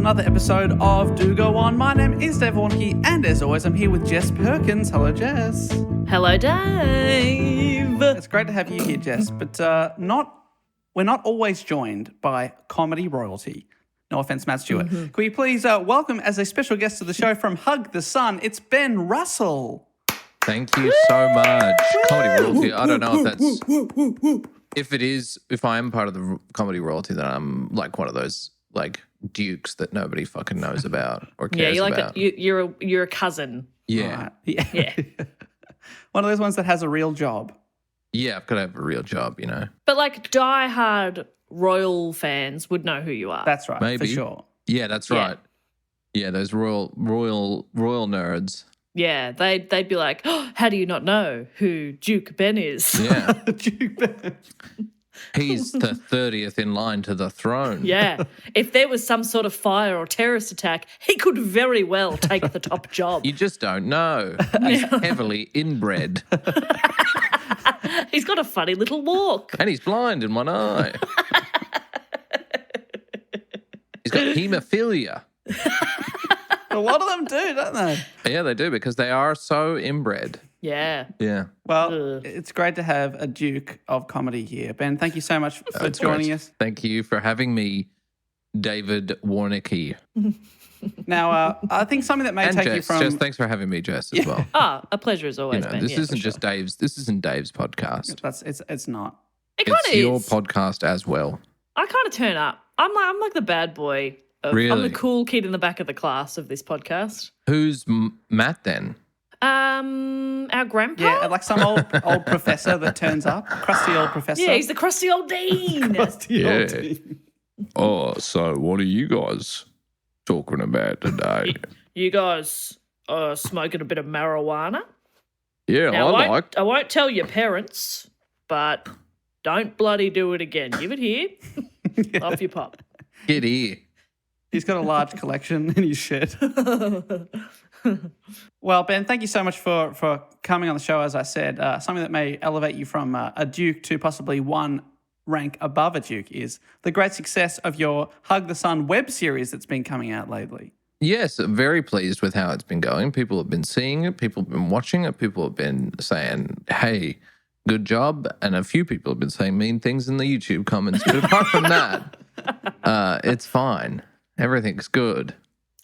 another episode of Do Go On. My name is Dave Warnke, and as always, I'm here with Jess Perkins. Hello, Jess. Hello, Dave. It's great to have you here, Jess, but we're not always joined by comedy royalty. No offense, Matt Stewart. Can we please welcome as a special guest to the show from Hug the Sun, it's Ben Russell. Thank you so much. Comedy royalty. I don't know if that's... If I am part of the comedy royalty, then I'm like one of those like dukes that nobody fucking knows about or cares about. You're a cousin. Yeah. Right. Yeah. One of those ones that has a real job. Yeah, I've got to have a real job, you know. But like diehard royal fans would know who you are. That's right, Maybe. for sure. Yeah, that's right. Yeah, those royal nerds. Yeah, they'd be like, oh, how do you not know who Duke Ben is? Yeah. Duke Ben. He's the 30th in line to the throne. Yeah. If there was some sort of fire or terrorist attack, he could very well take the top job. You just don't know. He's heavily inbred. He's got a funny little walk. And he's blind in one eye. He's got haemophilia. A lot of them do, don't they? Yeah, they do because they are so inbred. Yeah. Yeah. Well, it's great to have a Duke of comedy here. Ben, thank you so much for joining us. Thank you for having me, David Warnicky. Now, I think something that may And take Jess. you from... Jess, thanks for having me, Jess, as well. A pleasure as always, Ben. This Yeah, isn't for just sure. Dave's. This isn't Dave's podcast. It's not. It kind It's of your is. podcast as well. I kind of turn up. I'm like the bad boy. I'm Really? the cool kid in the back of the class of this podcast. Who's Matt then? Our grandpa. Yeah, like some old professor that turns up. Crusty old professor. Yeah, he's the crusty old dean. Crusty old Yeah. dude. Oh, so what are you guys talking about today? You guys are smoking a bit of marijuana. Yeah, Now, I I won't tell your parents, but don't bloody do it again. Give it here. Off you pop. Get here. He's got a large collection in his shed. Well, Ben, thank you so much for coming on the show, as I said. Something that may elevate you from a Duke to possibly one rank above a Duke is the great success of your Hug the Sun web series that's been coming out lately. Yes, very pleased with how it's been going. People have been seeing it. People have been watching it. People have been saying, hey, good job. And a few people have been saying mean things in the YouTube comments. But apart from that, it's fine. Everything's good.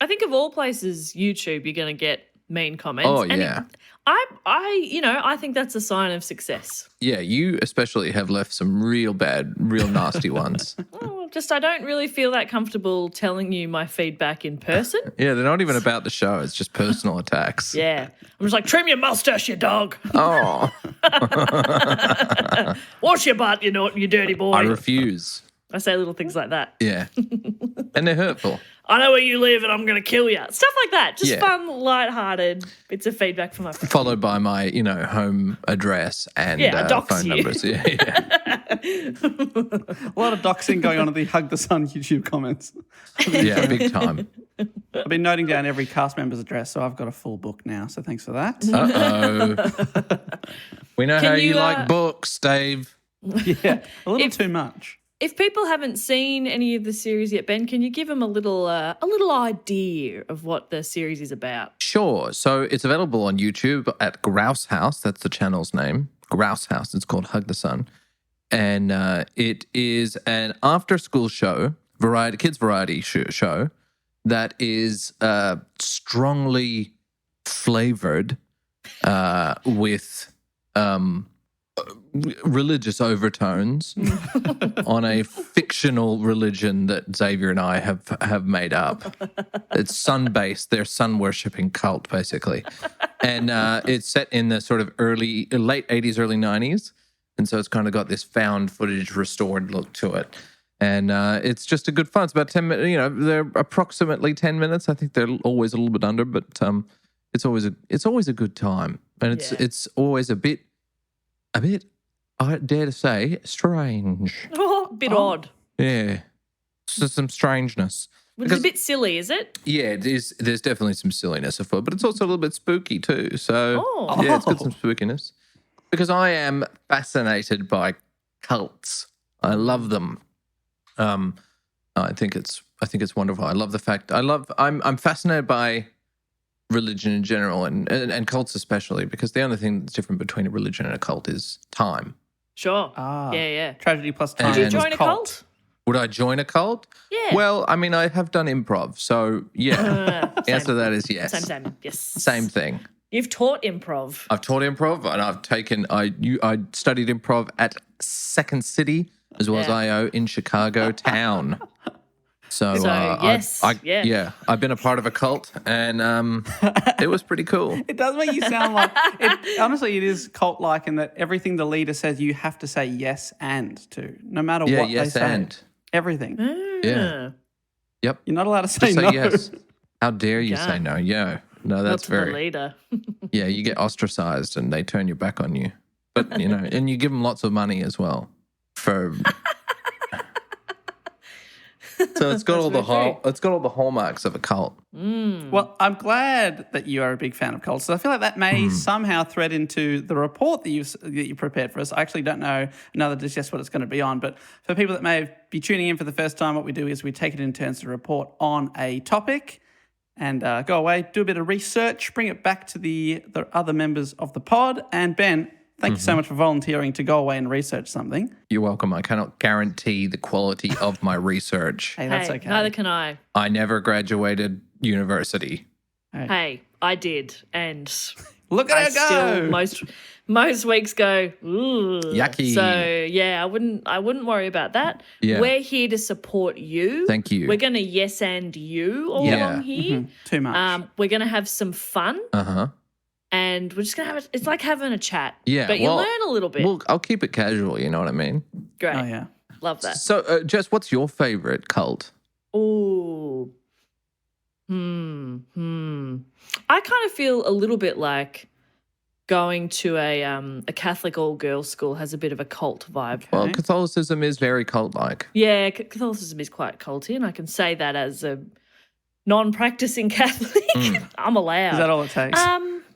I think of all places, YouTube, you're going to get mean comments. Oh, And yeah. I think that's a sign of success. Yeah, you especially have left some real bad, real nasty ones. Well, I don't really feel that comfortable telling you my feedback in person. Yeah, they're not even about the show. It's just personal attacks. Yeah. I'm just like, trim your mustache, you dog. Oh, Wash your butt, you dirty boy. I refuse. I say little things like that. Yeah. And they're hurtful. I know where you live and I'm going to kill you. Stuff like that. Just Yeah. fun, lighthearted bits of feedback from my friends. Followed by my, home address and I dox phone you. numbers. Yeah. A lot of doxing going on in the Hug the Sun YouTube comments. Yeah, big time. I've been noting down every cast member's address, so I've got a full book now, so thanks for that. Uh-oh. We know Can how you you, like books, Dave. Yeah, a little too much. If people haven't seen any of the series yet, Ben, can you give them a little idea of what the series is about? Sure. So it's available on YouTube at Grouse House. That's the channel's name. Grouse House. It's called Hug the Sun. And it is an after-school show, kids variety show that is strongly flavored with religious overtones on a fictional religion that Xavier and I have made up. It's sun-based. They're sun-worshipping cult, basically. And it's set in the sort of late 80s, early 90s. And so it's kind of got this found footage, restored look to it. And it's just a good fun. It's about 10 minutes, they're approximately 10 minutes. I think they're always a little bit under, but it's always a good time. And it's always a bit, I dare to say, strange. Oh, a bit odd. Yeah. So some strangeness. It's a bit silly, is it? Yeah, it is. There's definitely some silliness afoot, but it's also a little bit spooky too. So, Oh. yeah, it's got some spookiness. Because I am fascinated by cults. I love them. I think it's wonderful. I love the fact I'm fascinated by religion in general and cults especially, because the only thing that's different between a religion and a cult is time. Sure. Ah. Yeah. Tragedy plus time. Would you And- join a cult? Would I join a cult? Yeah. Well, I mean, I have done improv, so yeah. The answer to that is yes. Same. Yes. Same thing. You've taught improv. I've taught improv, and I studied improv at Second City as well as IO in Chicago town. So, yes, yeah. I've been a part of a cult, and it was pretty cool. It does make you sound like honestly, it is cult-like in that everything the leader says you have to say yes and to, no matter Yeah, what yes they say. and. Everything. Yeah. Yep. You're not allowed to say Just say no. yes. How dare you Yeah. say no? Yeah. No, that's Not to the very. leader. Yeah, you get ostracized and they turn your back on you. But, you know, and you give them lots of money as well for. So it's got all the hallmarks of a cult. Well, I'm glad that you are a big fan of cults. So I feel like that may somehow thread into the report that you prepared for us. I actually don't know just what it's going to be on, but for people that may be tuning in for the first time, what we do is we take it in turns to report on a topic and go away, do a bit of research, bring it back to the other members of the pod. And Ben, thank you so much for volunteering to go away and research something. You're welcome. I cannot guarantee the quality of my research. Hey, that's okay. Neither can I. I never graduated university. Hey, I did, and Look at I her go. still most weeks go, ooh. Yucky. So yeah, I wouldn't worry about that. Yeah. We're here to support you. Thank you. We're gonna yes and you all Yeah. along here. Too much. We're gonna have some fun. Uh-huh. And we're just gonna have it's like having a chat. Yeah, But you well- learn a little bit. Well, I'll keep it casual, you know what I mean? Great. Oh, yeah. Love that. So, Jess, what's your favorite cult? Ooh. I kind of feel a little bit like going to a Catholic all-girls school has a bit of a cult vibe. Well, Catholicism is very cult-like. Yeah, Catholicism is quite culty, and I can say that as a non-practicing Catholic. I'm allowed. Is that all it takes?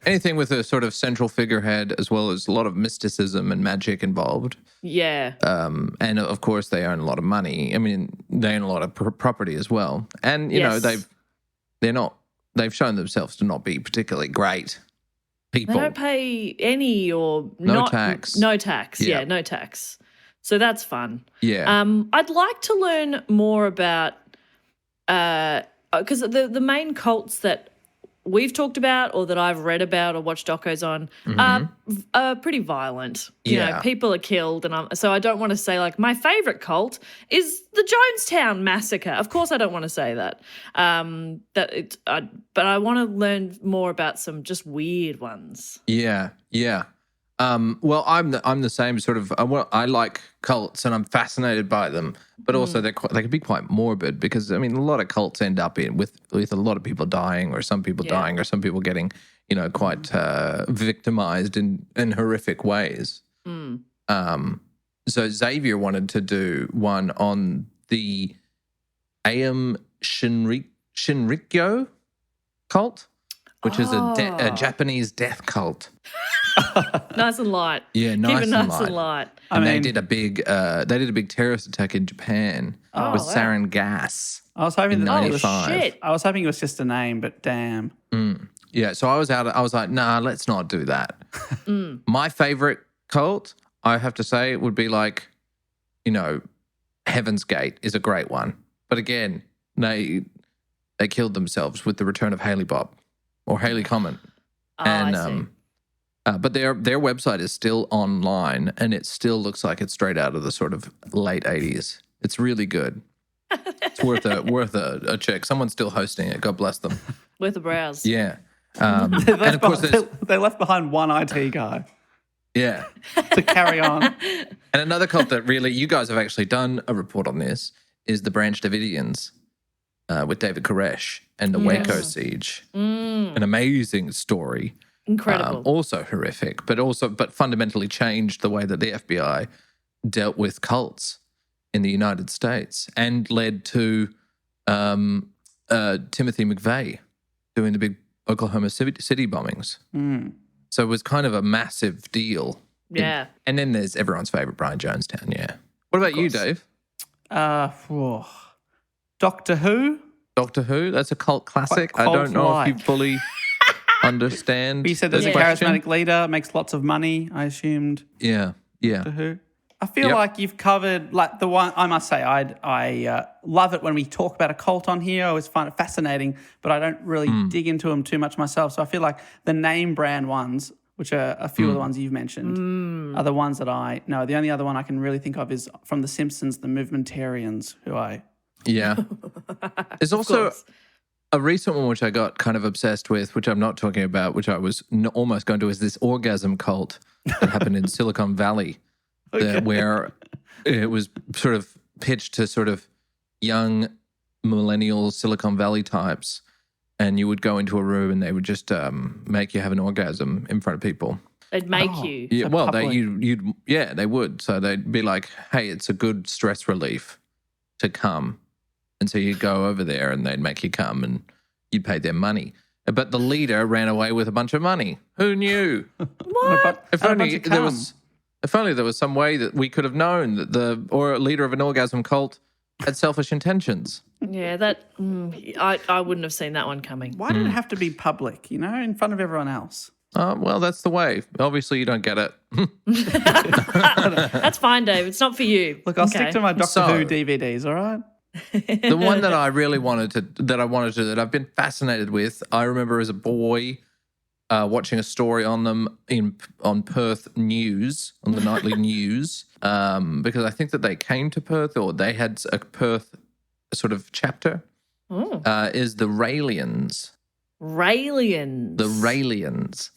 Anything with a sort of central figurehead, as well as a lot of mysticism and magic involved. Yeah. And of course, they own a lot of money. I mean, they own a lot of property as well. And you know, Yes. they've shown themselves to not be particularly great people. They don't pay any or No not tax. No tax. Yeah. Yeah, no tax. So that's fun. Yeah. I'd like to learn more about because the main cults that we've talked about or that I've read about or watched docos on are pretty violent. You know, Yeah. people are killed, and so I don't want to say like my favorite cult is the Jonestown massacre. Of course, I don't want to say that. But I want to learn more about some just weird ones. Yeah, yeah. Well, I'm the same sort of. I like cults and I'm fascinated by them, but also they can be quite morbid because I mean a lot of cults end up with a lot of people dying or some people dying or some people getting quite victimized in horrific ways. So Xavier wanted to do one on the Aum Shinrikyo cult, which is a Japanese death cult. Nice and light. Yeah, Keep nice it and nice light. and light. And I they mean- did a big terrorist attack in Japan with wow. sarin gas. I was hoping in that it was 95. Shit. I was hoping it was just a name, but damn. Yeah, so I was like, nah, let's not do that. My favorite cult, I have to say, would be like, Heaven's Gate is a great one. But again, they killed themselves with the return of Haley Bob or Haley Comet. I see. But their website is still online and it still looks like it's straight out of the sort of late 80s. It's really good. It's worth a check. Someone's still hosting it. God bless them. Worth a browse. Yeah. And of course, there's They left behind one IT guy yeah. to carry on. And another cult that really you guys have actually done a report on this is the Branch Davidians with David Koresh and the Waco siege. An amazing story. Incredible. Also horrific, but fundamentally changed the way that the FBI dealt with cults in the United States and led to Timothy McVeigh doing the big Oklahoma City bombings. So it was kind of a massive deal. Yeah. And then there's everyone's favorite, Brian Jonestown. Yeah. What about you, Dave? Whoa. Doctor Who? Doctor Who, that's a cult classic. I don't know if you fully understand. But you said there's a charismatic leader, makes lots of money, I assumed. Yeah. Doctor Who. I feel like you've covered, like the one, I must say, I love it when we talk about a cult on here. I always find it fascinating, but I don't really dig into them too much myself. So I feel like the name brand ones, which are a few of the ones you've mentioned, are the ones that I know. The only other one I can really think of is from The Simpsons, the Movementarians, who I... Yeah. There's also a recent one which I got kind of obsessed with, which I'm not talking about, which I was almost going to, is this orgasm cult that happened in Silicon Valley. Where it was sort of pitched to sort of young millennial Silicon Valley types, and you would go into a room and they would just make you have an orgasm in front of people. They'd make you. Yeah, well, they would. So they'd be like, "Hey, it's a good stress relief to come," and so you'd go over there and they'd make you come, and you'd pay them money. But the leader ran away with a bunch of money. Who knew? What? If only there was some way that we could have known that the leader of an orgasm cult had selfish intentions. Yeah, I wouldn't have seen that one coming. Why did it have to be public, in front of everyone else? Well, that's the way. Obviously, you don't get it. That's fine, Dave. It's not for you. Look, I'll stick to my Doctor Who DVDs, all right? The one that I really that I've been fascinated with, I remember as a boy watching a story on them on Perth News, on the nightly news, because I think that they came to Perth, or they had a Perth sort of chapter, is the Raelians. Raelians. The Raelians.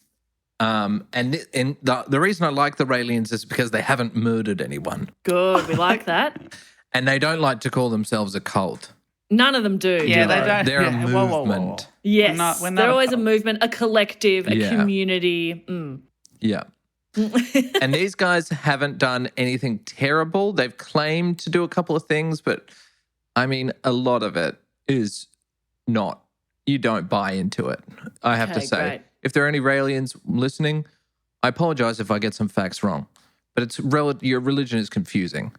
And the reason I like the Raelians is because they haven't murdered anyone. Good, we like that. And they don't like to call themselves a cult. None of them do. Yeah, they don't. They're a movement. Whoa. Yes, we're not they're always cult. a movement, a collective, a community. Yeah. And these guys haven't done anything terrible. They've claimed to do a couple of things, but I mean, a lot of it is not. You don't buy into it, I have to say. Great. If there are any Raelians listening, I apologize if I get some facts wrong, but it's your religion is confusing.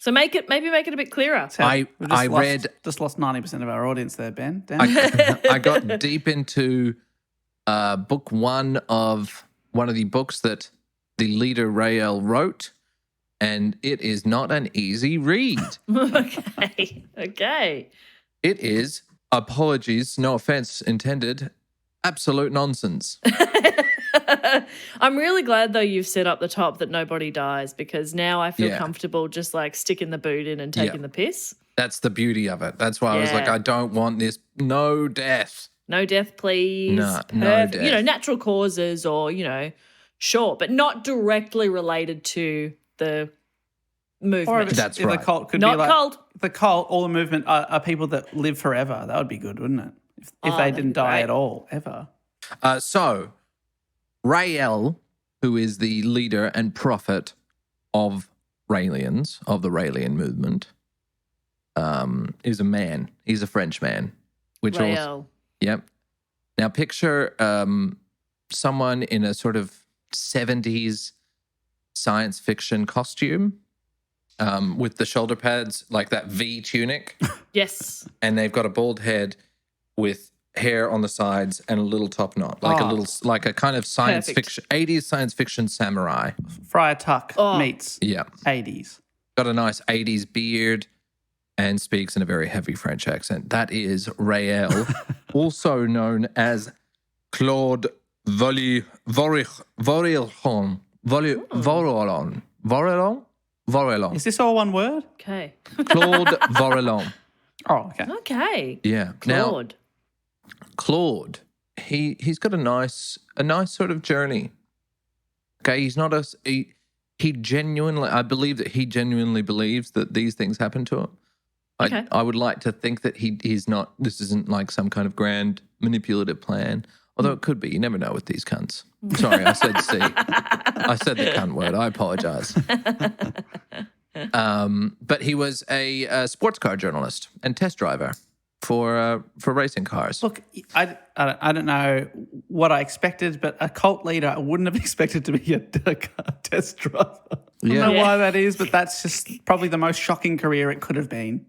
So maybe make it a bit clearer. I just lost 90% of our audience there, Ben. Damn. I got deep into book one of the books that the leader Rael wrote, and it is not an easy read. Okay. It is, apologies, no offense intended, absolute nonsense. I'm really glad, though, you've set up the top that nobody dies, because now I feel comfortable just like sticking the boot in and taking the piss. That's the beauty of it. That's why I was like, I don't want this. No death. No death, please. No death. Natural causes or, sure, but not directly related to the movement. Or if That's if right. the cult could Not be like cult. the cult or the movement are people that live forever. That would be good, wouldn't it? If they didn't die great. at all, ever. So, Rael, who is the leader and prophet of Raelians, of the Raelian movement, is a man. He's a French man. Rael. Yep. Now picture someone in a sort of 70s science fiction costume with the shoulder pads, like that V tunic. Yes. And they've got a bald head with hair on the sides and a little top knot, like a kind of science fiction, 80s science fiction samurai. Friar Tuck meets 80s. Got a nice 80s beard and speaks in a very heavy French accent. That is Rael, also known as Claude Vorillon. Is this all one word? Okay. Claude Vorillon. Oh, okay. Okay. Yeah. Claude. Now, Claude, he's got a nice sort of journey. Okay, he's not he genuinely, I believe that he genuinely believes that these things happen to him. Okay. I would like to think that he's not, this isn't like some kind of grand manipulative plan, although it could be. You never know with these cunts. Sorry, I said C. I said the cunt word. I apologize. But he was a sports car journalist and test driver for racing cars. Look, I don't know what I expected, but a cult leader I wouldn't have expected to be a test driver. I don't know why that is, but that's just probably the most shocking career it could have been.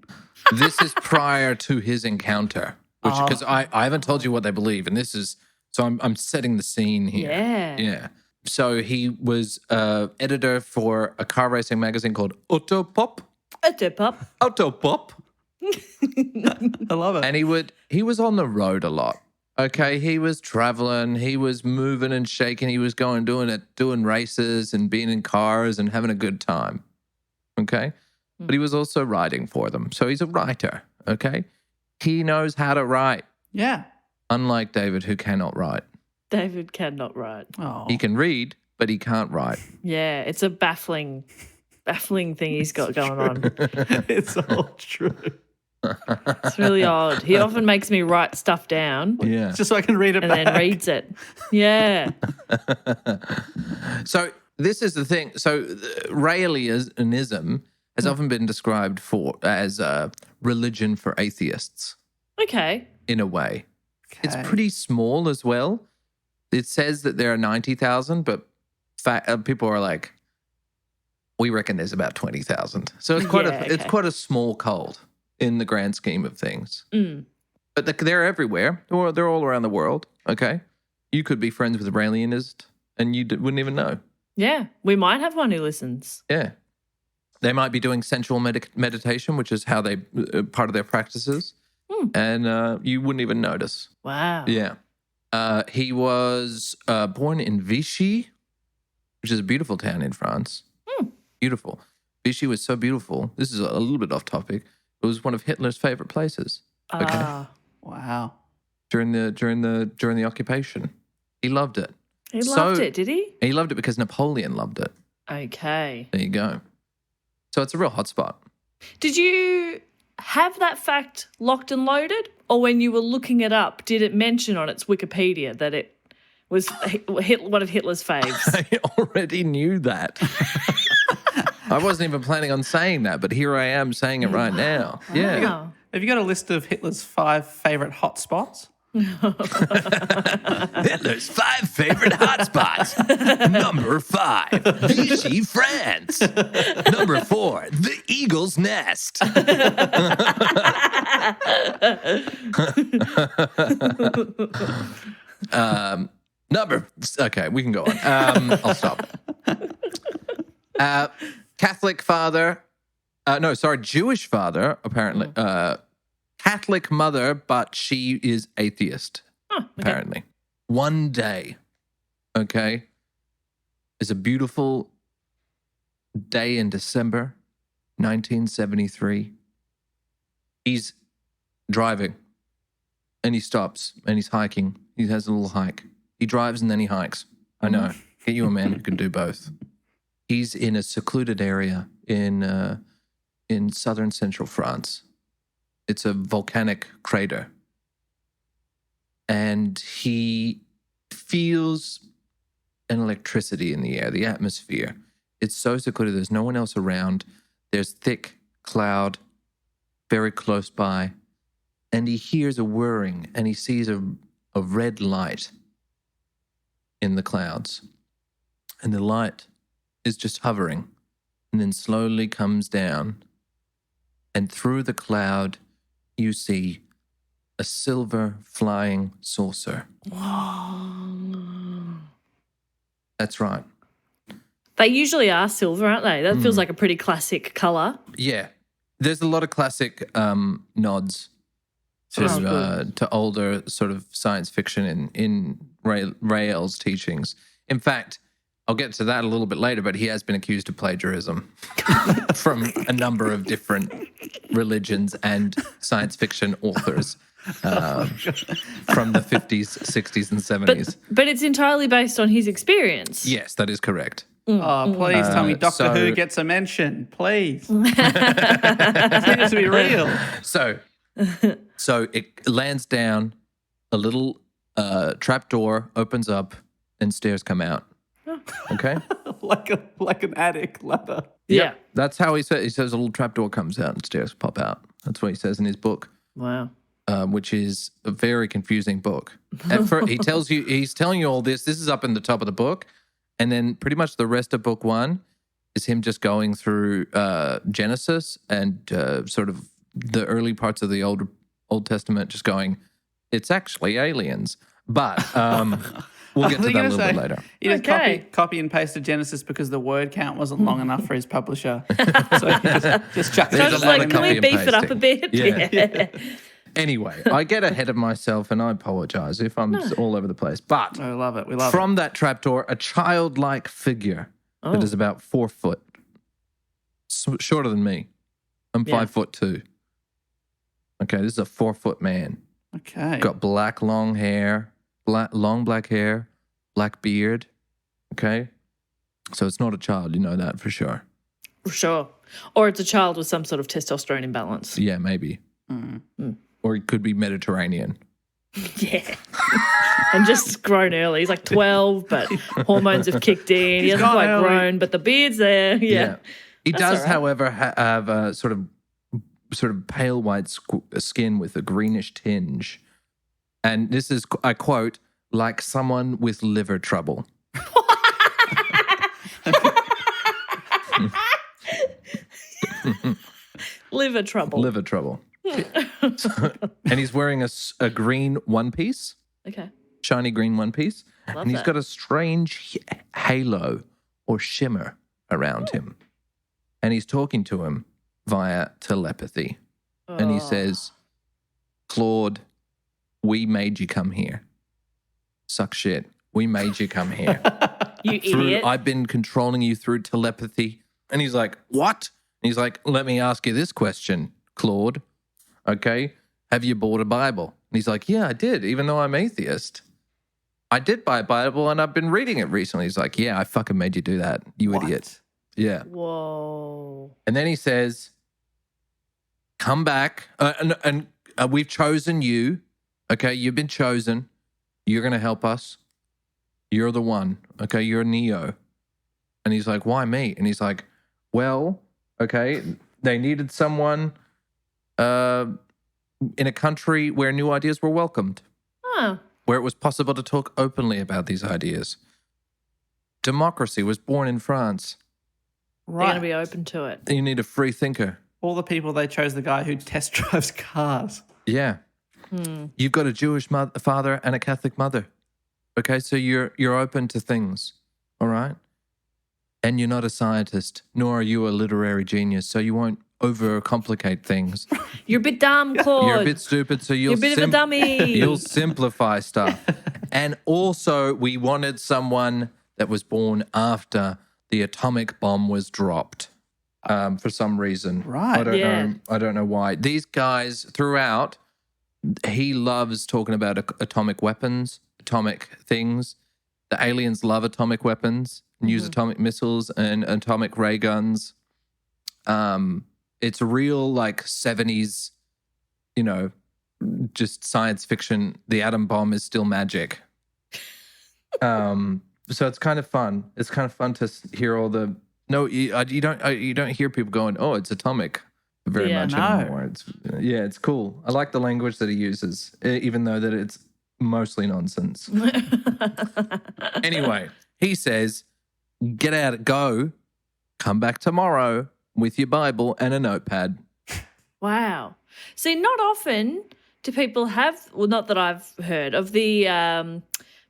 This is prior to his encounter, which because I haven't told you what they believe, and this is so I'm setting the scene here. Yeah. So he was editor for a car racing magazine called Autopop. Autopop. I love it. And he was on the road a lot. Okay, he was traveling, he was moving and shaking, he was doing races and being in cars and having a good time. Okay? But he was also writing for them. So he's a writer, okay? He knows how to write. Yeah. Unlike David, who cannot write. David cannot write. Oh. He can read, but he can't write. Yeah, it's a baffling thing he's got going on. It's all true. It's really odd. He often makes me write stuff down. Yeah. Just so I can read it and back. then reads it. Yeah. So this is the thing. So Raëlianism has often been described as a religion for atheists. Okay. In a way. Okay. It's pretty small as well. It says that there are 90,000, but people are like, we reckon there's about 20,000. So it's it's quite a small cult in the grand scheme of things. But they're everywhere. Or they're all around the world, okay? You could be friends with a Raelianist and you wouldn't even know. Yeah, we might have one who listens. Yeah. They might be doing sensual meditation, which is how they part of their practices. And you wouldn't even notice. Wow. Yeah. He was born in Vichy, which is a beautiful town in France. Beautiful. Vichy was so beautiful. This is a little bit off topic. It was one of Hitler's favorite places. Okay. Wow. During the occupation, he loved it. He loved it, did he? He loved it because Napoleon loved it. Okay. There you go. So it's a real hotspot. Did you have that fact locked and loaded, or when you were looking it up, did it mention on its Wikipedia that it was one of Hitler's faves? I already knew that. I wasn't even planning on saying that, but here I am saying it right now. Yeah. Have you got a list of Hitler's 5 favorite hotspots? Hitler's 5 favorite hotspots. Number 5, Vichy, France. Number 4, the Eagle's Nest. Okay, we can go on. I'll stop. Catholic father. Jewish father, apparently. Catholic mother, but she is atheist, apparently. One day, okay, is a beautiful day in December 1973. He's driving, and he stops, and he's hiking. He has a little hike. He drives, and then he hikes. I know. Get you a man who can do both. He's in a secluded area in southern central France. It's a volcanic crater. And he feels an electricity in the air, the atmosphere. It's so secluded, there's no one else around. There's thick cloud very close by. And he hears a whirring, and he sees a red light in the clouds. And the light is just hovering and then slowly comes down. And through the cloud, you see a silver flying saucer. That's right. They usually are silver, aren't they? That feels like a pretty classic colour. Yeah. There's a lot of classic nods to older sort of science fiction in Rael's teachings. In fact, I'll get to that a little bit later, but he has been accused of plagiarism from a number of different religions and science fiction authors from the 50s, 60s, and 70s. But it's entirely based on his experience. Yes, that is correct. Oh, please tell me Doctor Who gets a mention, please. I think this to be real. So it lands down, a little trapdoor opens up, and stairs come out. Okay? like an attic ladder. Yeah. That's how he says. He says a little trapdoor comes out and stairs pop out. That's what he says in his book. Wow. Which is a very confusing book. At first, he's telling you all this. This is up in the top of the book. And then pretty much the rest of book 1 is him just going through Genesis and sort of the early parts of the Old Testament, just going, it's actually aliens. But we'll get to that a little bit later. He just Okay. copy and pasted Genesis because the word count wasn't long enough for his publisher. So he just chucked So I it was a in lot like, of there. can we copy and beef it up a pasting. bit? Yeah. Anyway, I get ahead of myself and I apologize if I'm all over the place. But I love it. We love from that trapdoor, a childlike figure that is about 4 foot, shorter than me. I'm Yeah. 5'2". Okay, this is a 4 foot man. it. Okay. Got black long hair, long black hair, black beard. Okay, so it's not a child. You know that for sure. For sure. Or it's a child with some sort of testosterone imbalance. Yeah, maybe. Or it could be Mediterranean. Yeah. And just grown early. He's like 12, but hormones have kicked in. He hasn't gone quite early. grown, but the beard's there. Yeah. He does, all right. however, have a sort of pale white skin with a greenish tinge, and this is, I quote, like someone with liver trouble. Liver trouble. Liver trouble. And he's wearing a green one piece, Okay. shiny green one piece, and he's that. got a strange halo or shimmer around him, and he's talking to him via telepathy. And he says, Claude, we made you come here. Suck shit. We made you come here. You idiot. I've been controlling you through telepathy. And he's like, what? And he's like, let me ask you this question, Claude. Okay. Have you bought a Bible? And he's like, yeah, I did, even though I'm atheist. I did buy a Bible and I've been reading it recently. He's like, yeah, I fucking made you do that, you What? idiot. Yeah. Whoa. And then he says, come back, and we've chosen you. Okay, you've been chosen. You're going to help us. You're the one. Okay, you're Neo. And he's like, why me? And he's like, well, okay, they needed someone in a country where new ideas were welcomed, Huh. where it was possible to talk openly about these ideas. Democracy was born in France. They're going Right. to be open to it. You need a free thinker. All the people, they chose the guy who test drives cars. Yeah. You've got a Jewish father and a Catholic mother. Okay, so you're open to things, all right? And you're not a scientist, nor are you a literary genius, so you won't overcomplicate things. You're a bit dumb, Claude. You're a bit stupid, so You're a bit of a dummy. You'll simplify stuff. And also, we wanted someone that was born after the atomic bomb was dropped. For some reason. Right. I don't know why. These guys throughout, he loves talking about atomic weapons, atomic things. The aliens love atomic weapons and use atomic missiles and atomic ray guns. It's real like 70s, just science fiction. The atom bomb is still magic. So it's kind of fun. It's kind of fun to hear all the. No, you don't hear people going, "Oh, it's atomic," very much no. anymore. It's cool. I like the language that he uses, even though that it's mostly nonsense. Anyway, he says, "Get out, go, come back tomorrow with your Bible and a notepad." Wow. See, not often do people have, well, not that I've heard, of the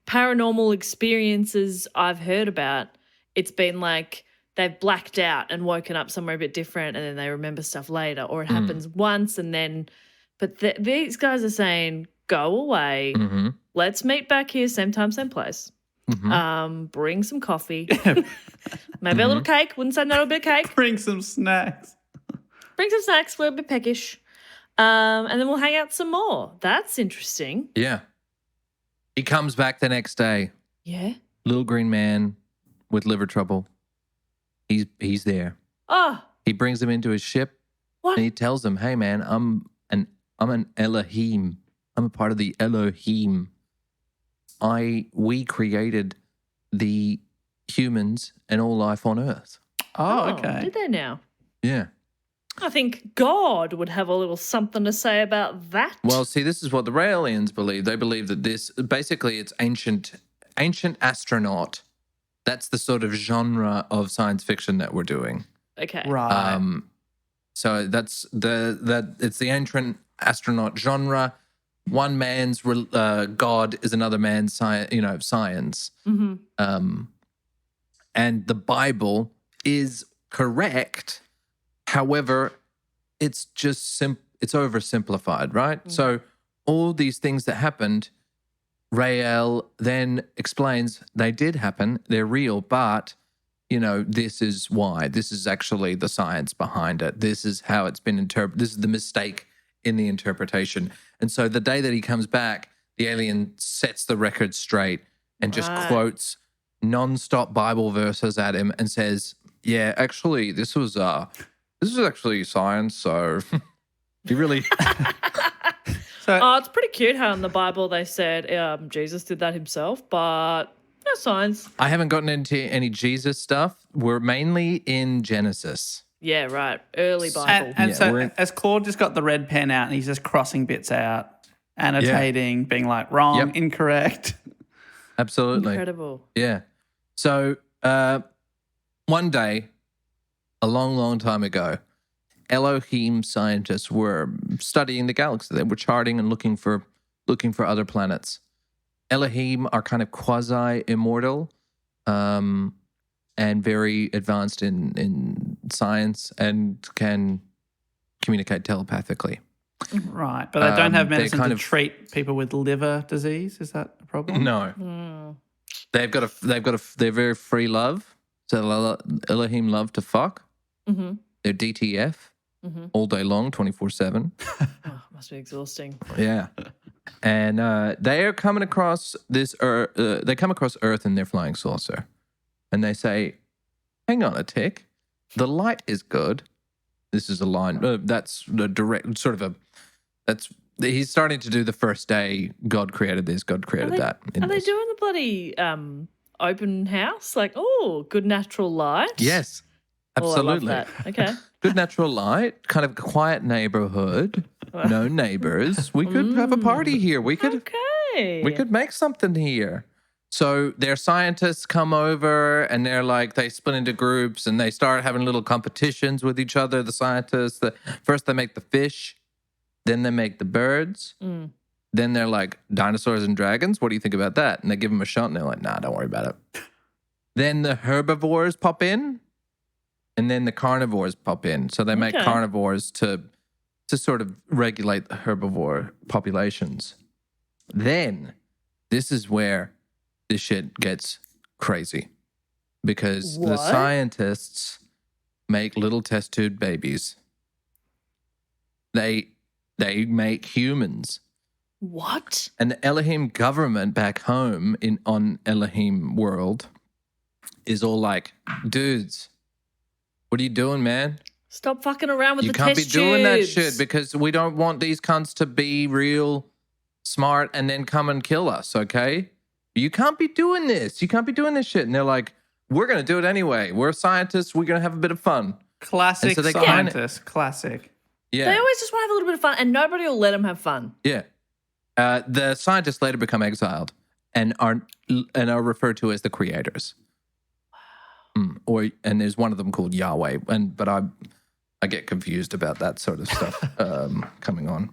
paranormal experiences I've heard about. It's been like they've blacked out and woken up somewhere a bit different and then they remember stuff later, or it happens once and then, but these guys are saying, go away. Mm-hmm. Let's meet back here, same time, same place. Bring some coffee. Maybe a little cake. Wouldn't say no to a bit of cake. Bring some snacks. Bring some snacks. We're a bit peckish. And then we'll hang out some more. That's interesting. Yeah. He comes back the next day. Yeah. Little green man with liver trouble. He's there. Oh, He brings him into his ship what? and he tells him, "Hey man, I'm an Elohim. I'm a part of the Elohim. We created the humans and all life on Earth." Oh, okay. Did they now? Yeah. I think God would have a little something to say about that. Well, see, this is what the Raelians believe. They believe that this basically it's ancient astronaut That's the sort of genre of science fiction that we're doing. Okay. Right. So it's the ancient astronaut genre. One man's God is another man's science. Mm-hmm. And the Bible is correct. However, it's just it's oversimplified, right? Mm-hmm. So all these things that happened, Rael then explains they did happen. They're real, but this is why. This is actually the science behind it. This is how it's been interpreted. This is the mistake in the interpretation. And so the day that he comes back, the alien sets the record straight and just quotes non-stop Bible verses at him and says, yeah, actually, this is actually science. So he really... It's pretty cute how in the Bible they said Jesus did that himself, but no science. I haven't gotten into any Jesus stuff. We're mainly in Genesis. Yeah, right. Early Bible. And as Claude just got the red pen out and he's just crossing bits out, annotating, being like wrong, incorrect. Absolutely. Incredible. Yeah. So one day, a long, long time ago, Elohim scientists were studying the galaxy. They were charting and looking for other planets. Elohim are kind of quasi-immortal and very advanced in science and can communicate telepathily. Right, but they don't have medicine to treat people with liver disease. Is that a problem? No. They're very free love. So Elohim love to fuck. Mm-hmm. They're DTF all day long, 24/7. Oh, must be exhausting. Yeah. And they are coming across this Earth. They come across Earth in their flying saucer, and they say, "Hang on a tick, the light is good." This is a line. That's the direct sort of a. That's he's starting to do the first day. God created this. God created that. Are they doing the bloody open house? Like, oh, good natural light. Yes, absolutely. Oh, I love that. Okay. Good natural light, kind of quiet neighborhood, no neighbors. We could have a party here. We could make something here. So their scientists come over and they split into groups and they start having little competitions with each other, the scientists. First they make the fish, then they make the birds. Then they're like, dinosaurs and dragons, what do you think about that? And they give them a shot and they're like, nah, don't worry about it. Then the herbivores pop in. And then the carnivores pop in. So they make carnivores to sort of regulate the herbivore populations. Then this is where this shit gets crazy. Because the scientists make little test tube babies. They make humans. What? And the Elohim government back home on Elohim world is all like, dudes, what are you doing, man? Stop fucking around with the test tubes. You can't be doing that shit because we don't want these cunts to be real smart and then come and kill us, okay? You can't be doing this. You can't be doing this shit. And they're like, we're going to do it anyway. We're scientists. We're going to have a bit of fun. Classic scientists. Classic. Yeah. They always just want to have a little bit of fun and nobody will let them have fun. Yeah. The scientists later become exiled and are referred to as the creators. And there's one of them called Yahweh, but I get confused about that sort of stuff coming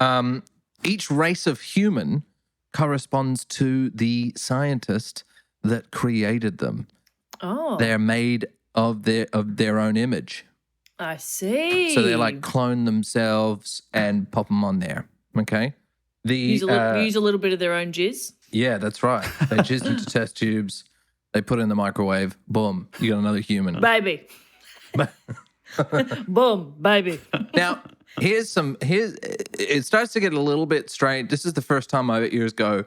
on. Each race of human corresponds to the scientist that created them. Oh, they're made of their own image. I see. So they like clone themselves and pop them on there. Okay, use a little bit of their own jizz. Yeah, that's right. They jizz into test tubes. They put it in the microwave. Boom. You got another human. Baby. Boom, baby. Now, it starts to get a little bit strange. This is the first time my ears go,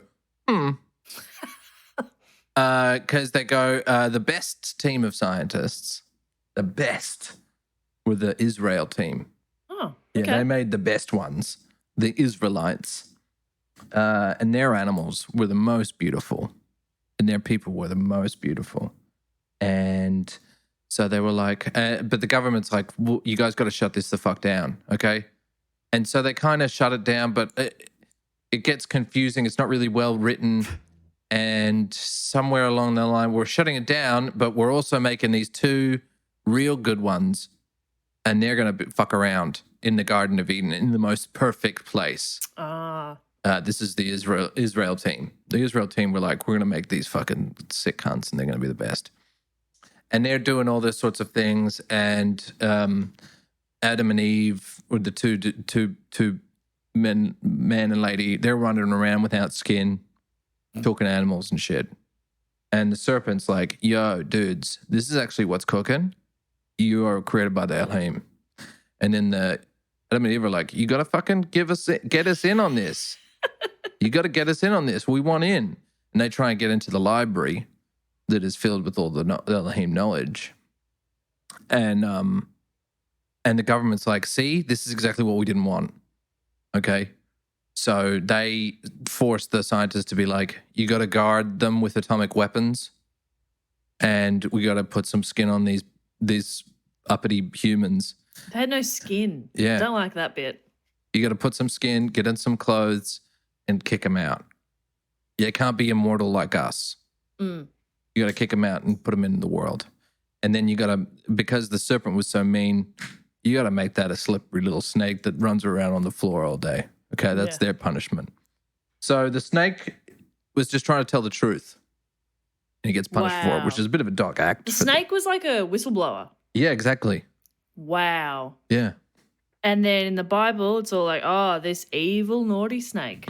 because they go, the best team of scientists, the best were the Israel team. Oh, yeah, okay. they made the best ones, the Israelites. And their animals were the most beautiful. And their people were the most beautiful. And so they were like, but the government's like, well, you guys got to shut this the fuck down, okay? And so they kind of shut it down, but it gets confusing. It's not really well written. And somewhere along the line, we're shutting it down, but we're also making these 2 real good ones. And they're going to fuck around in the Garden of Eden in the most perfect place. This is the Israel team. The Israel team were like, we're going to make these fucking sick cunts and they're going to be the best. And they're doing all these sorts of things. And Adam and Eve, or the two man and lady, they're running around without skin, talking to animals and shit. And the serpent's like, yo, dudes, this is actually what's cooking. You are created by the Elohim. And then Adam and Eve are like, you got to fucking get us in on this. You got to get us in on this. We want in. And they try and get into the library that is filled with all the Elohim knowledge. And the government's like, see, this is exactly what we didn't want. Okay. So they forced the scientists to be like, you got to guard them with atomic weapons. And we got to put some skin on these uppity humans. They had no skin. Yeah. Don't like that bit. You got to put some skin, get in some clothes, and kick them out. You can't be immortal like us. You got to kick them out and put them in the world. And then you got to, because the serpent was so mean, you got to make that a slippery little snake that runs around on the floor all day. Okay, that's their punishment. So the snake was just trying to tell the truth. And he gets punished for it, which is a bit of a dog act. The snake was like a whistleblower. Yeah, exactly. Wow. Yeah. And then in the Bible, it's all like, oh, this evil, naughty snake.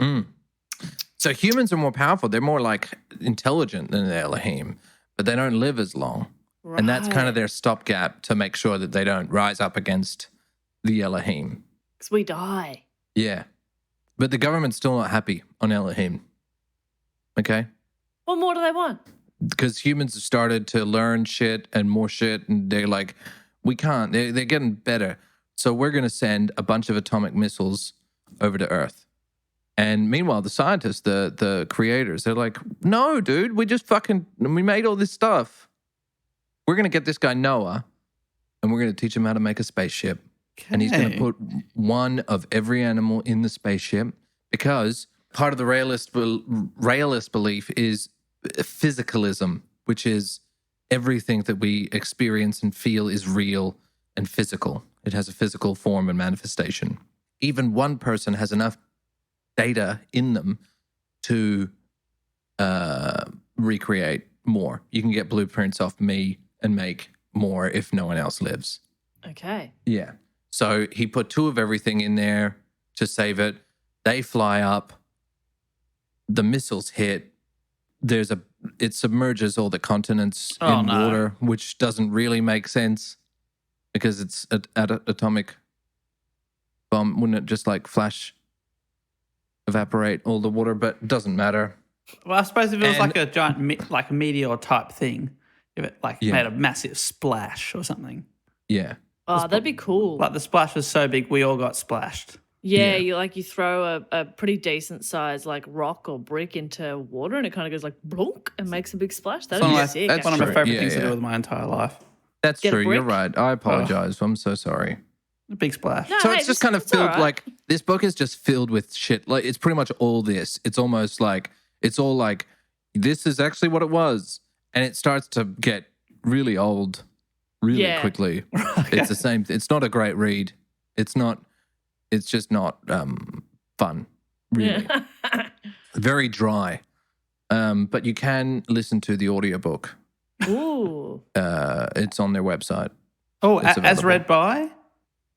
So humans are more powerful. They're more like intelligent than the Elohim, but they don't live as long. Right. And that's kind of their stopgap to make sure that they don't rise up against the Elohim. Because we die. Yeah. But the government's still not happy on Elohim. Okay? What more do they want? Because humans have started to learn shit and more shit, and they're like, we can't. They're getting better. So we're going to send a bunch of atomic missiles over to Earth. And meanwhile, the scientists, the creators, they're like, no, dude, we made all this stuff. We're going to get this guy Noah, and we're going to teach him how to make a spaceship. Okay. And he's going to put one of every animal in the spaceship, because part of the Raelist belief is physicalism, which is everything that we experience and feel is real and physical. It has a physical form and manifestation. Even one person has enough data in them to recreate more. You can get blueprints off me and make more if no one else lives. Okay. Yeah. So he put 2 of everything in there to save it. They fly up. The missiles hit. It submerges all the continents in water, which doesn't really make sense because it's an atomic bomb. Wouldn't it just like flash evaporate all the water? But it doesn't matter. Well, I suppose if it was like a giant like meteor type thing, if it made a massive splash or something. Yeah. Oh, that'd be cool. Like the splash was so big, we all got splashed. Yeah, you throw a pretty decent size like rock or brick into water, and it kind of goes like blunk and makes a big splash. That'd be sick. That's one of my favorite things to do with my entire life. That's true. You're right. I apologize. I'm so sorry. A big splash. No, so it's just kind of filled like this book is just filled with shit. Like it's pretty much all this. It's almost like it's all like this is actually what it was, and it starts to get really old really quickly. Okay. It's the same. It's not a great read. It's not. It's just not fun, really. Very dry. But you can listen to the audiobook. Ooh. It's on their website. Oh, as read by?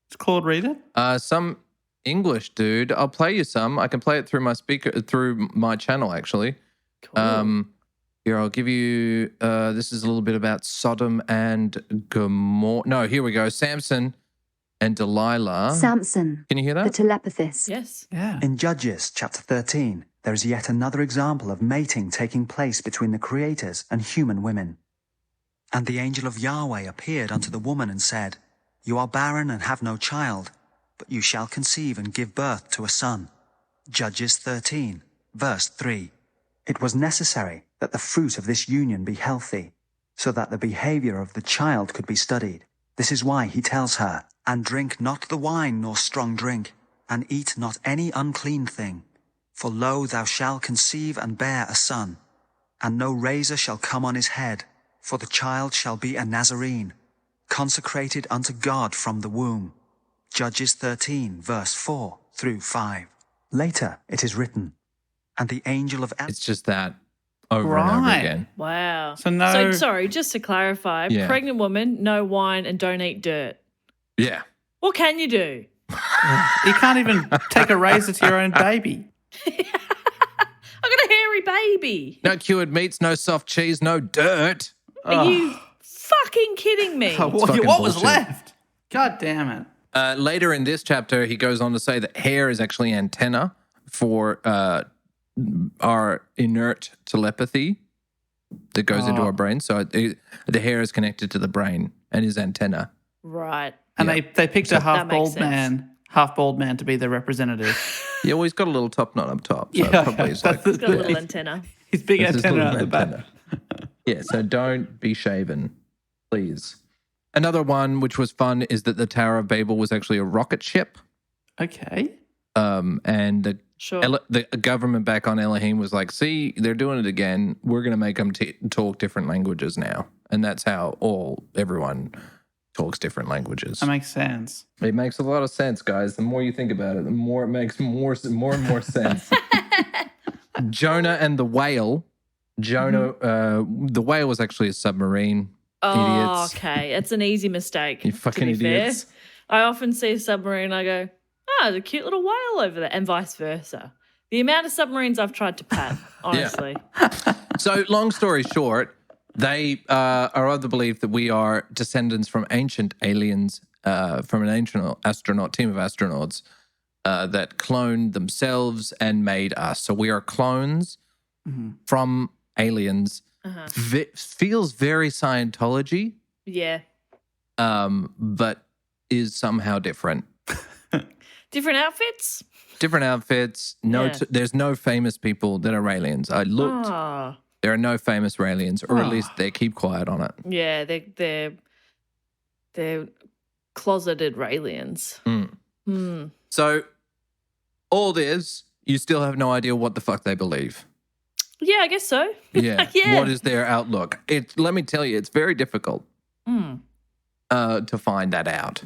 It's called Read It? Some English dude. I'll play you some. I can play it through my channel, actually. Cool. Here, I'll give you, this is a little bit about Sodom and Gomorrah. No, here we go. Samson and Delilah. Samson. Can you hear that? The telepathist. Yes. Yeah. In Judges chapter 13, there is yet another example of mating taking place between the creators and human women. And the angel of Yahweh appeared unto the woman and said, You are barren and have no child, but you shall conceive and give birth to a son. Judges 13, verse 3. It was necessary that the fruit of this union be healthy, so that the behavior of the child could be studied. This is why he tells her, And drink not the wine nor strong drink, and eat not any unclean thing. For lo, thou shalt conceive and bear a son, And no razor shall come on his head, for the child shall be a Nazarene, consecrated unto God from the womb. Judges 13, verse 4 through 5. Later it is written, and the angel of It's just that over and over Right. again. Wow. So no- So sorry, just to clarify, Yeah. pregnant woman, no wine and don't eat dirt. Yeah. What can you do? You can't even take a razor to your own baby. I got a hairy baby. No cured meats, no soft cheese, no dirt. Are you fucking kidding me? What fucking was bullshit. left? God damn it. Later in this chapter, he goes on to say that hair is actually antenna for our inert telepathy that goes into our brain. So the hair is connected to the brain and is antenna. Right. And they picked a That makes half bald man to be the representative. Yeah, well, he's got a little top knot up top. So Yeah, probably is that's like, It's got a little antenna. His big this is a antenna little at the back. antenna. Yeah, so don't be shaven, please. Another one which was fun is that the Tower of Babel was actually a rocket ship. Okay. And the Sure. the government back on Elohim was like, see, they're doing it again. We're going to make them talk different languages now. And that's how everyone talks different languages. That makes sense. It makes a lot of sense, guys. The more you think about it, the more it makes more and more sense. Jonah and the whale. The whale was actually a submarine. Oh, Idiots. okay. It's an easy mistake. You fucking to be idiots. Fair. I often see a submarine and I go, there's a cute little whale over there, and vice versa. The amount of submarines I've tried to pat, honestly. So, long story short, they are of the belief that we are descendants from ancient aliens, from an ancient team of astronauts that cloned themselves and made us. So we are clones from aliens. Feels very Scientology, Yeah. but is somehow different. Different outfits? Different outfits. No, Yeah. there's no famous people that are Raelians. I looked. Oh. There are no famous Raelians, or at least they keep quiet on it. Yeah, they're closeted Raelians. So, all this, you still have no idea what the fuck they believe. Yeah, I guess so. Yeah. Yeah. What is their outlook? Let me tell you, it's very difficult to find that out.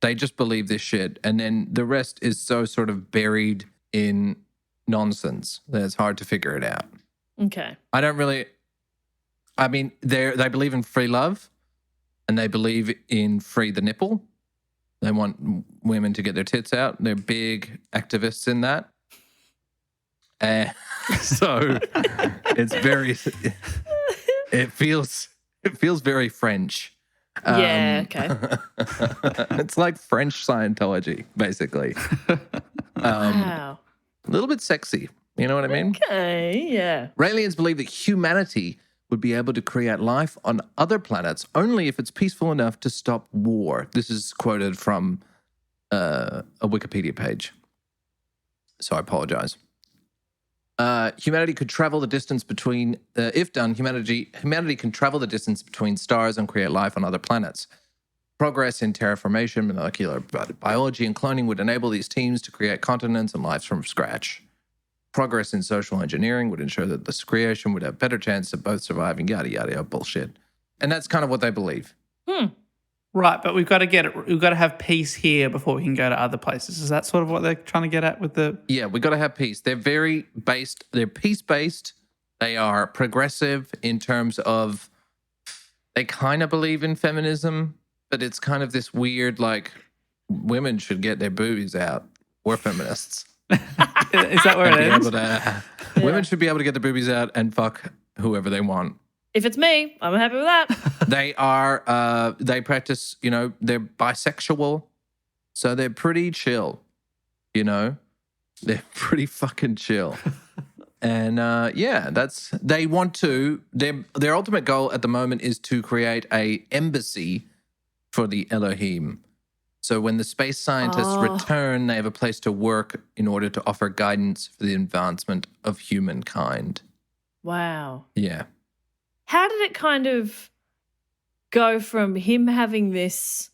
They just believe this shit, and then the rest is so sort of buried in nonsense that it's hard to figure it out. Okay. They believe in free love, and they believe in free the nipple. They want women to get their tits out. They're big activists in that. So it's it feels very French. Yeah, okay. It's like French Scientology, basically. Wow. A little bit sexy. You know what I mean? Okay, yeah. Raelians believe that humanity would be able to create life on other planets only if it's peaceful enough to stop war. This is quoted from a Wikipedia page. So I apologize. Humanity could travel the distance between, if done, humanity can travel the distance between stars and create life on other planets. Progress in terraformation, molecular biology, and cloning would enable these teams to create continents and lives from scratch. Progress in social engineering would ensure that this creation would have better chance of both surviving, yada, yada, yada, bullshit. And that's kind of what they believe. Right, but we've got to have peace here before we can go to other places. Is that sort of what they're trying to get at with the... Yeah, we got to have peace. They're they're peace-based. They are progressive in terms of, they kind of believe in feminism, but it's kind of this weird, like, women should get their boobies out. We're feminists. Is that where it is? Women should be able to get their boobies out and fuck whoever they want. If it's me, I'm happy with that. They practice, they're bisexual. So they're pretty chill, They're pretty fucking chill. And they want to, their ultimate goal at the moment is to create a embassy for the Elohim. So when the space scientists return, they have a place to work in order to offer guidance for the advancement of humankind. Wow. Yeah. How did it kind of go from him having this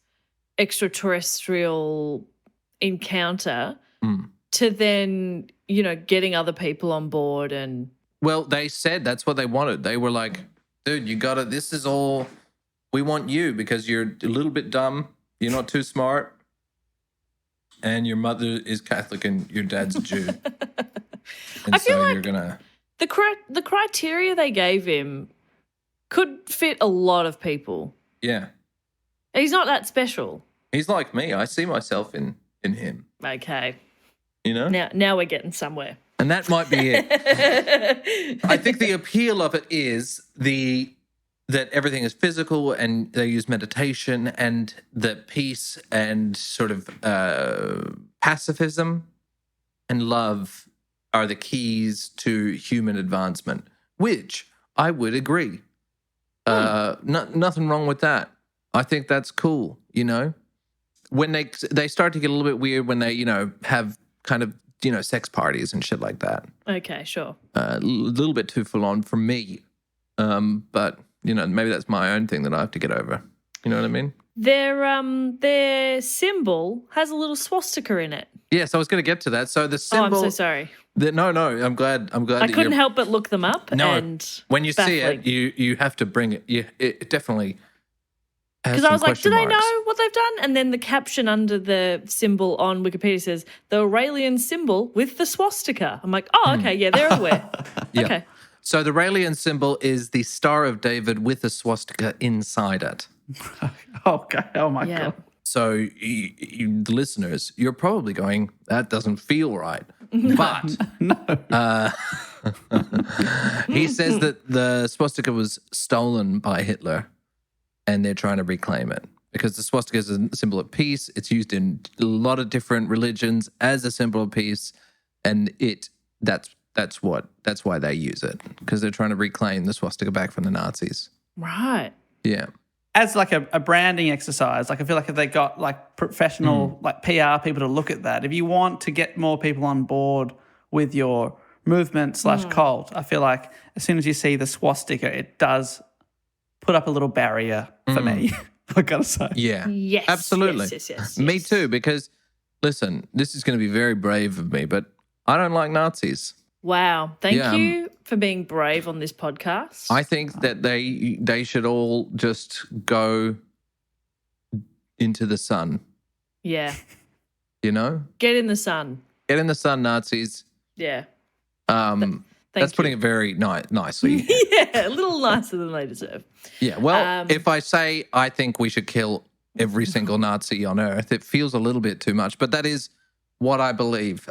extraterrestrial encounter to then, getting other people on board and Well, they said that's what they wanted. They were like, dude, you got to, this is all, we want you because you're a little bit dumb. You're not too smart. And your mother is Catholic and your dad's a Jew. And I feel like you're going to. the criteria they gave him could fit a lot of people. Yeah. He's not that special. He's like me. I see myself in him. Okay. You know? Now we're getting somewhere. And that might be it. I think the appeal of it is that everything is physical and they use meditation and that peace and sort of pacifism and love are the keys to human advancement, which I would agree. Nothing wrong with that. I think that's cool, you know? When they start to get a little bit weird when they, you know, have kind of, you know, sex parties and shit like that. Okay, sure. A little bit too full on for me. But, you know, maybe that's my own thing that I have to get over. You know what I mean? Their symbol has a little swastika in it. Yes, I was going to get to that. So the symbol. Oh, I'm so sorry. No, I'm glad. I couldn't help but look them up. No, and when you baffling. see it, you have to bring it. It definitely. Because I was like, do they know what they've done? And then the caption under the symbol on Wikipedia says, the Raelian symbol with the swastika. I'm like, oh, okay, yeah, they're aware. Yeah. Okay. So the Raelian symbol is the Star of David with a swastika inside it. Okay. Oh, my Yeah. God. So the listeners, you're probably going, that doesn't feel right. But he says that the swastika was stolen by Hitler and they're trying to reclaim it because the swastika is a symbol of peace. It's used in a lot of different religions as a symbol of peace, and that's why they use it, because they're trying to reclaim the swastika back from the Nazis. Right. Yeah. As like a branding exercise, like I feel like if they got like professional like PR people to look at that, if you want to get more people on board with your movement / cult, I feel like as soon as you see the swastika, it does put up a little barrier for me. I gotta say. Yeah. Yes. Absolutely. Yes. Me too, because listen, this is going to be very brave of me, but I don't like Nazis. Wow. Thank you for being brave on this podcast. I think that they should all just go into the sun. Yeah. You know? Get in the sun. Get in the sun, Nazis. Yeah. That's putting it very nicely. Yeah, a little nicer than they deserve. Yeah. Well, if I say I think we should kill every single Nazi on Earth, it feels a little bit too much, but that is what I believe.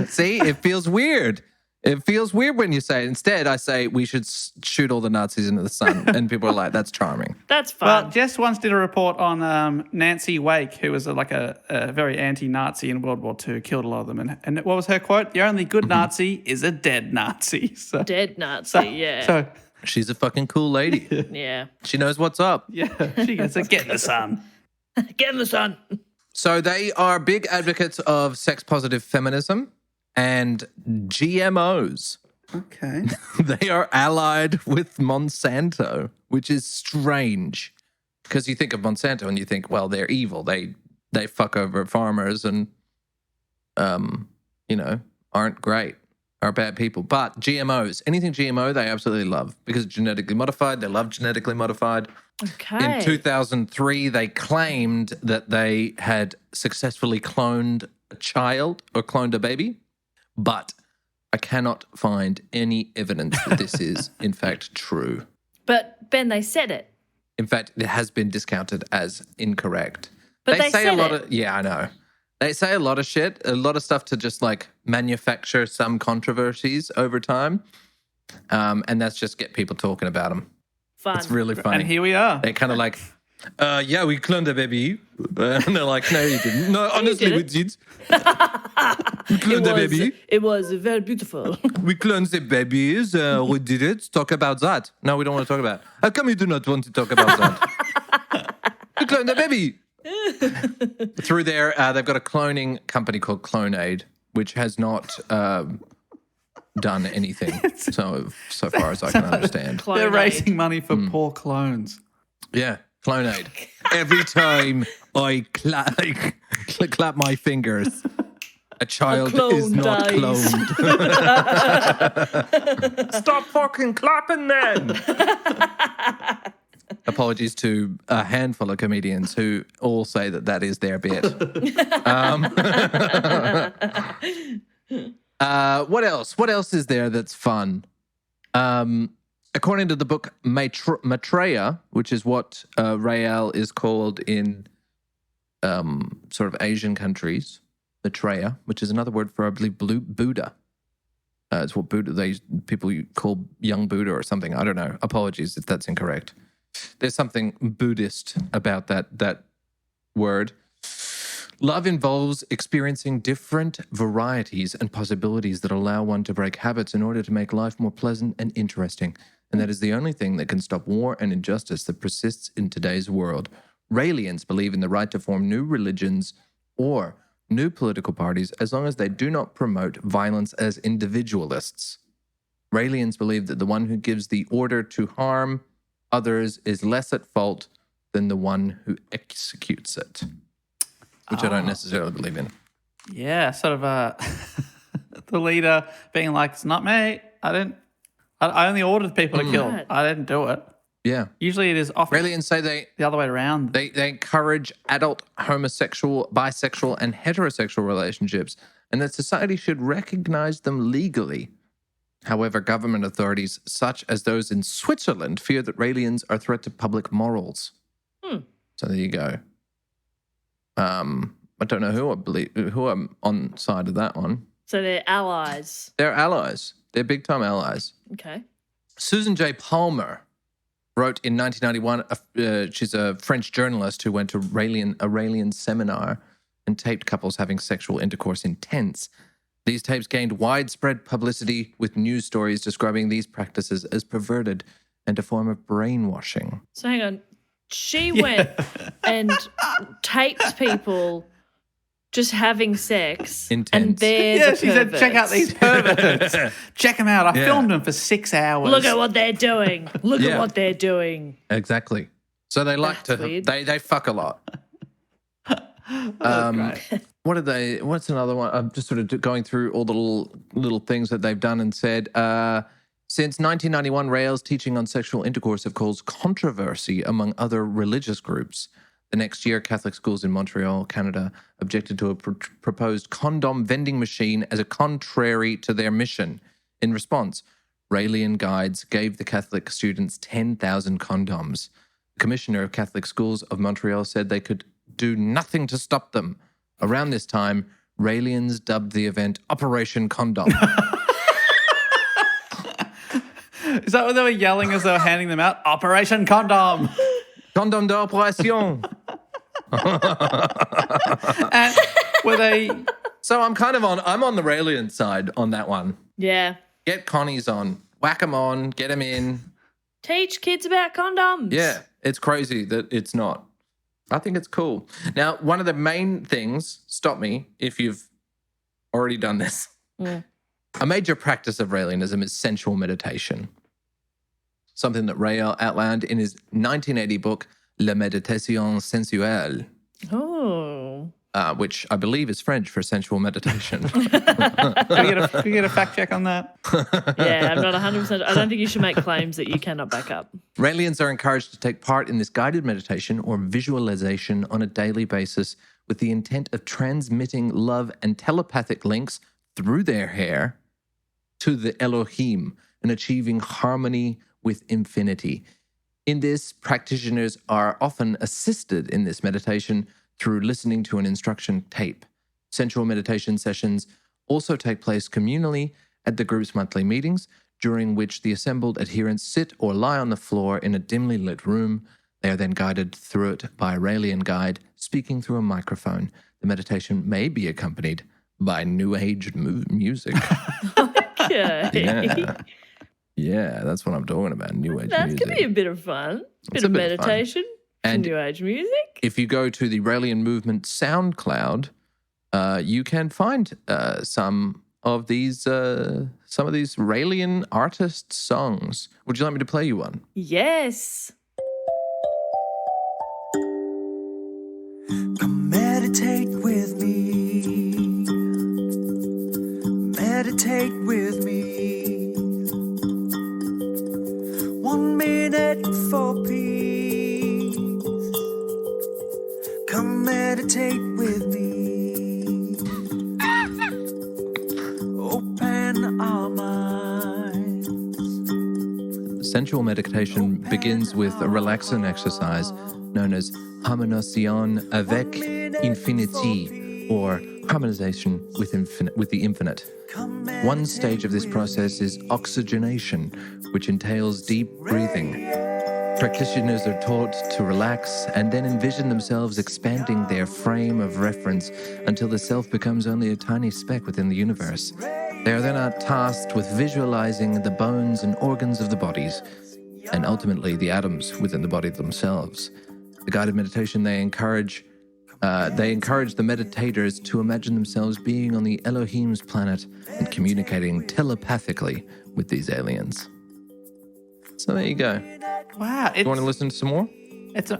See, it feels weird. It feels weird when you say it. Instead, I say we should shoot all the Nazis into the sun. And people are like, that's charming. That's fun. Well, Jess once did a report on Nancy Wake, who was like a very anti-Nazi in World War II, killed a lot of them. And what was her quote? The only good Nazi is a dead Nazi. So, Dead Nazi, yeah. So, She's a fucking cool lady. Yeah. She knows what's up. yeah, she gets it. Get in the sun. Get in the sun. So they are big advocates of sex-positive feminism and GMOs. Okay. They are allied with Monsanto, which is strange because you think of Monsanto and you think, well, they're evil. They fuck over farmers and, aren't great, are bad people. But GMOs, anything GMO, they absolutely love because it's genetically modified. They love genetically modified. Okay. In 2003, they claimed that they had successfully cloned a child or cloned a baby, but I cannot find any evidence that this is, in fact, true. But, Ben, they said it. In fact, it has been discounted as incorrect. But they say said a lot it. of, yeah, I know. They say a lot of shit, a lot of stuff to just like manufacture some controversies over time. And that's just get people talking about them. Fun. It's really funny. And here we are. They're kind of like, yeah, we cloned a baby. And they're like, no, you didn't. No, honestly, we did. We cloned a baby. It was very beautiful. We cloned the babies. We did it. Talk about that. No, we don't want to talk about it. How come you do not want to talk about that? We cloned a baby. Through there, they've got a cloning company called Clonaid, which has not done anything so far as I can understand. They're Clonaid. raising money for poor clones. Yeah, Clonaid. Every time I clap my fingers, A child clone is not dies. cloned. Stop fucking clapping then. Apologies to a handful of comedians who all say that is their bit. What else? What else is there that's fun? According to the book Maitreya, which is what Rael is called in sort of Asian countries, Maitreya, which is another word for, I believe, Buddha. It's what people call young Buddha or something. I don't know. Apologies if that's incorrect. There's something Buddhist about that word. Love involves experiencing different varieties and possibilities that allow one to break habits in order to make life more pleasant and interesting. And that is the only thing that can stop war and injustice that persists in today's world. Raelians believe in the right to form new religions or new political parties as long as they do not promote violence as individualists. Raelians believe that the one who gives the order to harm others is less at fault than the one who executes it, which I don't necessarily believe in. Yeah, sort of the leader being like, it's not me. I only ordered people to kill. Right. I didn't do it. Yeah. Usually it is often Raelians say the other way around. They encourage adult homosexual, bisexual, and heterosexual relationships, and that society should recognize them legally. However, government authorities, such as those in Switzerland, fear that Raelians are a threat to public morals. So there you go. I don't know who I'm on side of that one. So they're allies. They're allies. They're big-time allies. Okay. Susan J. Palmer wrote in 1991, she's a French journalist who went to a Raelian seminar and taped couples having sexual intercourse in tents. These tapes gained widespread publicity with news stories describing these practices as perverted and a form of brainwashing. So hang on. She went and taped people just having sex. In And tents. they're Yeah, the she said, check out perverts. these perverts. Check them out. I Yeah. filmed them for 6 hours. Look at what they're doing. Look Yeah. at what they're doing. Exactly. So they like That's to, weird. they fuck a lot. Great. What's another one? I'm just sort of going through all the little things that they've done and said. Since 1991, Rael's teaching on sexual intercourse have caused controversy among other religious groups. The next year, Catholic schools in Montreal, Canada, objected to a proposed condom vending machine as a contrary to their mission. In response, Raelian guides gave the Catholic students 10,000 condoms. The commissioner of Catholic schools of Montreal said they could do nothing to stop them. Around this time, Raelians dubbed the event Operation Condom. Is that what they were yelling as they were handing them out? Operation Condom. Condom d'operation. And were they... So I'm on the Raelian side on that one. Yeah. Get Connies on. Whack them on. Get them in. Teach kids about condoms. Yeah, it's crazy that it's not. I think it's cool. Now, one of the main things, stop me if you've already done this. Yeah. A major practice of Raelianism is sensual meditation, something that Rael outlined in his 1980 book, La Méditation Sensuelle, Oh. which I believe is French for sensual meditation. Can we get a fact check on that? Yeah, I'm not 100%. I don't think you should make claims that you cannot back up. Raelians are encouraged to take part in this guided meditation or visualization on a daily basis with the intent of transmitting love and telepathic links through their hair to the Elohim and achieving harmony with infinity. In this, practitioners are often assisted in this meditation through listening to an instruction tape. Sensual meditation sessions also take place communally at the group's monthly meetings, during which the assembled adherents sit or lie on the floor in a dimly lit room. They are then guided through it by a Raelian guide speaking through a microphone. The meditation may be accompanied by New Age music. Okay. Yeah, that's what I'm talking about, New Age That music. could be a bit of fun. It's Bit a of bit of fun. meditation. Some And New Age music. if you go to the Raelian Movement SoundCloud, you can find some of these Raelian artists' songs. Would you like me to play you one? Yes. Come meditate with me. for peace. Come meditate with me. Open our minds. Sensual meditation begins with a relaxing exercise known as harmonisation avec infinity, or harmonization with the infinite. One stage of this process is oxygenation, which entails deep breathing. Practitioners are taught to relax and then envision themselves expanding their frame of reference until the self becomes only a tiny speck within the universe. They are then tasked with visualizing the bones and organs of the bodies, and ultimately the atoms within the body themselves. The guided meditation, they encourage the meditators to imagine themselves being on the Elohim's planet and communicating telepathically with these aliens. So there you go. Wow. You want to listen to some more?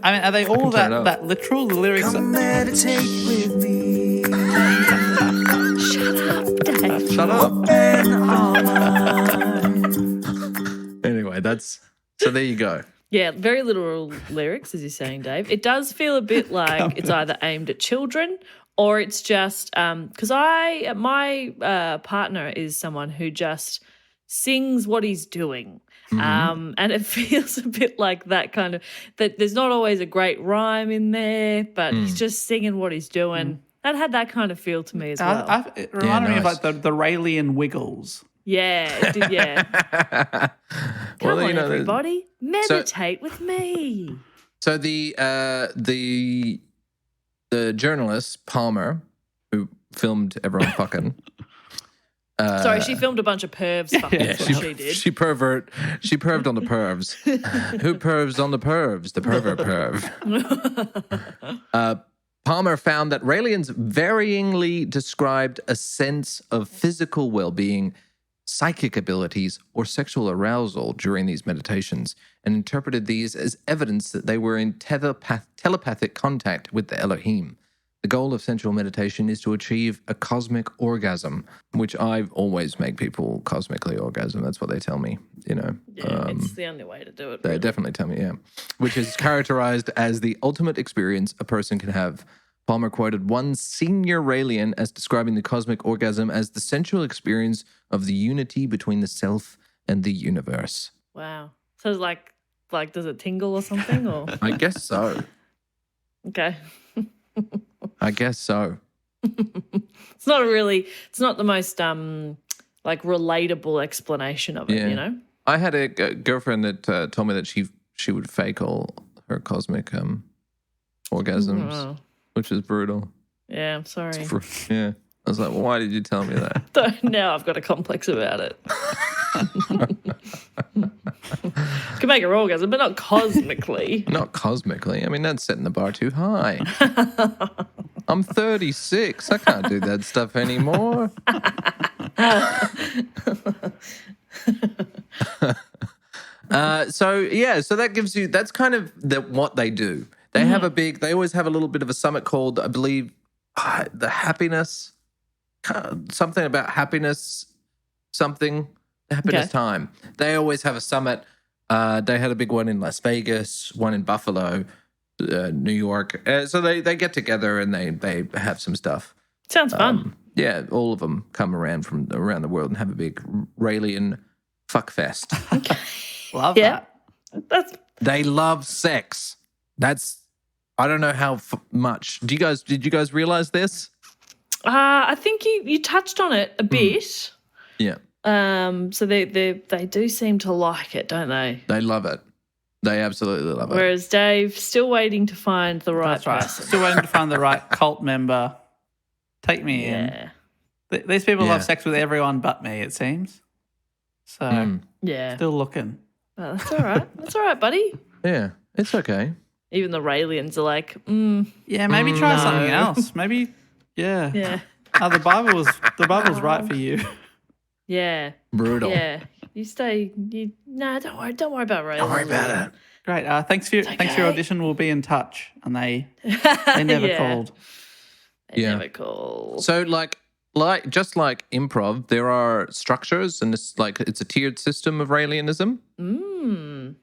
Are they all turn it up. that literal? The lyrics Come meditate with me. Shut up, Dave. Shut up. Open our minds. Anyway, so there you go. Yeah, very literal lyrics, as you're saying, Dave. It does feel a bit like it's either aimed at children or it's just because my partner is someone who just sings what he's doing. And it feels a bit like that kind of, that there's not always a great rhyme in there, but he's just singing what he's doing. That had that kind of feel to me as well. It reminded me of nice. like the Raelian Wiggles. Yeah, it did, yeah. Come Well, on, you know, everybody, meditate with me. So the journalist Palmer, who filmed everyone fucking. Sorry, she filmed a bunch of pervs. Fucking, that's what she did. She perved on the pervs. Who pervs on the pervs? The pervert perv. Palmer found that Raelians varyingly described a sense of physical well-being, psychic abilities, or sexual arousal during these meditations, and interpreted these as evidence that they were in telepathic contact with the Elohim. The goal of sensual meditation is to achieve a cosmic orgasm, which I always make people cosmically orgasm. That's what they tell me, you know. Yeah, it's the only way to do it. They Really. definitely tell me, yeah. Which is characterized as the ultimate experience a person can have. Palmer quoted one senior Raelian as describing the cosmic orgasm as the sensual experience of the unity between the self and the universe. Wow. So it's like does it tingle or something? Or I guess so. okay. I guess so. It's not the most like relatable explanation of it, Yeah. you know? I had a girlfriend that told me that she would fake all her cosmic orgasms, Oh. which is brutal. Yeah, I'm sorry. Yeah. I was like, well, why did you tell me that? Now I've got a complex about it. Can make her orgasm, but not cosmically. Not cosmically. I mean, that's setting the bar too high. I'm 36. I can't do that stuff anymore. So that gives you, that's kind of what they do. They have they always have a little bit of a summit called, I believe, the happiness, something about happiness, happiness time. They always have a summit. They had a big one in Las Vegas, one in Buffalo, New York. So they get together and they have some stuff. Sounds fun. Yeah, all of them come around from around the world and have a big Raelian fuck fest. Love Yeah. that. They love sex. I don't know how much. Did you guys realize this? I think you touched on it a bit. Yeah. So they do seem to like it, don't they? They love it. They absolutely love it. Whereas Dave, still waiting to find the right That's right. person. Still waiting to find the right cult member. Take me in. Yeah. These people Yeah. have sex with everyone but me, it seems. So Yeah. still looking. Oh, that's all right. That's all right, buddy. Yeah, it's okay. Even the Raelians are like, Yeah, maybe try No. something else. Maybe, yeah. yeah, The Bible's right for you. yeah, Brutal. yeah. You stay. Don't worry about Rael. Don't worry about it. Great. Thanks for your okay. audition. We'll be in touch. And they never Yeah. called. They Yeah. never call. So just like improv, there are structures, and it's a tiered system of Raelianism.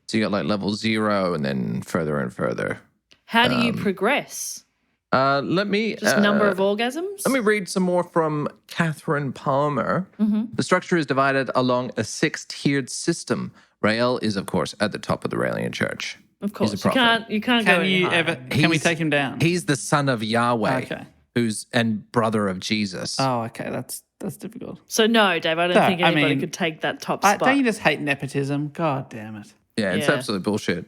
So you got like level 0 and then further and further. How do you progress? Let me Just number of orgasms? Let me read some more from Catherine Palmer. The structure is divided along a 6-tiered system. Rael is, of course, at the top of the Raelian church. Of course. He's a prophet. You can't go any higher. Can we take him down? He's the son of Yahweh, Okay. and brother of Jesus. Oh, okay. That's difficult. So no, Dave, I don't think I anybody mean, could take that top spot. Don't you just hate nepotism? God damn it. Yeah, it's Yeah. absolute bullshit.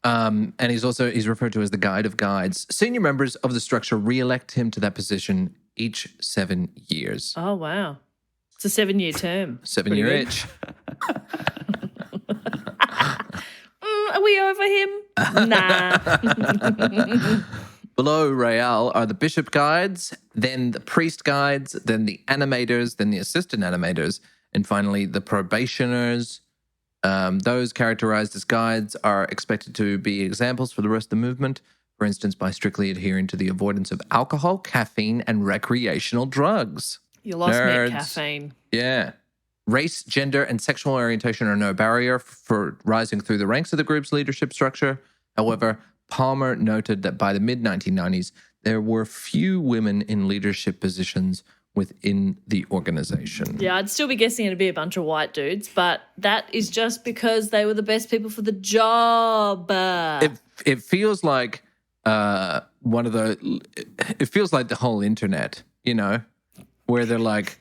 And he's referred to as the guide of guides. Senior members of the structure re-elect him to that position each 7 years. Oh, wow. It's a 7-year term. 7-year Pretty itch. Are we over him? Nah. Below Rael are the bishop guides, then the priest guides, then the animators, then the assistant animators, and finally the probationers. Those characterized as guides are expected to be examples for the rest of the movement, for instance, by strictly adhering to the avoidance of alcohol, caffeine, and recreational drugs. You lost me Nerds. at caffeine. Yeah. Race, gender, and sexual orientation are no barrier for rising through the ranks of the group's leadership structure. However, Palmer noted that by the mid-1990s, there were few women in leadership positions within the organization. Yeah, I'd still be guessing it'd be a bunch of white dudes, but that is just because they were the best people for the job. It feels like it feels like the whole internet, you know, where they're like,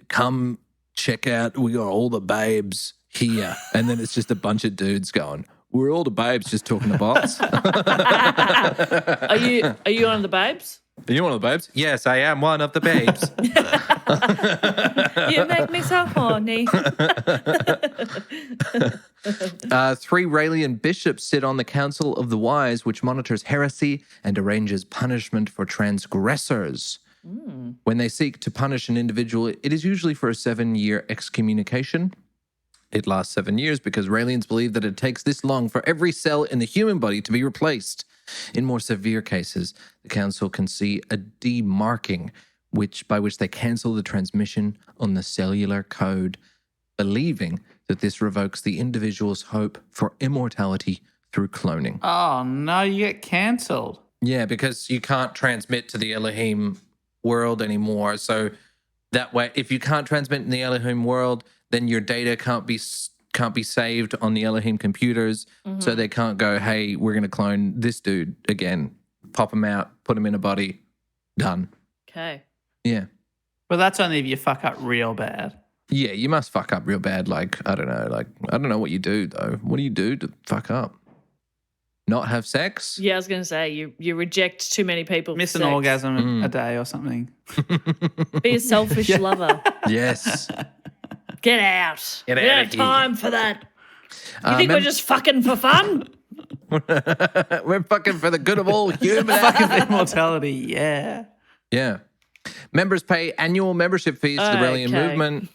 come check out, we got all the babes here. And then it's just a bunch of dudes going, we're all the babes just talking to bots. Are you one of the babes? Are you one of the babes? Yes, I am one of the babes. You make me so horny. 3 Raelian bishops sit on the Council of the Wise, which monitors heresy and arranges punishment for transgressors. When they seek to punish an individual, it is usually for a 7-year excommunication. It lasts 7 years because Raelians believe that it takes this long for every cell in the human body to be replaced. In more severe cases, the council can see a demarking, by which they cancel the transmission on the cellular code, believing that this revokes the individual's hope for immortality through cloning. Oh, no, you get cancelled. Yeah, because you can't transmit to the Elohim world anymore. So that way, if you can't transmit in the Elohim world, then your data can't be saved on the Elohim computers. So they can't go, hey, we're going to clone this dude again, pop him out, put him in a body, done. Okay. Yeah. But that's only if you fuck up real bad. Yeah, you must fuck up real bad. Like, I don't know what you do, though. What do you do to fuck up? Not have sex? Yeah, I was going to say, you reject too many people. Miss for an sex. orgasm a day or something. Be a selfish lover. Yes. Get out. Get we out don't of have here. time for that. You think we're just fucking for fun? We're fucking for the good of all humans. Fucking immortality, yeah. Yeah. Members pay annual membership fees to the Raelian Okay. movement.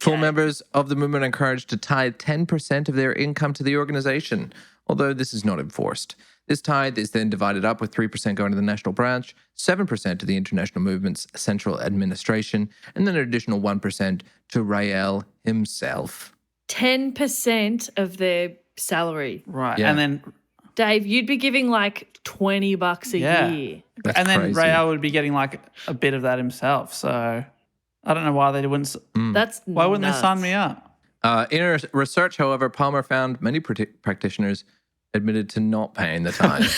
Full members of the movement are encouraged to tithe 10% of their income to the organization, although this is not enforced. This tithe is then divided up, with 3% going to the national branch, 7% to the international movement's central administration, and then an additional 1% to Rael himself. 10% of their salary. Right. Yeah. And then Dave, you'd be giving like $20 a Yeah. year. That's and then crazy. Rael would be getting like a bit of that himself. So I don't know why they wouldn't. That's Why wouldn't nuts. they sign me up? In her research, however, Palmer found many practitioners admitted to not paying the tithe.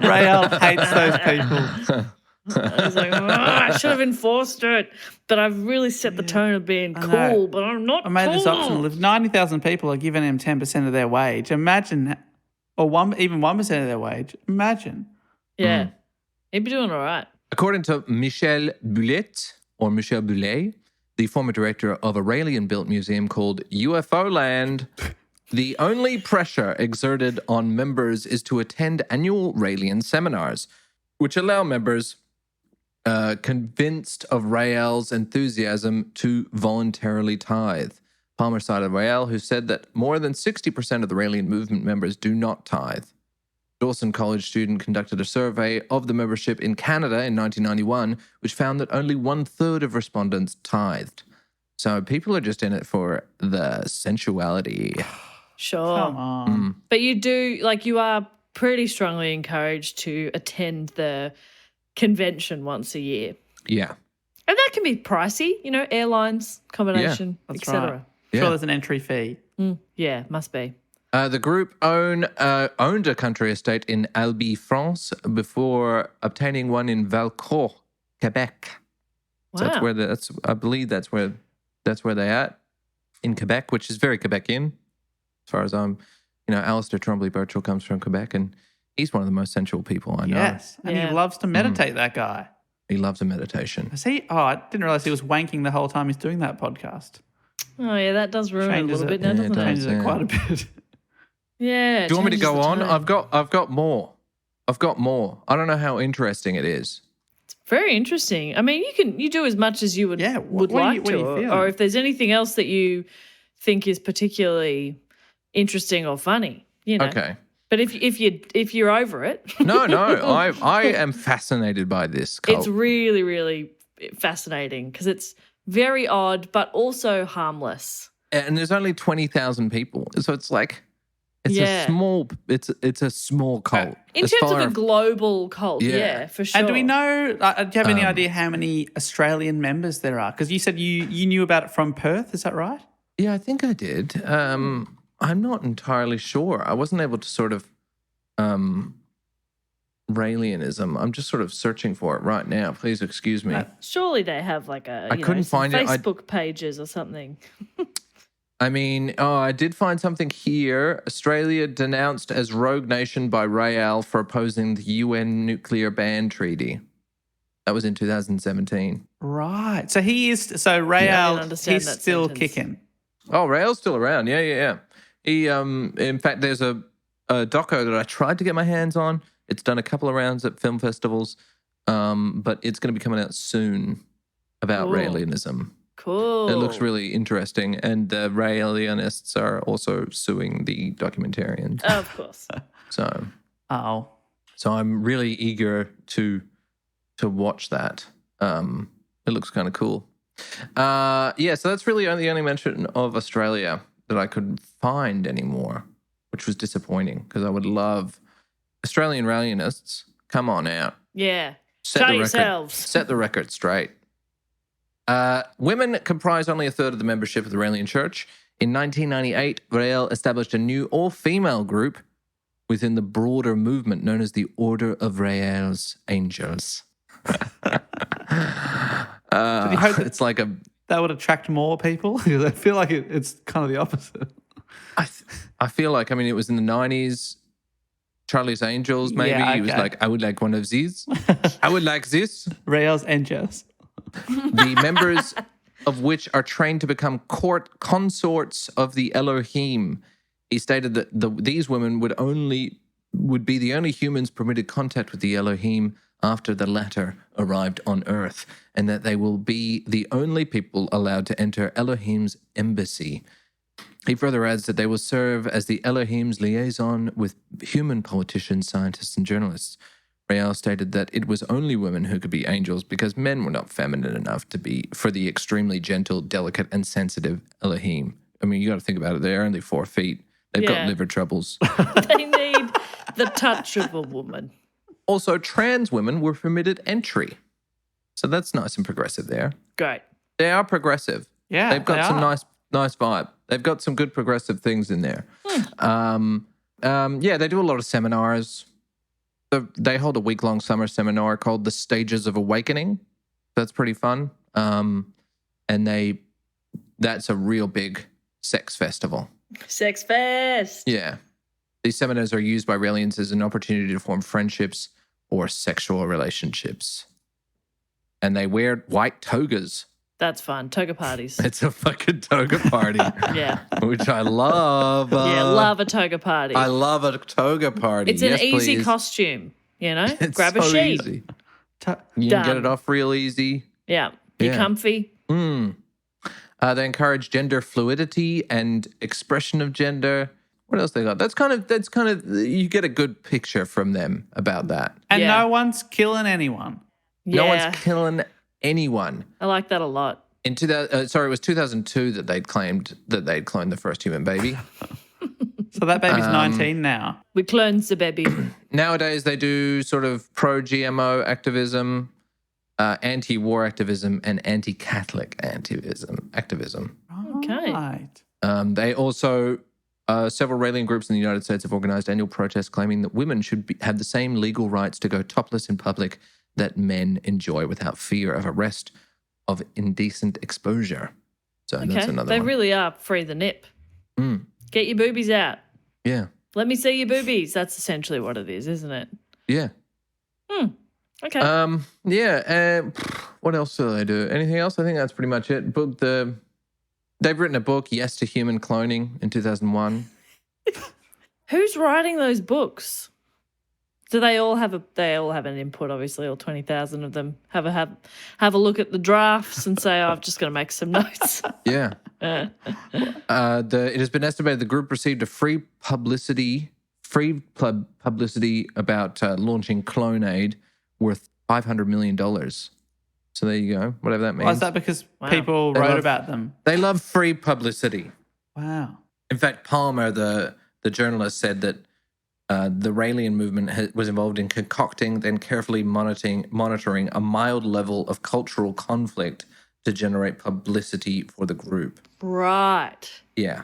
Rael hates those people. I was like, I should have enforced it, but I've really set the tone of being know. cool, but I'm not I made cool. this optional. If 90,000 people are giving him 10% of their wage, imagine, or even 1% of their wage, imagine. Yeah. He'd be doing all right. According to Michel Boulet, the former director of a Raelian-built museum called UFO Land, the only pressure exerted on members is to attend annual Raelian seminars, which allow members convinced of Rael's enthusiasm to voluntarily tithe. Palmer cited Rael, who said that more than 60% of the Raelian movement members do not tithe. Dawson College student conducted a survey of the membership in Canada in 1991, which found that only 1/3 of respondents tithed. So people are just in it for the sensuality. Sure. Come on. But you are pretty strongly encouraged to attend the convention once a year. Yeah. And that can be pricey, airlines, accommodation, That's etc. right. Sure, there's an entry fee. Yeah, must be. The group owned a country estate in Albi, France, before obtaining one in Valcourt, Quebec. So Wow. I believe that's where they're at, in Quebec, which is very Quebecian, as far as Alistair Trombley Birchall comes from Quebec, and he's one of the most sensual people I know. Yes, and Yeah. he loves to meditate, that guy. He loves a meditation. I didn't realize he was wanking the whole time he's doing that podcast. Oh, yeah, that does ruin it a Changes little it. bit now, Yeah, doesn't it it? Changes it yeah. quite a bit. Yeah. Do you want me to changes go the on? tone. I've got more. I've got more. I don't know how interesting it is. Very interesting. I mean, you do as much as you would Yeah, would what are like you- what are to, you or feeling? if there's anything else that you think is particularly interesting or funny, Okay. But if you're over it, No, I am fascinated by this cult. it's really, really fascinating because it's very odd but also harmless. And there's only 20,000 people, so it's like it's Yeah. a small cult. In As terms of far a global cult, Yeah. yeah, for sure. And do we know, do you have any idea how many Australian members there are? Because you said you knew about it from Perth, is that right? Yeah, I think I did. I'm not entirely sure. I wasn't able to sort of Raëlianism. I'm just sort of searching for it right now. Please excuse me. Surely they have like I couldn't find it. Facebook pages or something. I mean, I did find something here. Australia denounced as rogue nation by Rael for opposing the UN nuclear ban treaty. That was in 2017. Right. So Rael, I didn't understand he's that still sentence. kicking. Oh, Rael's still around. Yeah. He, in fact, there's a doco that I tried to get my hands on. It's done a couple of rounds at film festivals, but it's going to be coming out soon about Cool. Raëlianism. Cool. It looks really interesting, and the Raelianists are also suing the documentarians. Of course. So I'm really eager to watch that. It looks kind of cool. So that's really the only mention of Australia that I could find anymore, which was disappointing because I would love Australian Raelianists. Come on out. Yeah. Set Show the yourselves. Set the record straight. Women comprise only a third of the membership of the Raelian Church. In 1998, Rael established a new all-female group within the broader movement known as the Order of Rael's Angels. you hope that- It's like that would attract more people? I feel like it's kind of the opposite. I feel like, it was in the 90s. Charlie's Angels, maybe. Yeah, He was okay. like, I would like one of these. I would like this. Rael's Angels. The members of which are trained to become court consorts of the Elohim. He stated that these women would be the only humans permitted contact with the Elohim after the latter arrived on Earth, and that they will be the only people allowed to enter Elohim's embassy. He further adds that they will serve as the Elohim's liaison with human politicians, scientists, and journalists. Rael stated that it was only women who could be angels because men were not feminine enough for the extremely gentle, delicate, and sensitive Elohim. You got to think about it. They're only 4 feet. They've got Yeah. liver troubles. They need the touch of a woman. Also, trans women were permitted entry. So that's nice and progressive there. Great. They are progressive. Yeah, They've got they some are. nice vibe. They've got some good progressive things in there. They do a lot of seminars. They hold a week-long summer seminar called The Stages of Awakening. That's pretty fun. That's a real big sex festival. Sex fest. Yeah. These seminars are used by Raelians as an opportunity to form friendships or sexual relationships. And they wear white togas. That's fun. Toga parties. It's a fucking toga party, Yeah. which I love. Yeah, love a toga party. I love a toga party. It's an Yes, easy please. costume, It's Grab a so sheet. easy. You can get Done. it off real easy. Yeah. Be Yeah. comfy. They encourage gender fluidity and expression of gender. What else they got? That's kind of you get a good picture from them about that. And Yeah. no one's killing anyone. No Yeah. one's killing anyone. I like that a lot. In it was 2002 that they'd claimed the first human baby. So that baby's 19 now. We cloned the baby. Nowadays, they do sort of pro-GMO activism, anti-war activism, and anti-Catholic activism. Okay. Right. They also, several Raelian groups in the United States have organized annual protests claiming that women should have the same legal rights to go topless in public that men enjoy without fear of arrest of indecent exposure. So that's another They one. really are free the nip. Mm. Get your boobies out. Yeah. Let me see your boobies. That's essentially what it is, isn't it? Yeah. Okay. What else do they do? Anything else? I think that's pretty much it. They've written a book, Yes to Human Cloning, in 2001. Who's writing those books? Do they all have an input? Obviously, all 20,000 of them have a look at the drafts and say, "I'm just going to make some notes." Yeah. It has been estimated the group received a free publicity about launching Clonaid worth $500 million. So there you go, whatever that means. Why is that? Because people wrote about them. They love free publicity. Wow. In fact, Palmer, the journalist, said that the Raelian movement was involved in concocting, then carefully monitoring a mild level of cultural conflict to generate publicity for the group. Right. Yeah.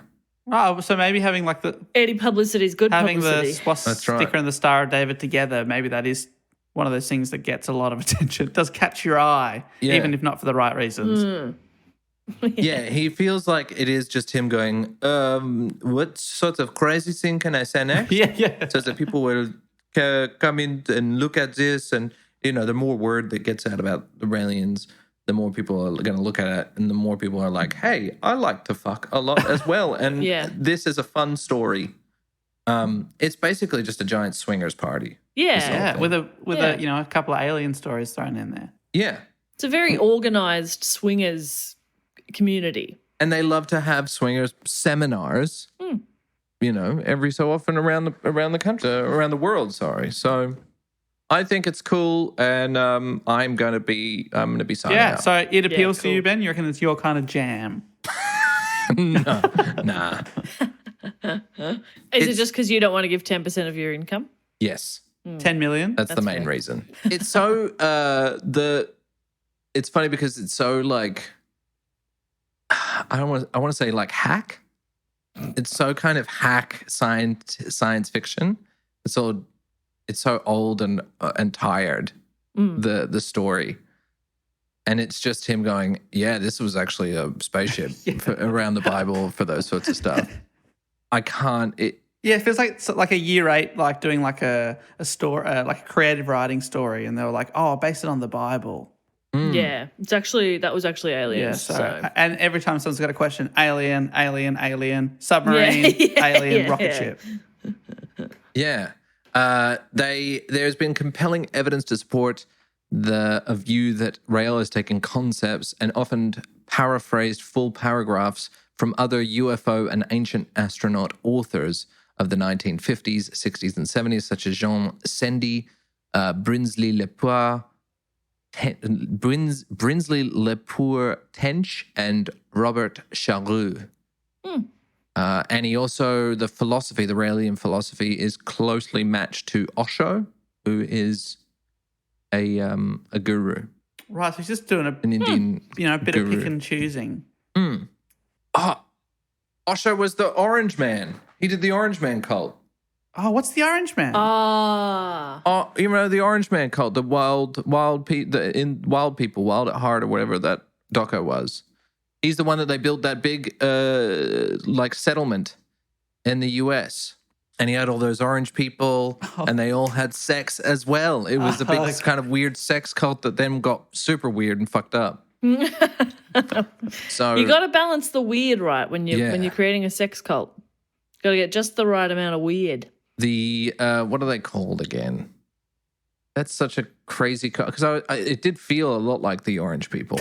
Oh, so maybe having like Any publicity is good having publicity. the swastika and the Star of David together, maybe that is one of those things that gets a lot of attention. It does catch your eye, even if not for the right reasons. Yeah, he feels like it is just him going, what sort of crazy thing can I say next? Yeah. So that people will come in and look at this. And, the more word that gets out about the Raelians, the more people are going to look at it. And the more people are like, hey, I like to fuck a lot as well. And this is a fun story. It's basically just a giant swingers party. Yeah. With a couple of alien stories thrown in there. Yeah. It's a very organised swingers community. And they love to have swingers seminars, every so often around the country, around the world, sorry. So I think it's cool, and I'm going to be signing up. So it appeals to you, Ben? You reckon it's your kind of jam? No, nah. Is it just because you don't want to give 10% of your income? Yes. 10 million? That's the main reason. It's so it's funny because it's so like I want to say like hack. It's so kind of hack science fiction. It's so old and tired. The story, and it's just him going, yeah, this was actually a spaceship around the Bible for those sorts of stuff. I can't. It feels like it's like a year 8, like doing like a story, like a creative writing story, and they were like, oh, base it on the Bible. Yeah, that was actually Aliens. So. And every time someone's got a question, alien, submarine, alien, rocket ship. Yeah. There's been compelling evidence to support a view that Rael has taken concepts and often paraphrased full paragraphs from other UFO and ancient astronaut authors of the 1950s, 60s, and 70s, such as Jean Sendy, Brinsley Lepore Tench, and Robert Charroux. And he also, the Raelian philosophy is closely matched to Osho, who is a guru. Right, so he's just doing an Indian bit guru. of pick and choosing. Osho was the Orange Man. He did the Orange Man cult. Oh, what's the Orange Man? Oh, you know the Orange Man cult, the wild people, wild at heart, or whatever that doco was. He's the one that they built that big settlement in the US. And he had all those orange people, and they all had sex as well. It was a big kind of weird sex cult that then got super weird and fucked up. So you got to balance the weird right when you're creating a sex cult. Got to get just the right amount of weird. The what are they called again? That's such a crazy cult because it did feel a lot like the Orange People.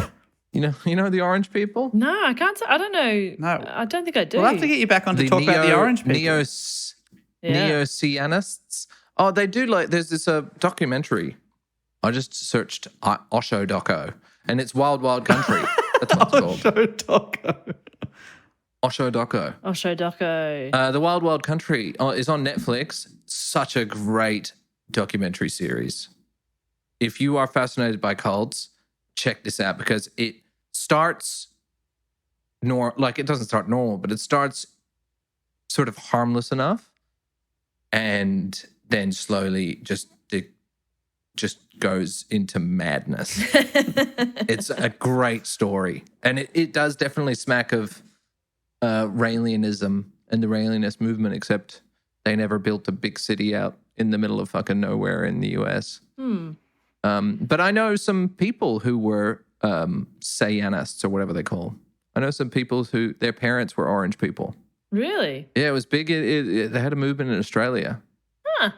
You know the Orange People? No, I can't say. I don't know. No, I don't think I do. We'll have to get you back on to talk about the Orange People. Neo-Cianists. Oh, they do there's this documentary. I just searched Osho doco, and it's Wild Wild Country. That's what it's called. Osho doco. Osho Doco. Osho Doco. The Wild Wild Country is on Netflix. Such a great documentary series. If you are fascinated by cults, check this out because it starts it doesn't start normal, but it starts sort of harmless enough, and then slowly just goes into madness. It's a great story, and it does definitely smack of Raëlianism and the Raelianist movement, except they never built a big city out in the middle of fucking nowhere in the US. But I know some people who were Sayanists or whatever they call. I know some people who their parents were orange people. Really? Yeah, it was big. They had a movement in Australia. Huh.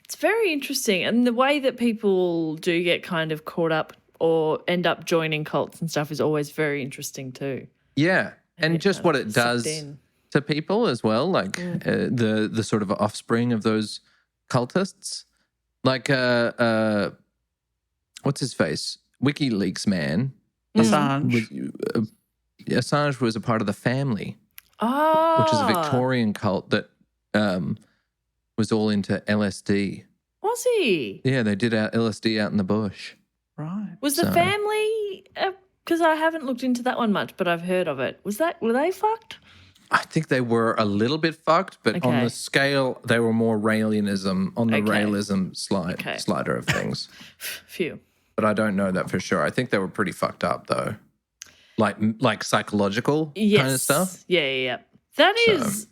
It's very interesting. And the way that people do get kind of caught up or end up joining cults and stuff is always very interesting too. Yeah. And just what it does to people as well, like the sort of offspring of those cultists. Like, what's his face? WikiLeaks man. Assange. Assange was a part of the family. Oh. Which is a Victorian cult that was all into LSD. Was he? Yeah, they did LSD out in the bush. Right. Was the family, because I haven't looked into that one much, but I've heard of it. Were they fucked? I think they were a little bit fucked, but on the scale, they were more Raëlianism, on the Raelism slider of things. Phew. But I don't know that for sure. I think they were pretty fucked up, though. Like psychological kind of stuff. Yeah. That is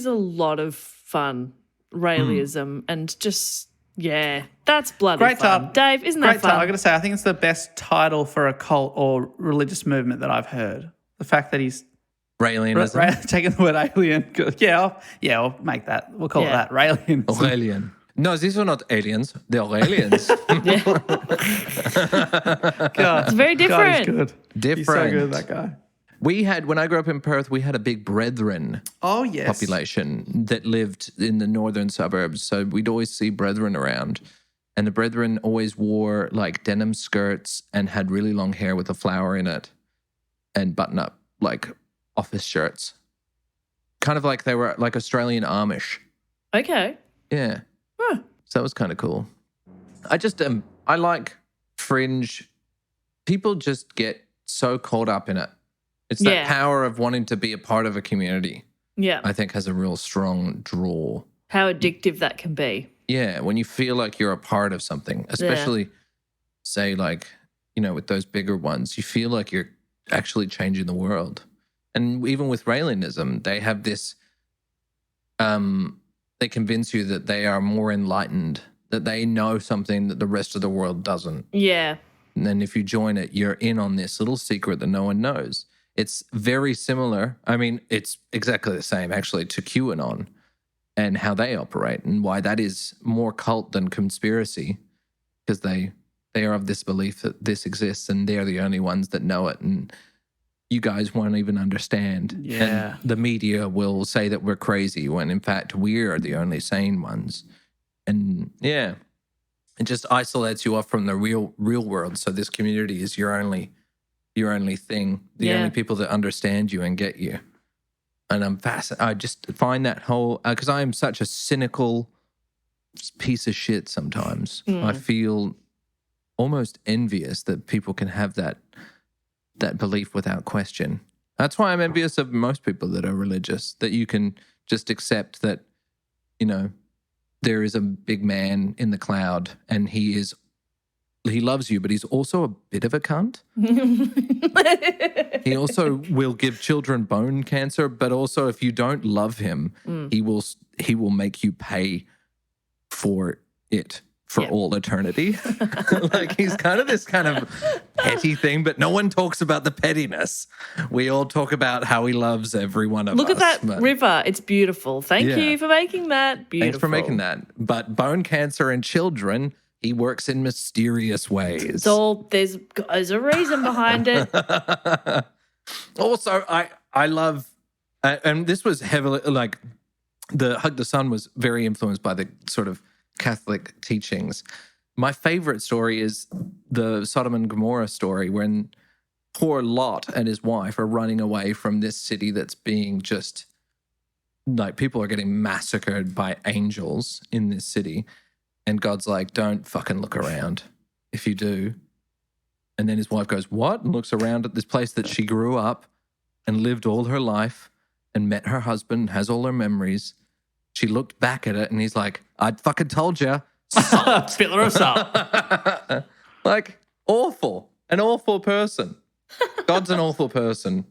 a lot of fun, Raëlism, and just, that's bloody Great fun. title. Dave, isn't that fun? I got to say, I think it's the best title for a cult or religious movement that I've heard. The fact that he's Raëlianism. taking the word alien. I'll make that. We'll call it that. Raelian. Raelian. No, these are not aliens. They're aliens. God, it's very different. God, he's good. Different. He's so good, that guy. When I grew up in Perth, we had a big Brethren population that lived in the northern suburbs. So we'd always see Brethren around. And the Brethren always wore like denim skirts and had really long hair with a flower in it and button up like office shirts. Kind of like they were like Australian Amish. Okay. Yeah. So that was kind of cool. I like fringe. People just get so caught up in it. It's that power of wanting to be a part of a community. Yeah. I think has a real strong draw. How addictive that can be. Yeah, when you feel like you're a part of something, especially say like, with those bigger ones, you feel like you're actually changing the world. And even with Raëlianism, they have this they convince you that they are more enlightened, that they know something that the rest of the world doesn't. Yeah. And then if you join it, you're in on this little secret that no one knows. It's very similar. I mean, it's exactly the same, actually, to QAnon and how they operate and why that is more cult than conspiracy, because they are of this belief that this exists and they're the only ones that know it. And you guys won't even understand. Yeah. And the media will say that we're crazy when in fact we are the only sane ones. And it just isolates you off from the real world. So this community is your only thing, the only people that understand you and get you. And I'm fascinated. I just find that whole, because I am such a cynical piece of shit sometimes. I feel almost envious that people can have that belief without question. That's why I'm envious of most people that are religious, that you can just accept that, there is a big man in the cloud and he loves you, but he's also a bit of a cunt. He also will give children bone cancer, but also if you don't love him, he will make you pay for it for all eternity. Like he's kind of this kind of petty thing, but no one talks about the pettiness. We all talk about how he loves every one of us. Look at that river. It's beautiful. Thank you for making that beautiful. Thanks for making that. But bone cancer in children, he works in mysterious ways. There's a reason behind it. Also, I love, and this was heavily, like, the Hug the Sun was very influenced by the sort of Catholic teachings. My favorite story is the Sodom and Gomorrah story when poor Lot and his wife are running away from this city that's being just like people are getting massacred by angels in this city. And God's like, don't fucking look around. If you do. And then his wife goes, what? And looks around at this place that she grew up and lived all her life and met her husband, has all her memories. She looked back at it and he's like, I fucking told you. Pillar of salt. Like, awful. An awful person. God's an awful person.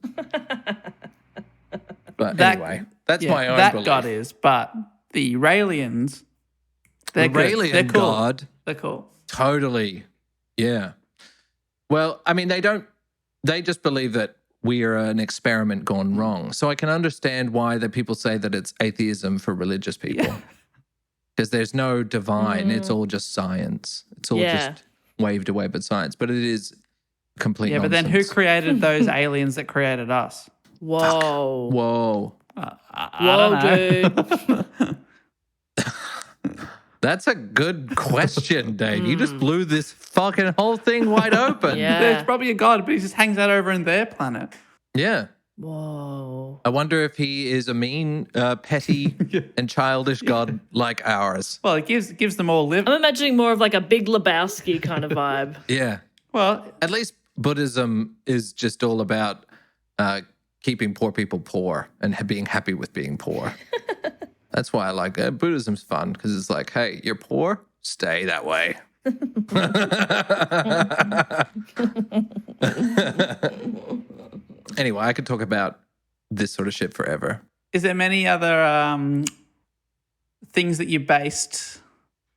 But anyway, that's my own that belief. God is, but the Raelians, they're The good. Raelian They're cool. God. They're cool. Totally. Yeah. Well, I mean, they just believe that we are an experiment gone wrong. So I can understand why that people say that it's atheism for religious people. Because there's no divine. It's all just science. It's all just waved away by science. But it is complete nonsense. But then who created those aliens that created us? Whoa. Whoa. I don't know. Dude. That's a good question, Dave. You just blew this fucking whole thing wide open. Yeah. There's probably a God, but he just hangs out over in their planet. Yeah. Whoa. I wonder if he is a mean, petty, and childish God like ours. Well, it gives them all live. I'm imagining more of like a Big Lebowski kind of vibe. Yeah. Well, At least Buddhism is just all about keeping poor people poor and being happy with being poor. That's why I like it. Buddhism's fun because it's like, hey, you're poor? Stay that way. Anyway, I could talk about this sort of shit forever. is there many other things that you based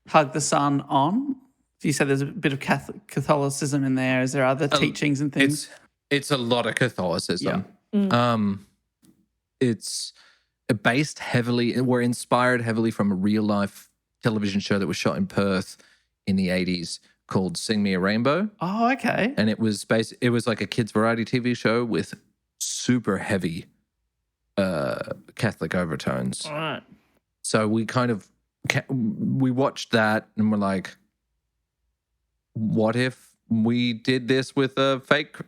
Hug the Sun on? You said there's a bit of Catholicism in there. Is there other teachings and things? It's a lot of Catholicism. It's based heavily, we're inspired heavily from a real life television show that was shot in Perth in the 80s called Sing Me a Rainbow. Oh, okay. And it was like a kids variety TV show with super heavy Catholic overtones. All right. So we we watched that and we're like, what if we did this with a fake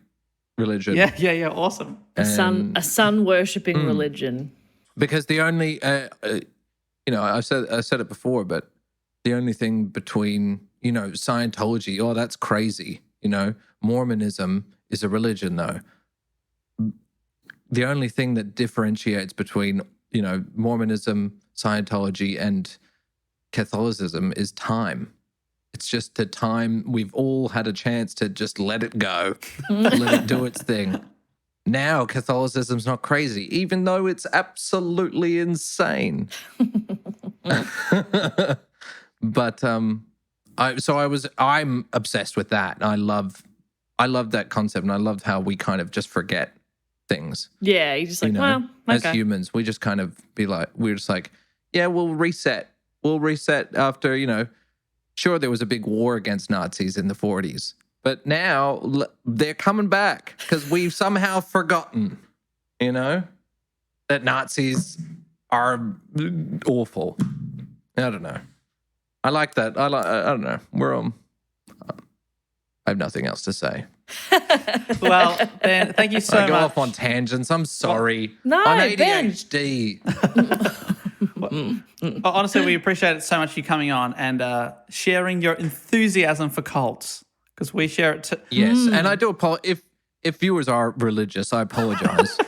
religion? Yeah. Awesome. A sun worshipping religion. Because the only, I said it before, but the only thing between, Scientology, oh, that's crazy. Mormonism is a religion, though. The only thing that differentiates between, Mormonism, Scientology, and Catholicism is time. It's just the time we've all had a chance to just let it go, let it do its thing. Now Catholicism's not crazy, even though it's absolutely insane. But I'm obsessed with that. I love that concept, and I love how we kind of just forget things. Yeah, you're just like, well, okay. As humans, we just kind of we're just like, yeah, we'll reset. We'll reset after, sure, there was a big war against Nazis in the 40s. But now they're coming back because we've somehow forgotten, that Nazis are awful. I don't know. I like that. I don't know. I have nothing else to say. Well, Ben, thank you so much. I go off on tangents. I'm sorry. No, I'm Ben. ADHD. Well, honestly, we appreciate it so much you coming on and sharing your enthusiasm for cults, because we share it too. Yes, and I do apologize. If viewers are religious, I apologize.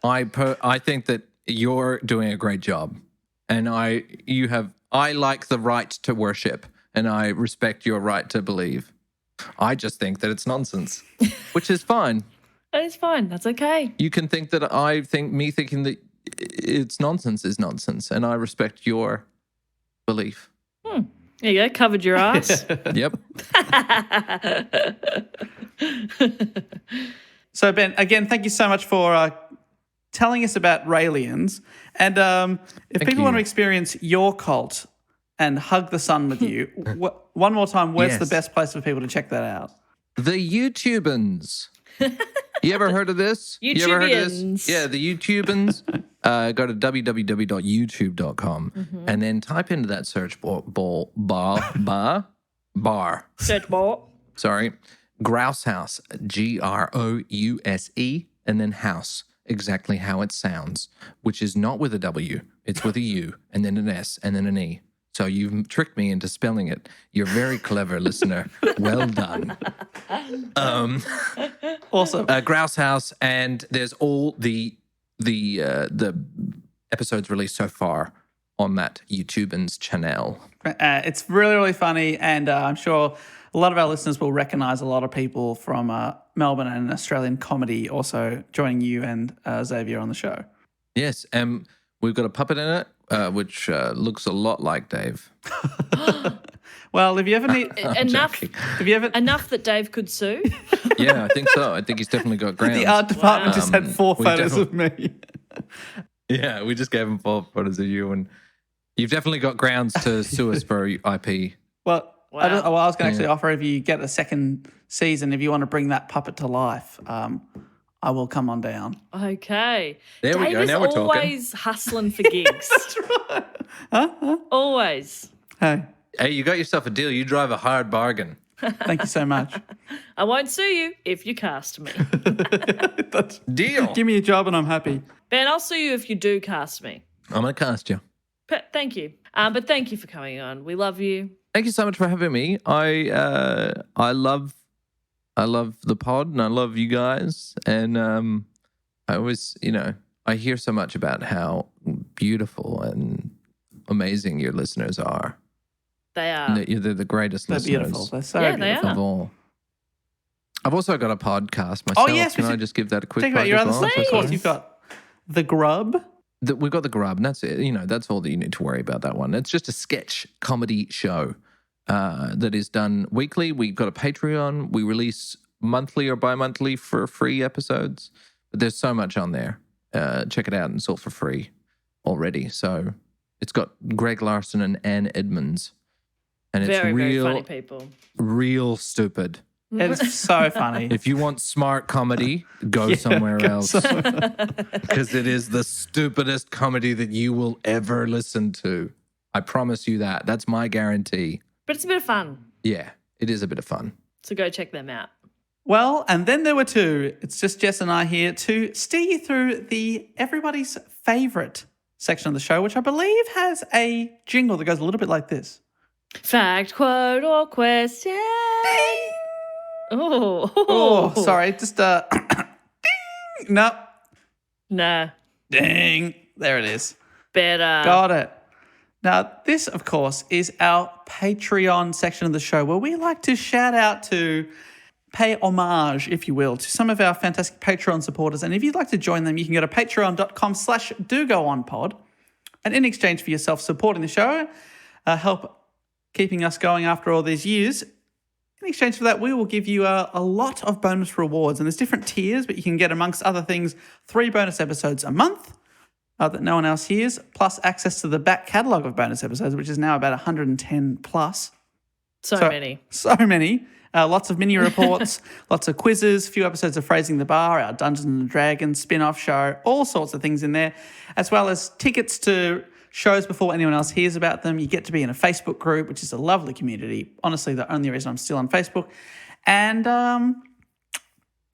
I think that you're doing a great job, and I like the right to worship, and I respect your right to believe. I just think that it's nonsense, which is fine. It's fine. That's okay. You can think that me thinking that it's nonsense is nonsense, and I respect your belief. There you go. Covered your ass. Yep. So, Ben, again, thank you so much for telling us about Raelians. And if people want to experience your cult and hug the sun with you, one more time, where's the best place for people to check that out? The YouTubans. You ever heard of this? You ever heard of this? Yeah, the YouTubans. Go to www.youtube.com and then type into that search bar. Search bar. Sorry. Grouse House, Grouse, and then house, exactly how it sounds, which is not with a W. It's with a U, and then an S, and then an E. So you've tricked me into spelling it. You're very clever, listener. Well done. Awesome. Grouse House, and there's all the episodes released so far on that YouTube's channel. It's really, really funny, and I'm sure a lot of our listeners will recognise a lot of people from Melbourne and Australian comedy also joining you and Xavier on the show. Yes, we've got a puppet in it, which looks a lot like Dave. Well, if you ever need enough that Dave could sue. Yeah, I think so. I think he's definitely got grounds. the art department just had 4 we photos of me. Yeah, we just gave him 4 photos of you, and you've definitely got grounds to sue us for IP. Well, Wow. I was going to actually offer, if you get a second season, if you want to bring that puppet to life, I will come on down. Okay. There we Dave go. is Now we're talking. always hustling for gigs. That's right. Huh? Always. Hey, Hey, you got yourself a deal. You drive a hard bargain. thank you so much. I won't sue you if you cast me. Deal. Give me a job and I'm happy. Ben, I'll sue you if you do cast me. I'm going to cast you. Thank you. But thank you for coming on. We love you. Thank you so much for having me. I love the pod and I love you guys. And I always, I hear so much about how beautiful and amazing your listeners are. They are. They're the greatest They're listeners beautiful. They're so Yeah, they beautiful. are. of all. I've also got a podcast myself. yes, Can we I should just give that a quick Think plug about your as other well? stuff. Of course, you've got The Grub. We've got The Grub, and that's it. That's all that you need to worry about, that one. It's just a sketch comedy show that is done weekly. We've got a Patreon. We release monthly or bi-monthly for free episodes. But there's so much on there. Check it out, and it's all for free already. So it's got Greg Larson and Ann Edmonds. And it's Very, very real, funny people. real stupid. It's so funny. If you want smart comedy, go somewhere else. Because it is the stupidest comedy that you will ever listen to. I promise you that. That's my guarantee. But it's a bit of fun. Yeah, it is a bit of fun. So go check them out. Well, and then there were 2. It's just Jess and I here to steer you through the everybody's favourite section of the show, which I believe has a jingle that goes a little bit like this. Fact, quote, or question. Oh, sorry. Just ding. No. Nah. Ding. There it is. Better. Got it. Now, this, of course, is our Patreon section of the show where we like to shout out to, pay homage, if you will, to some of our fantastic Patreon supporters. And if you'd like to join them, you can go to patreon.com/dogoonpod. And in exchange for yourself supporting the show, help keeping us going after all these years, in exchange for that, we will give you a lot of bonus rewards. And there's different tiers, but you can get, amongst other things, 3 bonus episodes a month that no one else hears, plus access to the back catalogue of bonus episodes, which is now about 110 plus. So many. So many. Lots of mini reports, lots of quizzes, few episodes of Phrasing the Bar, our Dungeons and Dragons spin-off show, all sorts of things in there, as well as tickets to shows before anyone else hears about them. You get to be in a Facebook group, which is a lovely community. Honestly, the only reason I'm still on Facebook. And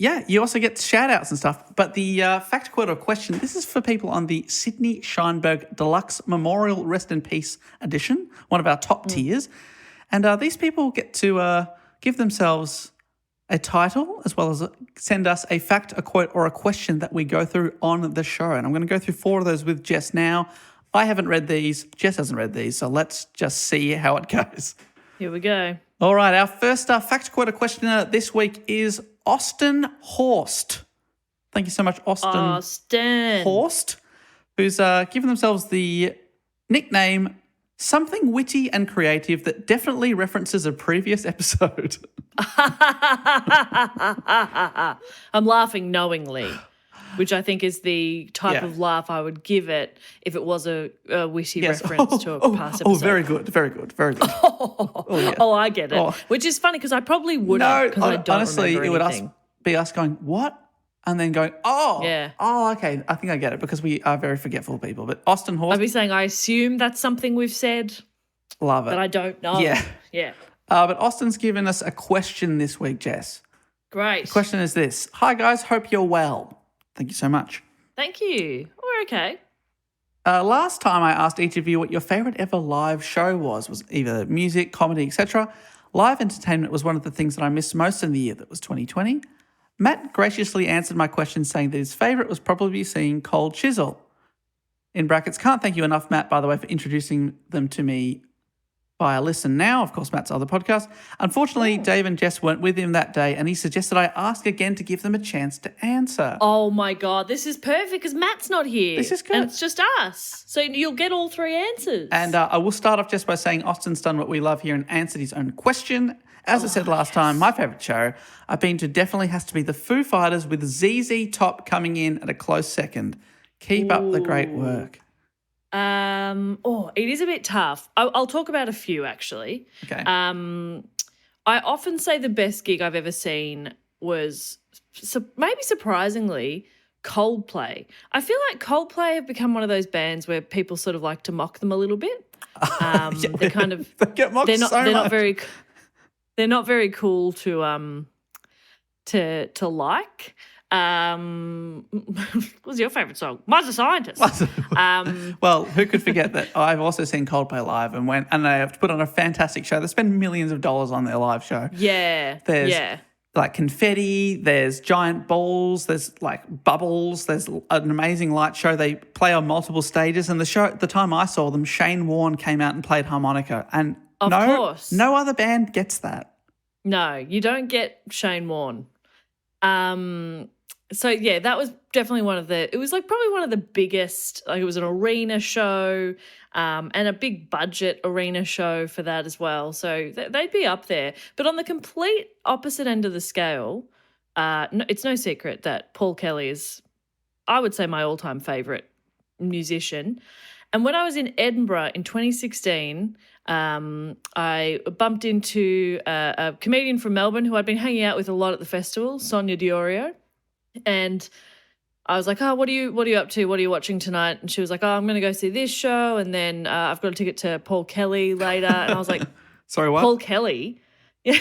you also get shout outs and stuff. But the fact, quote, or question, this is for people on the Sydney Scheinberg Deluxe Memorial Rest in Peace edition, one of our top tiers. And these people get to give themselves a title as well as send us a fact, a quote, or a question that we go through on the show. And I'm going to go through 4 of those with Jess now. I haven't read these. Jess hasn't read these. So let's just see how it goes. Here we go. All right. Our first fact, quote, or questioner this week is Austin Horst. Thank you so much, Austin Horst, who's given themselves the nickname Something Witty and Creative that definitely references a previous episode. I'm laughing knowingly, which I think is the type of laugh I would give it if it was a witty reference to a past episode. Oh, very good, very good, very good. I get it. Which is funny because I probably wouldn't because I don't honestly, remember it would anything. be us going, what? And then going, okay, I think I get it because we are very forgetful people. But Austin Horst, I'd be saying I assume that's something we've said, love it. but I don't know. Yeah. Yeah. But Austin's given us a question this week, Jess. Great. The question is this. Hi, guys. Hope you're well. Thank you so much. Thank you. We're okay. Last time I asked each of you what your favourite ever live show was either music, comedy, etc. Live entertainment was one of the things that I missed most in the year that was 2020. Matt graciously answered my question saying that his favourite was probably seeing Cold Chisel. In brackets, can't thank you enough, Matt, by the way, for introducing them to me via Listen Now, of course, Matt's other podcast. Unfortunately, Dave and Jess weren't with him that day, and he suggested I ask again to give them a chance to answer. Oh, my God. This is perfect because Matt's not here. This is good. And it's just us. So you'll get all three answers. And I will start off just by saying Austin's done what we love here and answered his own question. As I said last time, my favourite show I've been to definitely has to be the Foo Fighters with ZZ Top coming in at a close second. Keep up the great work. It is a bit tough. I'll talk about a few actually. Okay. I often say the best gig I've ever seen was maybe surprisingly Coldplay. I feel like Coldplay have become one of those bands where people sort of like to mock them a little bit. They're kind of they get mocked so much. They're not very cool to like. What's your favourite song? Mine's a Scientist. Well, who could forget that I've also seen Coldplay live and they have put on a fantastic show. They spend millions of dollars on their live show. Yeah. There's like confetti, there's giant balls, there's like bubbles, there's an amazing light show. They play on multiple stages, and the time I saw them, Shane Warne came out and played harmonica, and of course, no other band gets that. No, you don't get Shane Warne. So yeah, that was definitely it was like probably one of the biggest, like it was an arena show, and a big budget arena show for that as well. So they'd be up there. But on the complete opposite end of the scale, it's no secret that Paul Kelly is, I would say, my all-time favourite musician. And when I was in Edinburgh in 2016, I bumped into a comedian from Melbourne who I'd been hanging out with a lot at the festival, Sonia Diorio. And I was like, what are you up to? What are you watching tonight? And she was like, I'm going to go see this show. And then I've got a ticket to Paul Kelly later. And I was like, sorry, what? Paul Kelly? Yeah.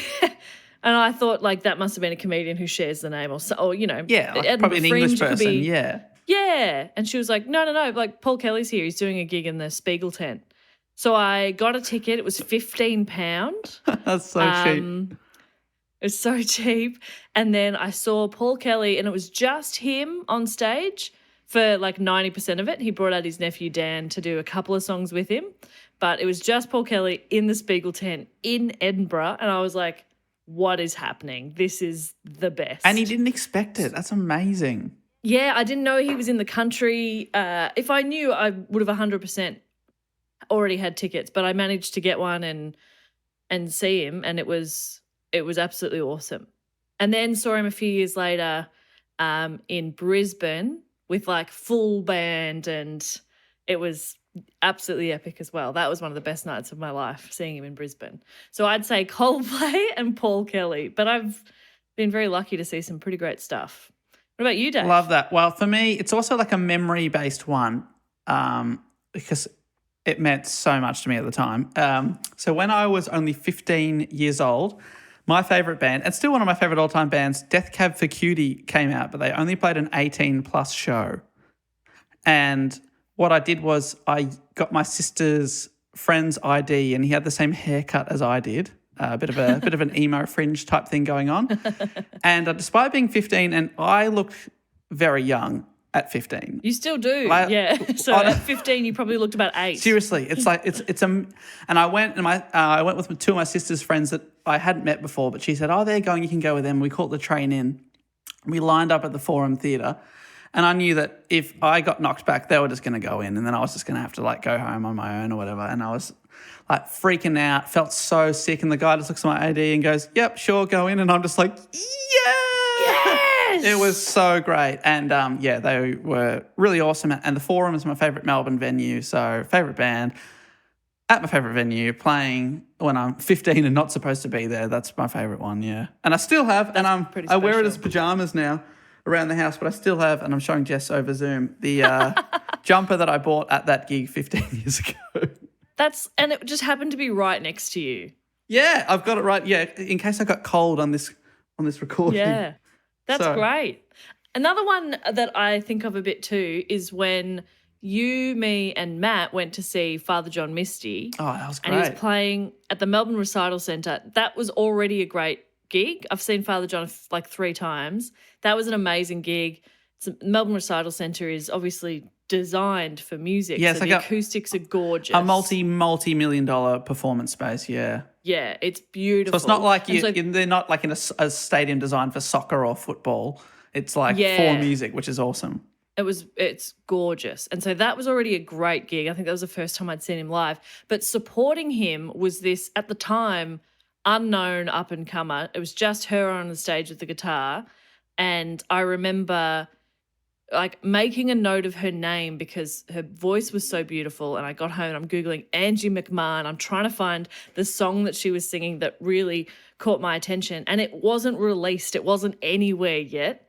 And I thought like that must have been a comedian who shares the name or you know. Yeah, like probably an English person, yeah. Yeah. And she was like, no, like Paul Kelly's here. He's doing a gig in the Spiegel tent. So I got a ticket. It was £15. That's so cheap. It was so cheap. And then I saw Paul Kelly, and it was just him on stage for like 90% of it. He brought out his nephew Dan to do a couple of songs with him. But it was just Paul Kelly in the Spiegel tent in Edinburgh. And I was like, what is happening? This is the best. And he didn't expect it. That's amazing. Yeah, I didn't know he was in the country. If I knew, I would have 100% already had tickets. But I managed to get one and see him, and it was absolutely awesome. And then saw him a few years later in Brisbane with like full band, and it was absolutely epic as well. That was one of the best nights of my life, seeing him in Brisbane. So I'd say Coldplay and Paul Kelly, but I've been very lucky to see some pretty great stuff. What about you, Dave? Love that. Well, for me, it's also like a memory-based one because it meant so much to me at the time. So when I was only 15 years old, my favourite band, and still one of my favourite all-time bands, Death Cab for Cutie, came out, but they only played an 18-plus show. And what I did was I got my sister's friend's ID, and he had the same haircut as I did, a bit of an emo fringe type thing going on. And despite being 15, and I looked very young at 15. You still do, yeah. So at 15, you probably looked about 8. Seriously, it's like and I went and I went with two of my sister's friends that I hadn't met before, but she said, "Oh, they're going. You can go with them." We caught the train in. We lined up at the Forum Theatre, and I knew that if I got knocked back, they were just going to go in, and then I was just going to have to like go home on my own or whatever. And I was like freaking out, felt so sick, and the guy just looks at my ID and goes, "Yep, sure, go in," and I'm just like, "Yeah!" Yes! It was so great. And, they were really awesome. And the Forum is my favourite Melbourne venue, so favourite band at my favourite venue, playing when I'm 15 and not supposed to be there. That's my favourite one, yeah. And I still have, I wear it as pyjamas now around the house, but I still have, and I'm showing Jess over Zoom, the jumper that I bought at that gig 15 years ago. And it just happened to be right next to you. Yeah, I've got it right. Yeah, in case I got cold on this on this recording. Yeah, that's So- great. Another one that I think of a bit too is when you, me, and Matt went to see Father John Misty. Oh, that was And he great. was playing at the Melbourne Recital Centre. That was already a great gig. I've seen Father John like 3 times. That was an amazing gig. Melbourne Recital Centre is obviously designed for music. Yeah, it's so like the a- acoustics are gorgeous. A multi-million-dollar performance space, yeah. Yeah, it's beautiful. So it's not like And so- they're not like in a stadium designed for soccer or football. It's like Yeah. for music, which is awesome. It's gorgeous. And so that was already a great gig. I think that was the first time I'd seen him live. But supporting him was this, at the time, unknown up-and-comer. It was just her on the stage with the guitar. And I remember like making a note of her name because her voice was so beautiful. And I got home and I'm Googling Angie McMahon. I'm trying to find the song that she was singing that really caught my attention. And it wasn't released. It wasn't anywhere yet.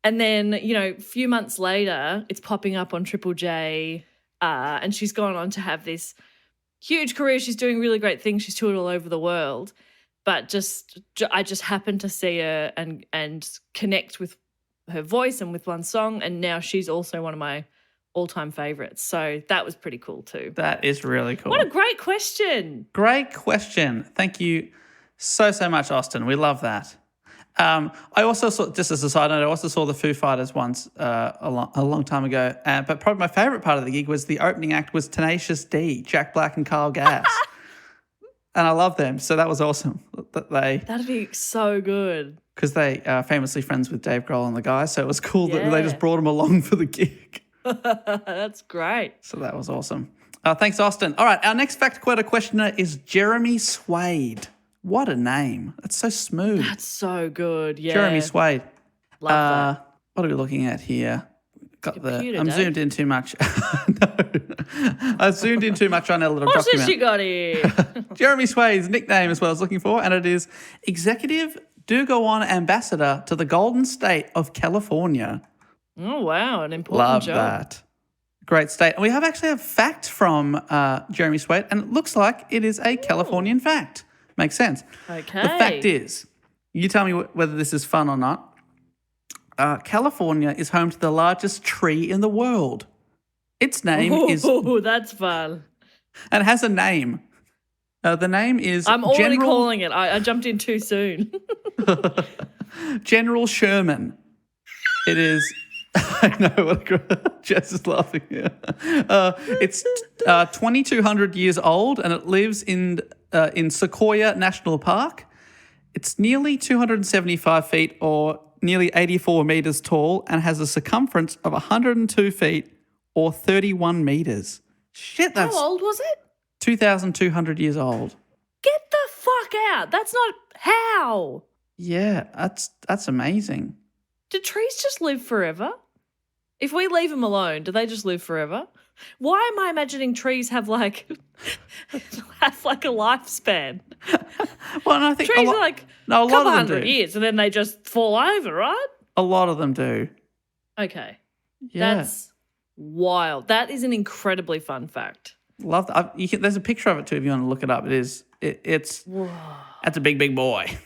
And then, you know, a few months later, it's popping up on Triple J, and she's gone on to have this huge career. She's doing really great things. She's toured all over the world. But I just happened to see her and connect with her voice and with one song, and now she's also one of my all-time favourites. So that was pretty cool too. That is really cool. What a great question. Great question. Thank you so much, Austin. We love that. I also saw, just as a side note, I also saw the Foo Fighters once a long time ago. But probably my favourite part of the gig was the opening act was Tenacious D, Jack Black and Kyle Gass. And I love them. So that was awesome. That'd be so good. Because they are famously friends with Dave Grohl and the guys. So it was cool that they Yeah. just brought them along for the gig. That's great. So that was awesome. Thanks, Austin. All right, our next fact quota questioner is Jeremy Swade. What a name. It's so smooth. That's so good. Yeah. Jeremy Swade. Love that. What are we looking at here? Computer, I'm Dave. zoomed in too much. No. I zoomed in too much on a little What's this document. you got here? Jeremy Swade's nickname is what I was looking for, and it is Executive Do-Go-On Ambassador to the Golden State of California. Oh, wow. An important Love job. that. Great state. And we have actually a fact from Jeremy Swade, and it looks like it is a Californian fact. Makes sense. Okay. The fact is, you tell me whether this is fun or not. California is home to the largest tree in the world. Its name is, Ooh, that's fun. and it has a name. The name is I'm already General, calling it. I jumped in too soon. General Sherman. It is, I know, what Jess is laughing here. It's 2,200 years old and it lives in Sequoia National Park. It's nearly 275 feet or nearly 84 meters tall and has a circumference of 102 feet or 31 meters. Shit, that's How old was it? 2,200 years old. Get the fuck out. That's not how. Yeah, that's amazing. Do trees just live forever? If we leave them alone, do they just live forever? Why am I imagining trees have like a lifespan? Well, and I think Trees are like no, a a lot couple of them hundred do. years and then they just fall over, right? A lot of them do. Okay. Yeah, That's wild. That is an incredibly fun fact. love that. There's a picture of it too if you want to look it up. It's that's a big boy.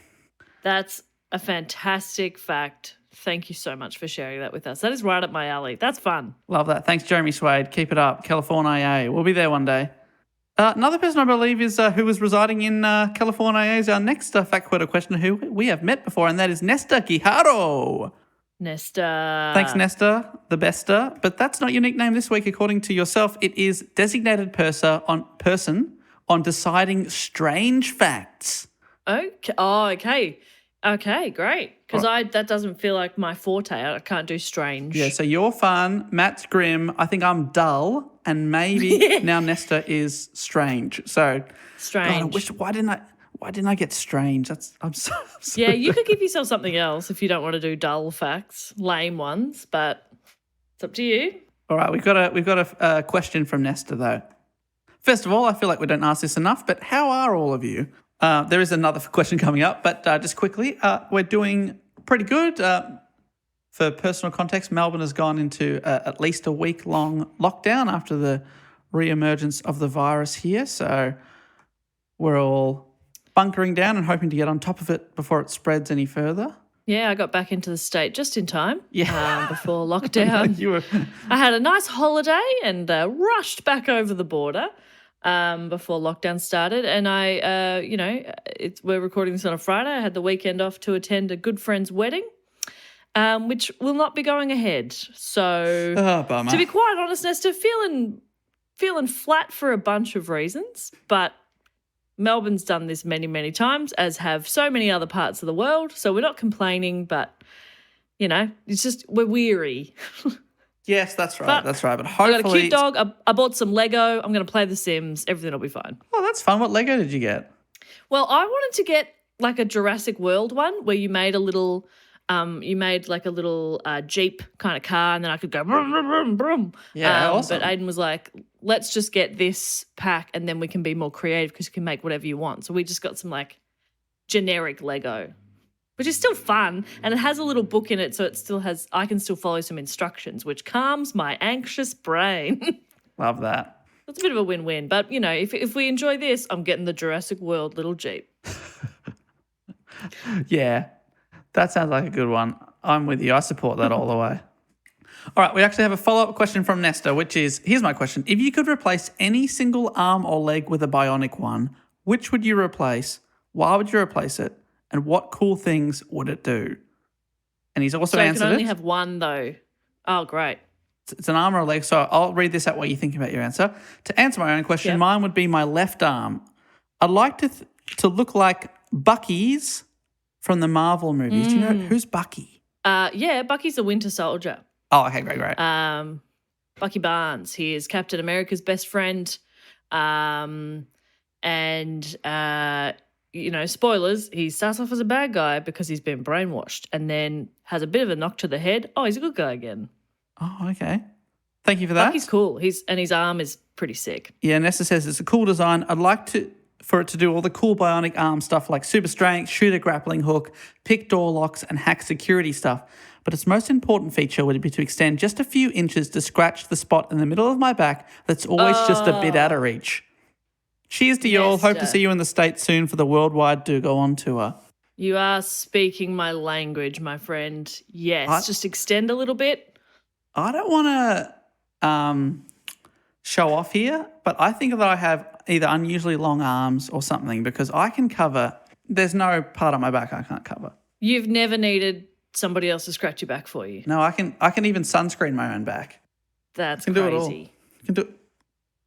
That's a fantastic fact. Thank you so much for sharing that with us. That is right up my alley. That's fun. Love that. Thanks, Jeremy Swade. Keep it up. California. We'll be there one day. Another person I believe is who was residing in California is our next fact quota questioner who we have met before, and that is Nesta Guijarro. Nesta. Thanks, Nesta, the bester. But that's not your nickname this week, according to yourself. It is designated person on deciding strange facts. Okay. Oh, okay. Okay, great. Because that doesn't feel like my forte. I can't do strange. Yeah, so you're fun, Matt's grim, I think I'm dull, and maybe now Nesta is strange. So Strange. God, I wish why didn't I get strange? I'm so Yeah, you could give yourself something else if you don't want to do dull facts, lame ones, but it's up to you. All right, we've got a question from Nesta though. First of all, I feel like we don't ask this enough, but how are all of you? There is another question coming up, but just quickly, we're doing pretty good. For personal context, Melbourne has gone into at least a week-long lockdown after the re-emergence of the virus here, so we're all bunkering down and hoping to get on top of it before it spreads any further? Yeah, I got back into the state just in time. Yeah. Before lockdown. You were. I had a nice holiday and rushed back over the border before lockdown started. And we're recording this on a Friday. I had the weekend off to attend a good friend's wedding, which will not be going ahead. So, Bummer. to be quite honest, Nesta, feeling flat for a bunch of reasons, but Melbourne's done this many, many times, as have so many other parts of the world. So we're not complaining, but, it's just we're weary. Yes, that's right. But that's right. But I hopefully. got a cute dog. I bought some Lego. I'm going to play The Sims. Everything will be fine. Oh, that's fun. What Lego did you get? Well, I wanted to get like a Jurassic World one where you made a little Jeep kind of car, and then I could go brum, brum, brum, brum. Yeah, awesome. But Aiden was like, let's just get this pack and then we can be more creative because you can make whatever you want. So we just got some like generic Lego, which is still fun. And it has a little book in it, so I can still follow some instructions, which calms my anxious brain. Love that. It's a bit of a win-win. But, if we enjoy this, I'm getting the Jurassic World little Jeep. Yeah, that sounds like a good one. I'm with you. I support that all the way. All right, we actually have a follow-up question from Nesta, which is, here's my question. If you could replace any single arm or leg with a bionic one, which would you replace? Why would you replace it? And what cool things would it do? And he's also So you answered can only it. have one, though. Oh, great. It's an arm or a leg, so I'll read this out while you think about your answer. To answer my own question, Yep. Mine would be my left arm. I'd like to look like Bucky's from the Marvel movies. Do you know who's Bucky? Yeah, Bucky's the Winter Soldier. Oh, okay, great. Bucky Barnes. He is Captain America's best friend. Spoilers, he starts off as a bad guy because he's been brainwashed and then has a bit of a knock to the head. Oh, he's a good guy again. Oh, okay. Thank you for that. Bucky's cool. His arm is pretty sick. Yeah, Nessa says it's a cool design. I'd like for it to do all the cool bionic arm stuff like super strength, shoot a grappling hook, pick door locks, and hack security stuff. But its most important feature would be to extend just a few inches to scratch the spot in the middle of my back that's always just a bit out of reach. Cheers to you all. Hope to see you in the States soon for the worldwide Do Go On tour. You are speaking my language, my friend. Yes, just extend a little bit. I don't want to show off here, but I think that I have either unusually long arms or something because I can cover. There's no part of my back I can't cover. You've never needed somebody else to scratch your back for you. No, I can even sunscreen my own back. That's I can crazy. do it all. I can do it.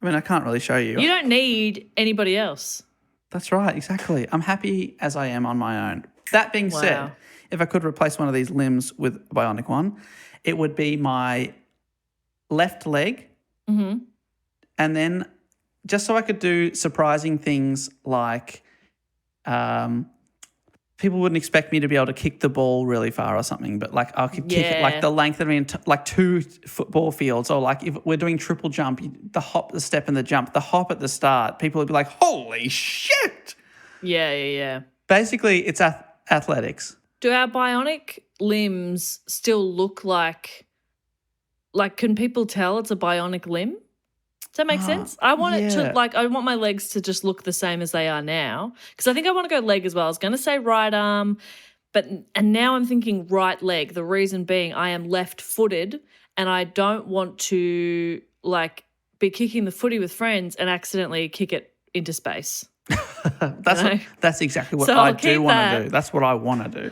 I mean, I can't really show you. You don't need anybody else. That's right, exactly. I'm happy as I am on my own. That being said, if I could replace one of these limbs with a bionic one, it would be my left leg. Mm-hmm. And then just so I could do surprising things like people wouldn't expect me to be able to kick the ball really far or something, but like I could kick it like the length of like 2 football fields, or like if we're doing triple jump, the hop, the step and the jump, the hop at the start, people would be like, holy shit. Yeah. Basically, it's athletics. Do our bionic limbs still look like can people tell it's a bionic limb? Does that make sense? I want it to I want my legs to just look the same as they are now, because I think I want to go leg as well. I was going to say right arm, and now I'm thinking right leg. The reason being I am left-footed and I don't want to be kicking the footy with friends and accidentally kick it into space. That's exactly what So I I'll do keep want that. to do. That's what I want to do.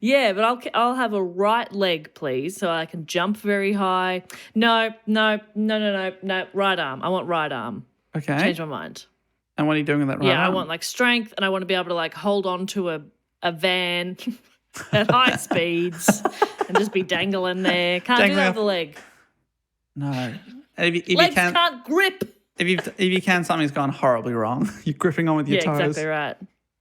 Yeah, but I'll have a right leg, please, so I can jump very high. No. Right arm. I want right arm. Okay. Change my mind. And what are you doing with that right Yeah, arm? I want strength, and I want to be able to hold on to a van at high speeds and just be dangling there. Can't do that with the leg. No. And if Legs you can, can't grip. if you can, something's gone horribly wrong. You're gripping on with your toes. Yeah, exactly right.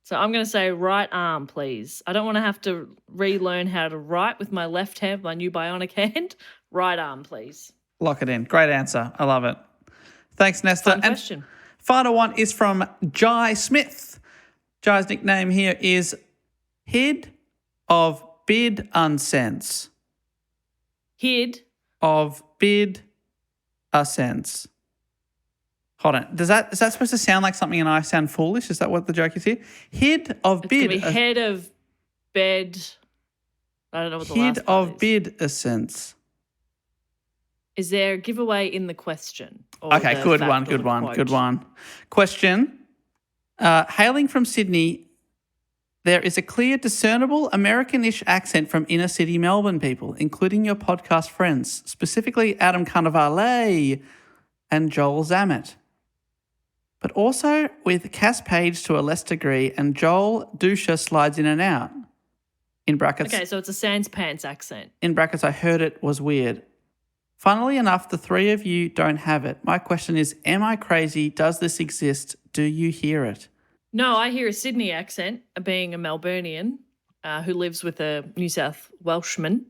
So I'm going to say right arm, please. I don't want to have to relearn how to write with my left hand, my new bionic hand. Right arm, please. Lock it in. Great answer. I love it. Thanks, Nesta. Fun question. Final one is from Jai Smith. Jai's nickname here is Head of Bid Unsense. Head Of Bid Unsense. Hold on. Is that supposed to sound like something and I sound foolish? Is that what the joke is here? Head of It's bid. going to be head of bed. I don't know what the last Head part of is. bid essence. Is there a giveaway in the question? Or Okay, the good fact one, or good the one, quote? good one. Question. Hailing from Sydney, there is a clear, discernible American-ish accent from inner city Melbourne people, including your podcast friends, specifically Adam Carnivale and Joel Zammit. But also with Cass Page to a less degree, and Joel Dusha slides in and out. In brackets, Okay, so it's a sans pants accent. in brackets, I heard it was weird. Funnily enough, the three of you don't have it. My question is, am I crazy? Does this exist? Do you hear it? No, I hear a Sydney accent, being a Melburnian who lives with a New South Welshman,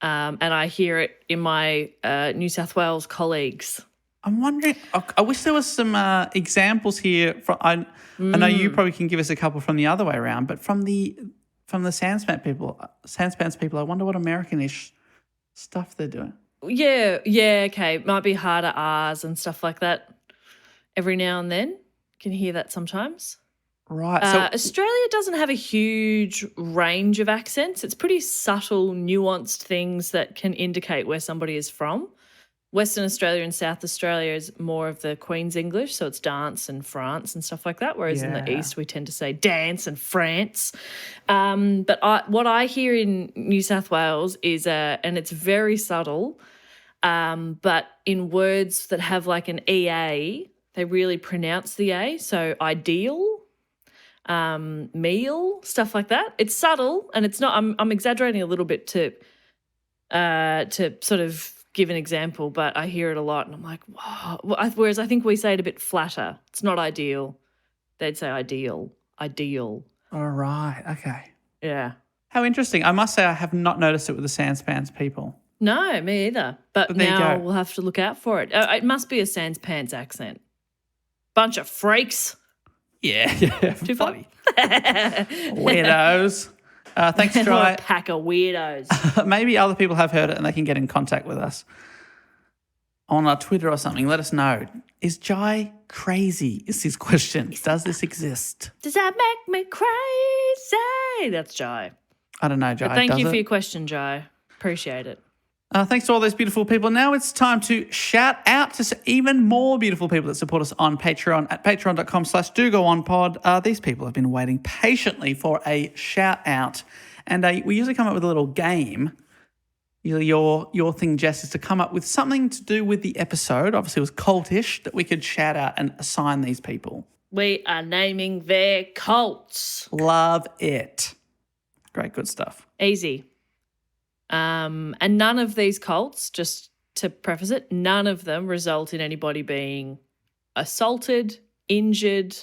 and I hear it in my New South Wales colleagues. I'm wondering, I wish there was some examples here. I know you probably can give us a couple from the other way around, but from the Sanspants people, I wonder what American-ish stuff they're doing. Yeah, okay. Might be harder R's and stuff like that every now and then. Can hear that sometimes. Right. So Australia doesn't have a huge range of accents. It's pretty subtle, nuanced things that can indicate where somebody is from. Western Australia and South Australia is more of the Queen's English, so it's dance and France and stuff like that, whereas in the Yeah. East we tend to say dance and France. But what I hear in New South Wales is, and it's very subtle, but in words that have like an EA, they really pronounce the A, so ideal, meal, stuff like that. It's subtle, and it's not. I'm exaggerating a little bit to sort of give an example, but I hear it a lot, and I'm like, wow. Whereas I think we say it a bit flatter. It's not ideal. They'd say ideal. all right. Okay. Yeah. How interesting. I must say I have not noticed it with the Sanspants people. No, me either. But there you now go. we'll have to look out for it. It must be a sans pants accent. Bunch of freaks. Yeah. Too funny. Weirdos. Thanks, What Jai. a pack of weirdos. Maybe other people have heard it and they can get in contact with us on our Twitter or something. Let us know. Is Jai crazy? Is his question. Does this exist? Does that make me crazy? That's Jai. I don't know, Jai. But thank Does you it? for your question, Jai. Appreciate it. Thanks to all those beautiful people. Now it's time to shout out to even more beautiful people that support us on Patreon at patreon.com/dogoonpod. These people have been waiting patiently for a shout out. And we usually come up with a little game. Your thing, Jess, is to come up with something to do with the episode. Obviously, it was cultish that we could shout out and assign these people. We are naming their cults. Love it. Great, good stuff. Easy. And none of these cults, just to preface it, none of them result in anybody being assaulted, injured,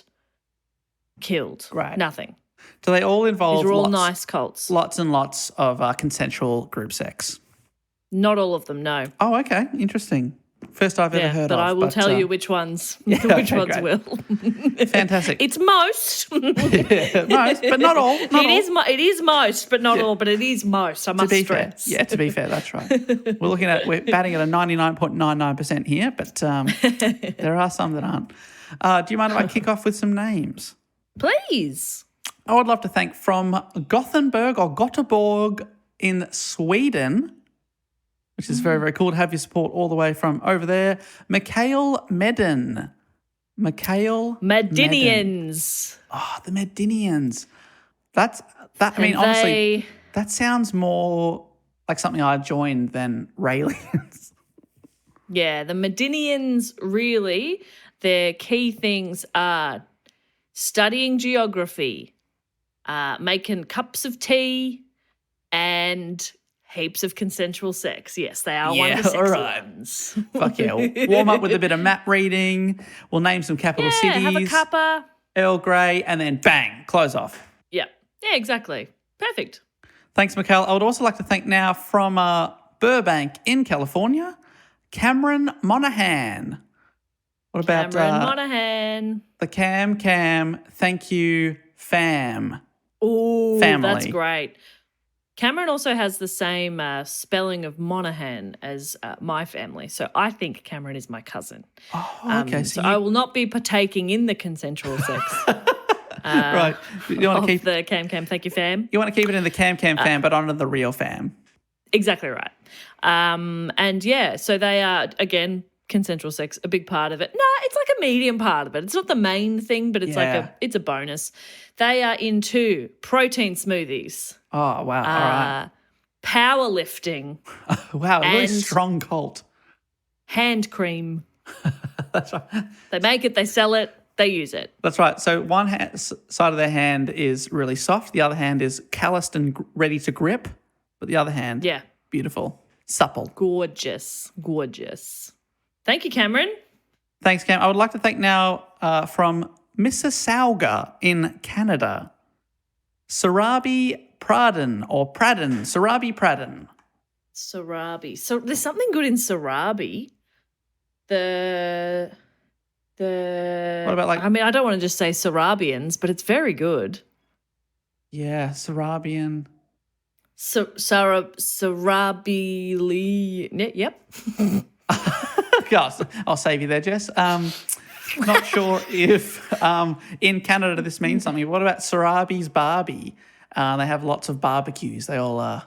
killed. Great. Nothing. Do they all involve These are all lots, nice cults. lots and lots of consensual group sex? Not all of them, no. Oh, okay. Interesting. First I've ever heard but of. I will tell you which ones which okay, ones great. will. Fantastic. It's most. Most, but not all. Not all. It is most, but not all, but it is most. I must To be fair. stress. Yeah, to be fair, that's right. We're batting at a 99.99% here, but there are some that aren't. Do you mind if I kick off with some names? Please. I would love to thank from Gothenburg or Göteborg in Sweden, which is very, very cool to have your support all the way from over there. Mikael Medin. Medinians. Oh, the Medinians. I mean, honestly, that sounds more like something I'd joined than Raelians. Yeah, the Medinians really, their key things are studying geography, making cups of tea, and heaps of consensual sex. Yes, they are one of the sexy all right. ones. Fuck yeah. We'll warm up with a bit of map reading. We'll name some capital cities. Have a cuppa. Earl Grey, and then bang, close off. Yeah, exactly. Perfect. Thanks, Mikhail. I would also like to thank now from Burbank in California, Cameron Monahan. What about Cameron Monahan? the Cam? Thank you, fam. Oh, Family. that's great. Cameron also has the same spelling of Monaghan as my family. So I think Cameron is my cousin. Oh, okay. So I will not be partaking in the consensual sex. Right. You want to keep the Cam. Thank you, fam. You want to keep it in the Cam fam, but under the real fam. Exactly right. And yeah, so they are, again, consensual sex, a big part of it. No, it's like a medium part of it. It's not the main thing, but it's it's a bonus. They are into protein smoothies. Oh, wow. All right. Powerlifting. Wow, a really strong cult. Hand cream. That's right. They make it, they sell it, they use it. That's right. So one side of their hand is really soft. The other hand is calloused and ready to grip. But the other hand, beautiful, supple. Gorgeous. Thank you, Cameron. Thanks, Cam. I would like to thank now from Mississauga in Canada, Sarabi Pradhan or Pradhan, Sarabi Pradhan. Sarabi. So there's something good in Sarabi. What about I mean, I don't want to just say Sarabians, but it's very good. Yeah, Sarabian. Sarabili. Yep. Gosh, I'll save you there, Jess. Not sure if in Canada this means something. What about Sarabi's Barbie? They have lots of barbecues. They all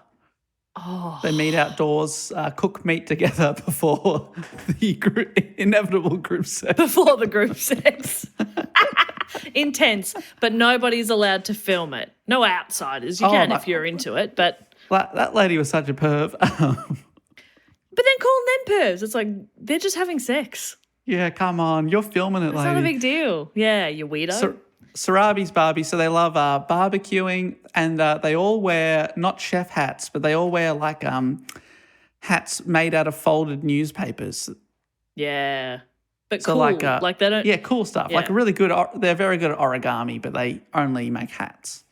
they meet outdoors, cook meat together before the inevitable group sex. Before the group sex. Intense, but nobody's allowed to film it. No outsiders. You can if you're into it, but... That lady was such a perv. But then calling them pervs, it's like, they're just having sex. Yeah, come on. You're filming it, It's lady. not a big deal. Yeah, you weirdo. Sarabi's Barbie, so they love barbecuing, and they all wear not chef hats, but they all wear like hats made out of folded newspapers. Yeah, but So cool. like they don't. cool stuff. Yeah. Like really good. They're very good at origami, but they only make hats.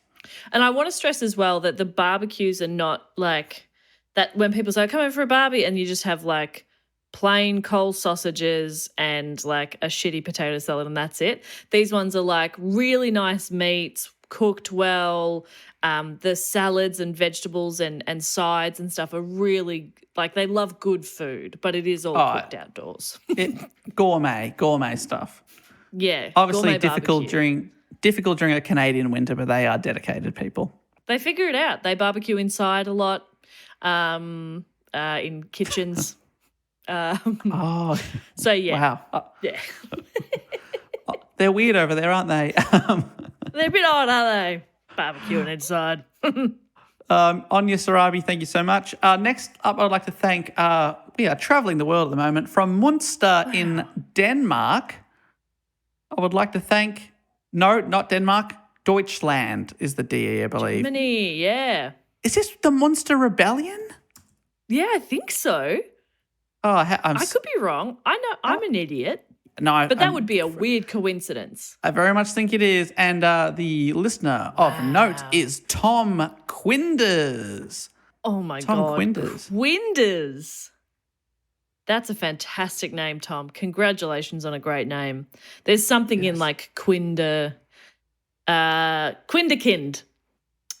And I want to stress as well that the barbecues are not like that. When people say come over for a barbie, and you just have like plain coal sausages and like a shitty potato salad and that's it. These ones are like really nice meats, cooked well. The salads and vegetables and sides and stuff are really like they love good food, but it is all cooked outdoors. Gourmet stuff. Yeah. Obviously gourmet difficult barbecue. during a Canadian winter, but they are dedicated people. They figure it out. They barbecue inside a lot, in kitchens. So yeah. Wow. Yeah. They're weird over there, aren't they? They're a bit odd, aren't they? Barbecuing inside. Anya Sarabi, thank you so much. Next up, I'd like to thank, we are travelling the world at the moment, from Munster in Denmark. I would like to thank, no, not Denmark, Deutschland is the DE, I believe. Germany, yeah. Is this the Munster Rebellion? Yeah, I think so. Oh, I could be wrong. I know I'm an idiot. No, but that would be a weird coincidence. I very much think it is. And the listener of note is Tom Quinders. Oh, my Tom God. Quinders. Quinders. That's a fantastic name, Tom. Congratulations on a great name. There's something in like Quinderkind.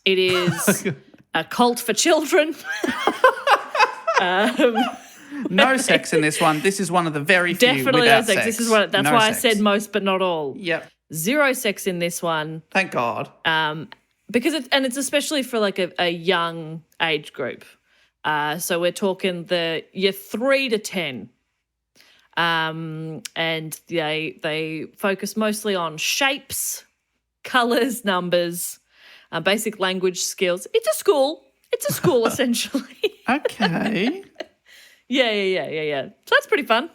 It is a cult for children. No sex in this one. This is one of the very few Definitely without no sex. This is what. That's No why sex. I said most, but not all. Yep. Zero sex in this one. Thank God. Because it's especially for like a young age group. So we're talking you're 3 to 10. And they focus mostly on shapes, colours, numbers, basic language skills. It's a school essentially. Okay. Yeah. So that's pretty fun.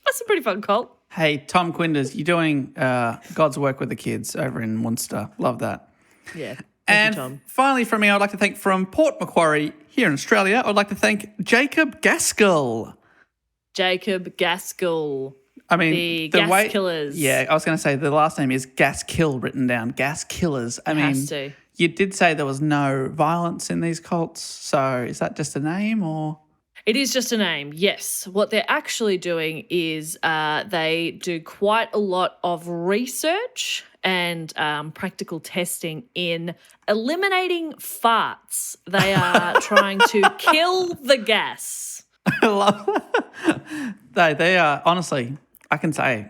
That's a pretty fun cult. Hey, Tom Quinders, you're doing God's work with the kids over in Munster. Love that. Yeah. And Thank you, Tom. finally from me, I'd like to thank from Port Macquarie here in Australia, I'd like to thank Jacob Gaskell. Jacob Gaskell. I mean, the gas gas killers. Yeah, I was going to say the last name is Gaskill written down. Gas killers. I mean, has to. You did say there was no violence in these cults, so is that just a name or? It is just a name, yes. What they're actually doing is they do quite a lot of research and practical testing in eliminating farts. They are trying to kill the gas. I love they are, honestly, I can say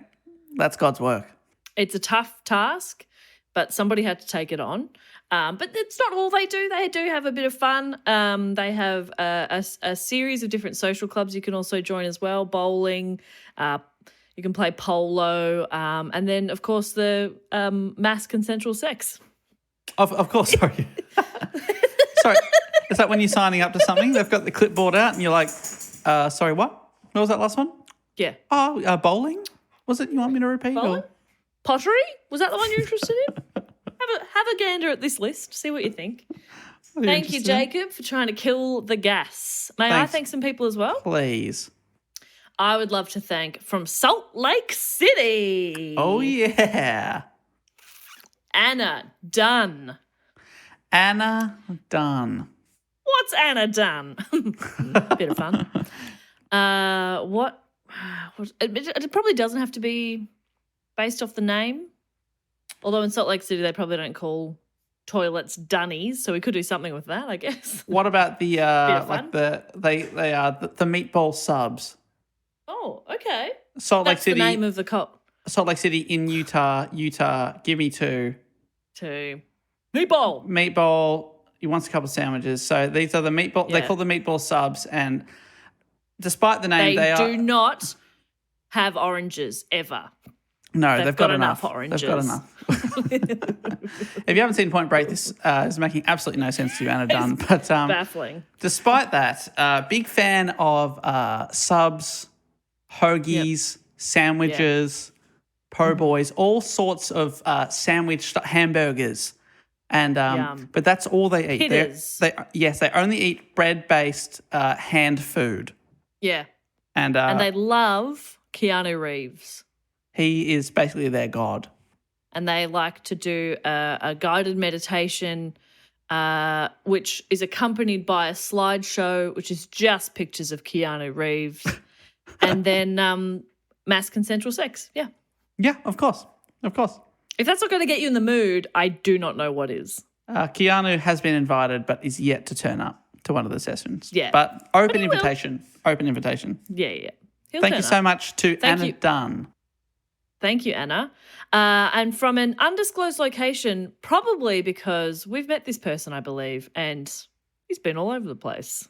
that's God's work. It's a tough task, but somebody had to take it on. But it's not all they do. They do have a bit of fun. They have a series of different social clubs you can also join as well. Bowling, you can play polo, and then, of course, the mass consensual sex. Of course, sorry. Sorry, is that when you're signing up to something? They've got the clipboard out and you're like, sorry, what? What was that last one? Yeah. Oh, bowling? Was it you want me to repeat? Bowling? Or? Pottery? Was that the one you're interested in? Have a gander at this list. See what you think. Thank you, Jacob, for trying to kill the gas. May I thank some people as well? Please. I would love to thank from Salt Lake City. Oh, yeah. Anna Dunn. Anna Dunn. What's Anna Dunn? Bit of fun. What? It probably doesn't have to be based off the name. Although in Salt Lake City they probably don't call toilets dunnies, so we could do something with that, I guess. What about the fun. the meatball subs? Oh, okay. Salt Lake That's City. the name of the cop. Salt Lake City in Utah. Give me two. Meatball. Meatball. He wants a couple of sandwiches. So these are the meatball. Yeah. They call the meatball subs, and despite the name, They do not have oranges ever. No, they've got enough oranges. They've got enough. If you haven't seen Point Break, this is making absolutely no sense to you, Anna Dunn. But baffling. Despite that, big fan of subs, hoagies, sandwiches, po' boys, all sorts of sandwich hamburgers. And but that's all they eat. They only eat bread-based hand food. Yeah. And they love Keanu Reeves. He is basically their god. And they like to do a guided meditation, which is accompanied by a slideshow, which is just pictures of Keanu Reeves. And then mass consensual sex. Yeah. Yeah, of course. Of course. If that's not going to get you in the mood, I do not know what is. Keanu has been invited but is yet to turn up to one of the sessions. Yeah. But open invitation. Open invitation. Yeah. Thank you so much to Anna Dunn. Thank you, Anna. And from an undisclosed location, probably because we've met this person, I believe, and he's been all over the place.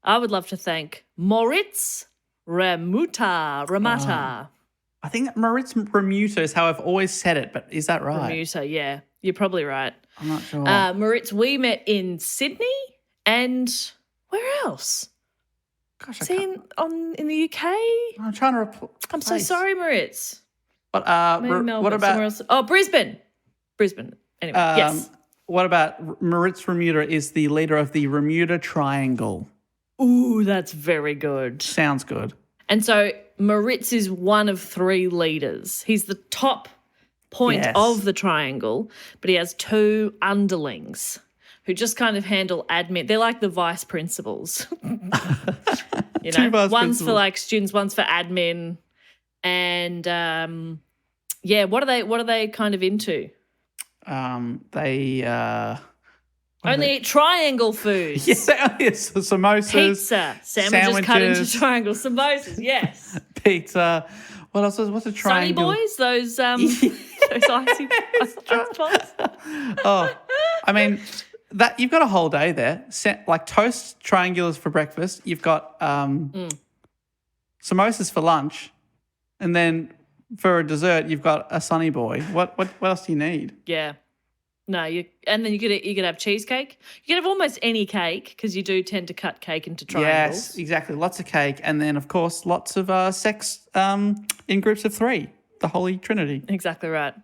I would love to thank Moritz Ramata. I think Moritz Remuta is how I've always said it, but is that right? Remuta, yeah. You're probably right. I'm not sure. Moritz, we met in Sydney and where else? Gosh, in the UK? I'm trying to I'm so sorry, Moritz. But Melbourne, what about else? Oh, Brisbane. Anyway, yes. What about Moritz Remuta is the leader of the Remuta Triangle. Ooh, that's very good. Sounds good. And so Moritz is one of three leaders. He's the top point of the triangle, but he has two underlings who just kind of handle admin. They're like the vice principals. One's for like students, one's for admin. And what are they kind of into? They only eat triangle foods. Yes, samosas, pizza, sandwiches cut into triangles, samosas. Yes, pizza. What else? What's a triangle? Sunny boys, those icy balls. Oh, I mean that you've got a whole day there. Like toast triangulars for breakfast. You've got samosas for lunch. And then for a dessert, you've got a sunny boy. What else do you need? Yeah. No, you could have cheesecake. You could have almost any cake because you do tend to cut cake into triangles. Yes, exactly. Lots of cake. And then, of course, lots of sex in groups of three, the Holy Trinity. Exactly right.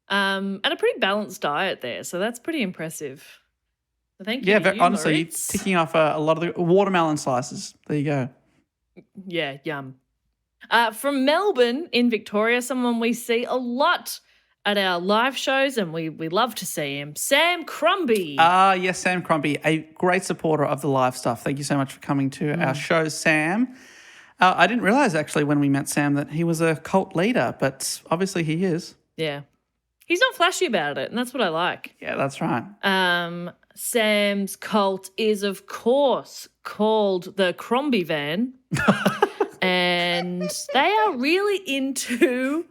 And a pretty balanced diet there. So that's pretty impressive. So thank you. Yeah, honestly, you're ticking off a lot of the watermelon slices. There you go. Yeah, yum. From Melbourne in Victoria, someone we see a lot at our live shows, and we love to see him. Sam Crombie. Yes, Sam Crombie, a great supporter of the live stuff. Thank you so much for coming to our show, Sam. I didn't realise, actually, when we met Sam that he was a cult leader, but obviously he is. Yeah. He's not flashy about it, and that's what I like. Yeah, that's right. Sam's cult is, of course, called the Crombie Van. And they are really into,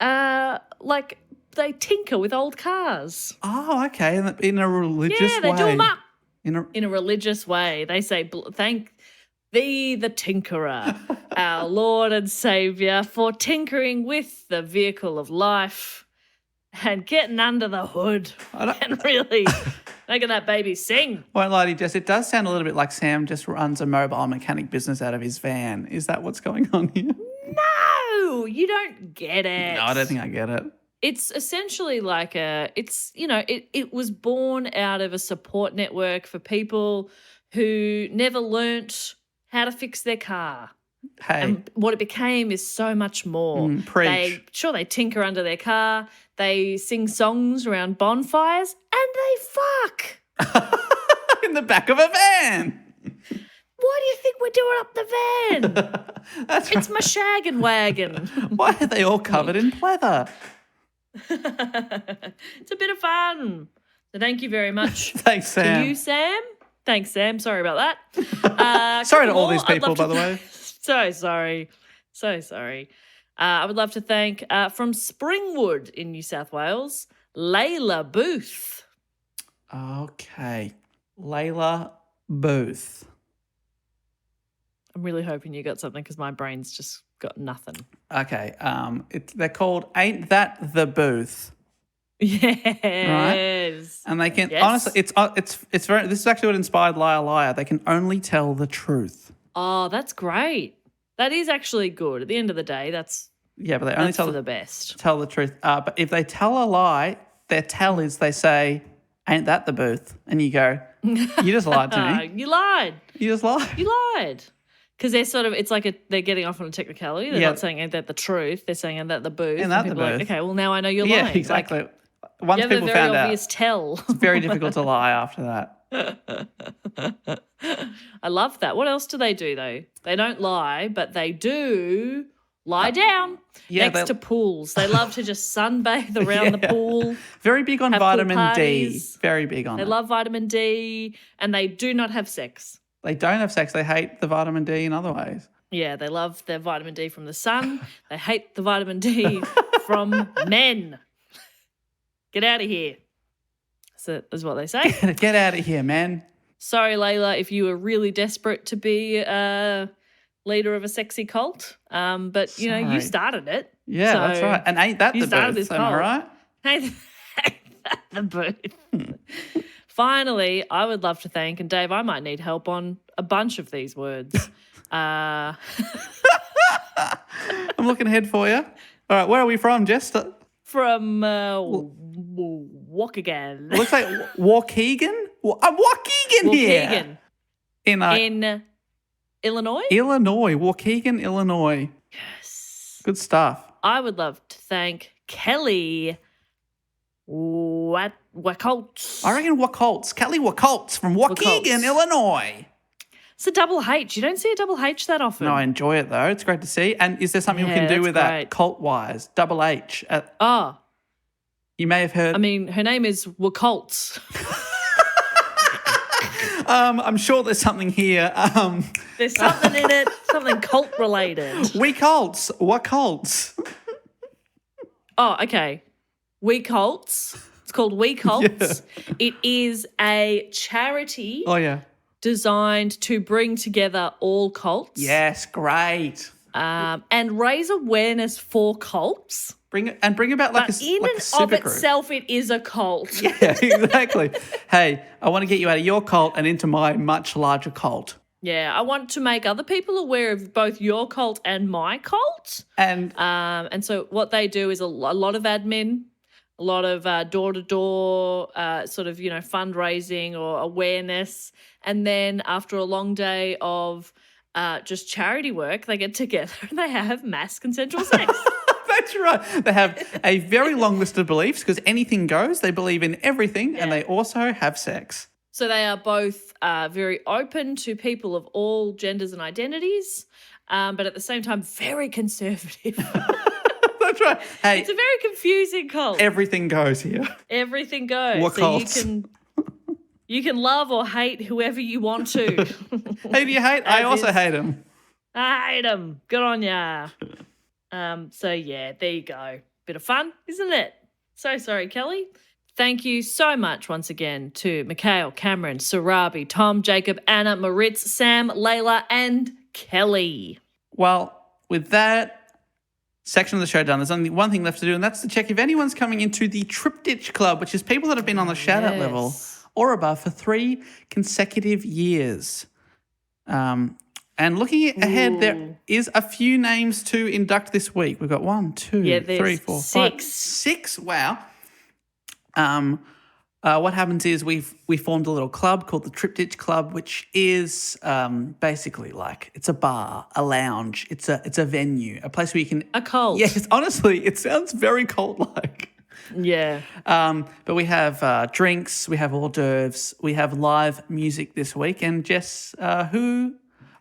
they tinker with old cars. Oh, okay. In a religious way. Yeah, they do them up. In a religious way. They say, thank thee, the tinkerer, our Lord and Saviour, for tinkering with the vehicle of life and getting under the hood and really making that baby sing. Won't lie to you, Jess, it does sound a little bit like Sam just runs a mobile mechanic business out of his van. Is that what's going on here? No, you don't get it. No, I don't think I get it. It's essentially like it was born out of a support network for people who never learnt how to fix their car. Hey. And what it became is so much more. Preach. They tinker under their car, they sing songs around bonfires, and they fuck. In the back of a van. Why do you think we're doing up the van? That's It's my shaggin' wagon. Why are they all covered in pleather? It's a bit of fun. So thank you very much. Thanks, Sam. To you, Sam. Thanks, Sam. Sorry about that. Sorry to all these people, by the way. So sorry. So sorry. I would love to thank, from Springwood in New South Wales, Layla Booth. Okay. Layla Booth. I'm really hoping you got something because my brain's just got nothing. Okay. They're called Ain't That the Booth? Yes. Right? And they can, Yes. honestly, it's very, this is actually what inspired Liar Liar. They can only tell the truth. Oh, that's great. That is actually good. At the end of the day, that's Yeah, but they only for the best. tell the truth. But if they tell a lie, their tell is they say, ain't that the booth? And you go, you just lied to me. You lied. You just lied. You lied. Because they're sort of, it's like they're getting off on a technicality. They're not saying ain't that the truth. They're saying ain't that the booth. Ain't that and the people are like, booth? okay, well, now I know you're Yeah, lying. exactly. Like, Once you have people a very found out, obvious tell. it's very difficult to lie after that. I love that. What else do they do, though? They don't lie, but they do lie down next to pools. They love to just sunbathe around the pool. Very big on have pool vitamin D. parties. Very big on They it. love vitamin D, and they do not have sex. They don't have sex. They hate the vitamin D in other ways. Yeah, they love their vitamin D from the sun. They hate the vitamin D from men. Get out of here. That's what they say. Get out of here, man. Sorry, Layla, if you were really desperate to be a leader of a sexy cult. But, you know, you Sorry. started it. Yeah, So that's right. And ain't that you the started booth? this Am I cult. right? Ain't that the booth? Finally, I would love to thank, and Dave, I might need help on a bunch of these words. I'm looking ahead for you. All right, where are we from, Jess? From Waukegan. Looks like Waukegan? Waukegan here. Waukegan. In Illinois? Illinois. Waukegan, Illinois. Yes. Good stuff. I would love to thank Kelly Wacolts. I reckon Wacolts. Kelly Wacolts from Waukegan, Wacolts. Illinois. It's a double H. You don't see a double H that often. No, I enjoy it though. It's great to see. And is there something we Yeah, can do that's with that great. cult-wise? Double H. Oh, You may have heard. I mean, her name is Wacolts. I'm sure there's something here. There's something in it, something cult related. We cults. What cults? Oh, okay. We Cults. It's called We Cults. Yeah. It is a charity Oh yeah. designed to bring together all cults. Yes, great. And raise awareness for cults. Bring about like But a in like a and super of group. itself, it is a cult. Yeah, exactly. Hey, I want to get you out of your cult and into my much larger cult. Yeah, I want to make other people aware of both your cult and my cult. And So what they do is a lot of admin, a lot of door-to-door sort of, you know, fundraising or awareness. And then after a long day of just charity work, they get together and they have mass consensual sex. That's right. They have a very long list of beliefs because anything goes. They believe in everything and they also have sex. So they are both very open to people of all genders and identities, but at the same time, very conservative. That's right. Hey, It's a very confusing cult. everything goes here. Everything goes. What so cults? you can love or hate whoever you want to. Hey, do you hate? I also hate him. I hate them. Good on ya. So yeah, there you go. Bit of fun, isn't it? So sorry, Kelly. Thank you so much once again to Mikhail, Cameron, Sarabi, Tom, Jacob, Anna, Maritz, Sam, Layla, and Kelly. Well, with that section of the show done, there's only one thing left to do, and that's to check if anyone's coming into the Triptych Club, which is people that have been on the shout-out level or above for 3 consecutive years. And looking ahead, there is a few names to induct this week. We've got 1, 2, 3, 4, 5, 6. Wow. What happens is we formed a little club called the Triptych Club, which is basically like it's a bar, a lounge, it's a venue, a place where you can A cult. Yes, honestly, it sounds very cult-like. Yeah. But we have drinks, we have hors d'oeuvres, we have live music this week. And Jess, who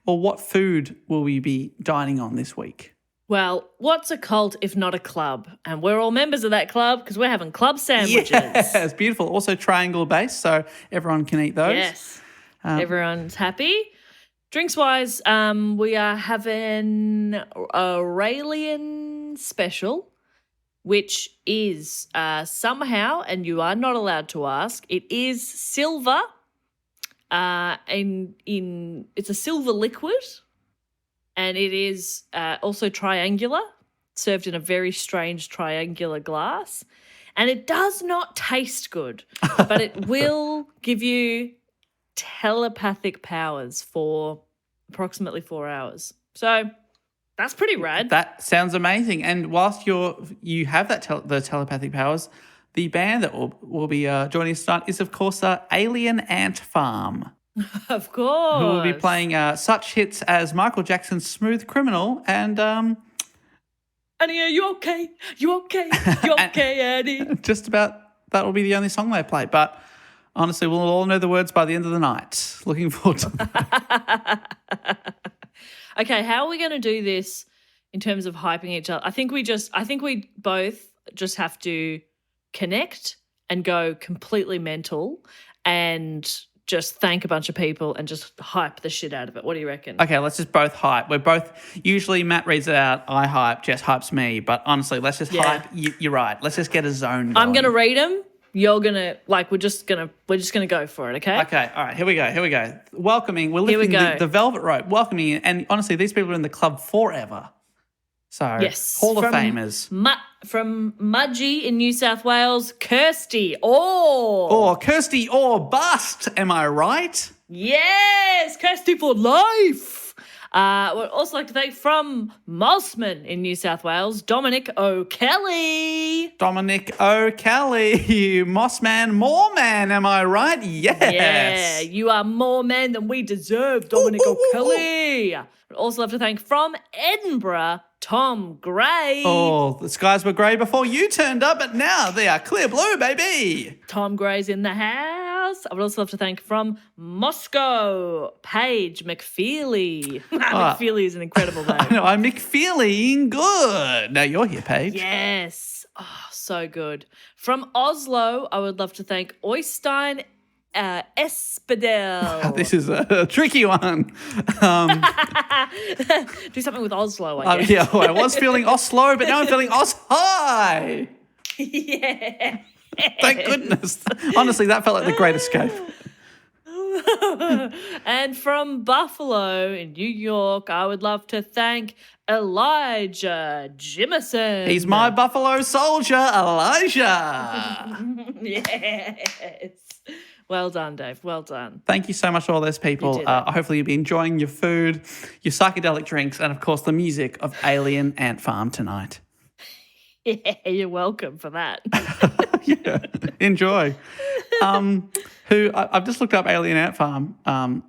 or what food will we be dining on this week? Well, what's a cult if not a club? And we're all members of that club because we're having club sandwiches. Yes, beautiful. Also triangle based, so everyone can eat those. Yes. Everyone's happy. Drinks-wise, we are having a Raelian special, which is somehow, and you are not allowed to ask, it is silver. It's a silver liquid. And it is also triangular, served in a very strange triangular glass. And it does not taste good, but it will give you telepathic powers for approximately 4 hours. So that's pretty rad. That sounds amazing. And whilst you have that the telepathic powers, the band that will be joining us tonight is, of course, Alien Ant Farm. Of course. Who will be playing such hits as Michael Jackson's Smooth Criminal and... Annie, are you okay? You okay? You okay, Annie? Just about that will be the only song they play. But honestly, we'll all know the words by the end of the night. Looking forward to that. Okay, how are we going to do this in terms of hyping each other? I think we both just have to connect and go completely mental and just thank a bunch of people and just hype the shit out of it. What do you reckon? Okay, let's just both hype. We're both, usually Matt reads it out, I hype, Jess hypes me. But honestly, let's just hype. You're right. Let's just get a zone going. I'm going to read them. You're going to, we're just going to go for it, okay? Okay, all right, here we go. Welcoming, we're lifting the velvet rope, welcoming, and honestly, these people are in the club forever. So, yes, Hall of Famers. From Mudgee in New South Wales, Kirsty Orr. Oh, Kirsty Orr bust, am I right? Yes, Kirsty for life. We'd also like to thank from Mosman in New South Wales, Dominic O'Kelly. Dominic O'Kelly, Mossman, more man, am I right? Yes. Yeah, you are more man than we deserve, Dominic O'Kelly. We'd also love to thank from Edinburgh, Tom Gray. Oh, the skies were grey before you turned up, but now they are clear blue, baby. Tom Gray's in the house. I would also love to thank from Moscow, Paige McFeely. McFeely is an incredible name. I know, I'm McFeeling good. Now you're here, Paige. Yes. Oh, so good. From Oslo, I would love to thank Oystein Espadel. This is a tricky one. Do something with Oslo, I guess. Yeah, well, I was feeling Oslo, but now I'm feeling Os-high. Yeah. Thank goodness. Honestly, that felt like the great escape. And from Buffalo in New York, I would love to thank Elijah Jimison. He's my Buffalo soldier, Elijah. Yes. Well done, Dave. Well done. Thank you so much to all those people. Hopefully you'll be enjoying your food, your psychedelic drinks, and, of course, the music of Alien Ant Farm tonight. Yeah, you're welcome for that. Yeah, enjoy. I've just looked up Alien Ant Farm,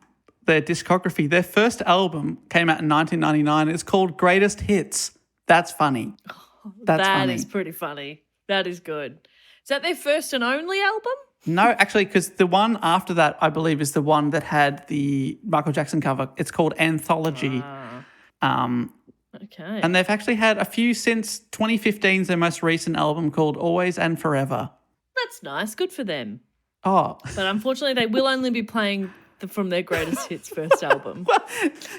their discography. Their first album came out in 1999. It's called Greatest Hits. That's funny. That's that funny. is pretty funny. That is good. Is that their first and only album? No, actually, because the one after that, I believe, is the one that had the Michael Jackson cover. It's called Anthology. Okay. And they've actually had a few since 2015's their most recent album called Always and Forever. That's nice. Good for them. Oh, But unfortunately, they will only be playing from their greatest hits first album.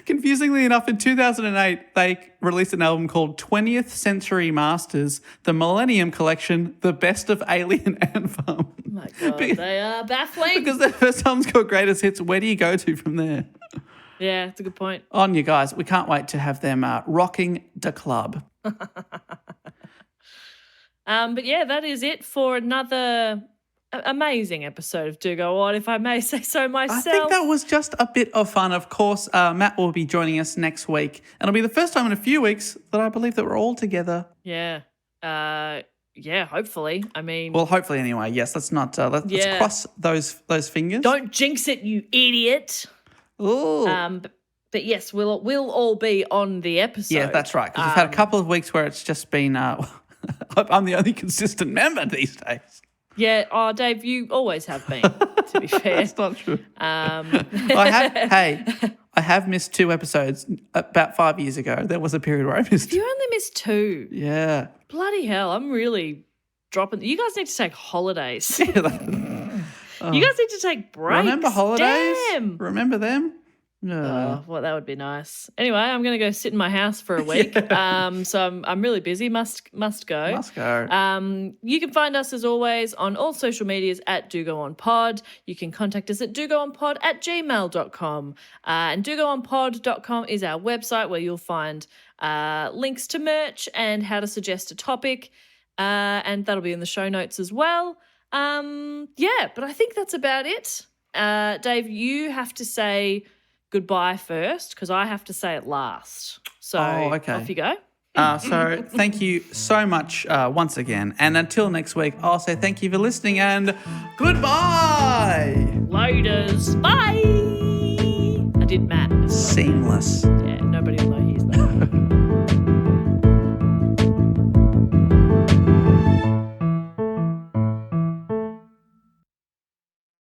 confusingly enough, in 2008, they released an album called 20th Century Masters, The Millennium Collection, The Best of Alien Anthem. Oh my God, they are baffling. Because their first album's called Greatest Hits. Where do you go to from there? Yeah, it's a good point. On you guys. We can't wait to have them rocking the club. But yeah, that is it for another amazing episode of Do Go On, if I may say so myself. I think that was just a bit of fun. Of course, Matt will be joining us next week. And it'll be the first time in a few weeks that I believe that we're all together. Yeah. Yeah, hopefully. I mean, Well, hopefully anyway. Yes, let's not. Let's Yeah. cross those fingers. don't jinx it, you idiot. Ooh. But yes, we'll all be on the episode. Yeah, that's right. Because we've had a couple of weeks where it's just been. I'm the only consistent member these days. Yeah. Oh, Dave, you always have been. To be fair. That's not true. I I have missed 2 episodes about 5 years ago. There was a period where I missed. You only missed 2. Yeah. Bloody hell! I'm really dropping. You guys need to take holidays. You You guys need to take breaks. Remember holidays? Damn. Remember them? No. Oh, well, that would be nice. Anyway, I'm going to go sit in my house for a week. So I'm really busy. Must go. Must go. You can find us as always on all social medias at Do Go On Pod. You can contact us at dogoonpod@gmail.com. And dogoonpod.com is our website where you'll find links to merch and how to suggest a topic. And that'll be in the show notes as well. Yeah, but I think that's about it. Dave, you have to say goodbye first because I have to say it last. So okay. Off you go. So thank you so much once again. And until next week, I'll say thank you for listening and goodbye. Loaders. Bye. I did Matt as well. Seamless.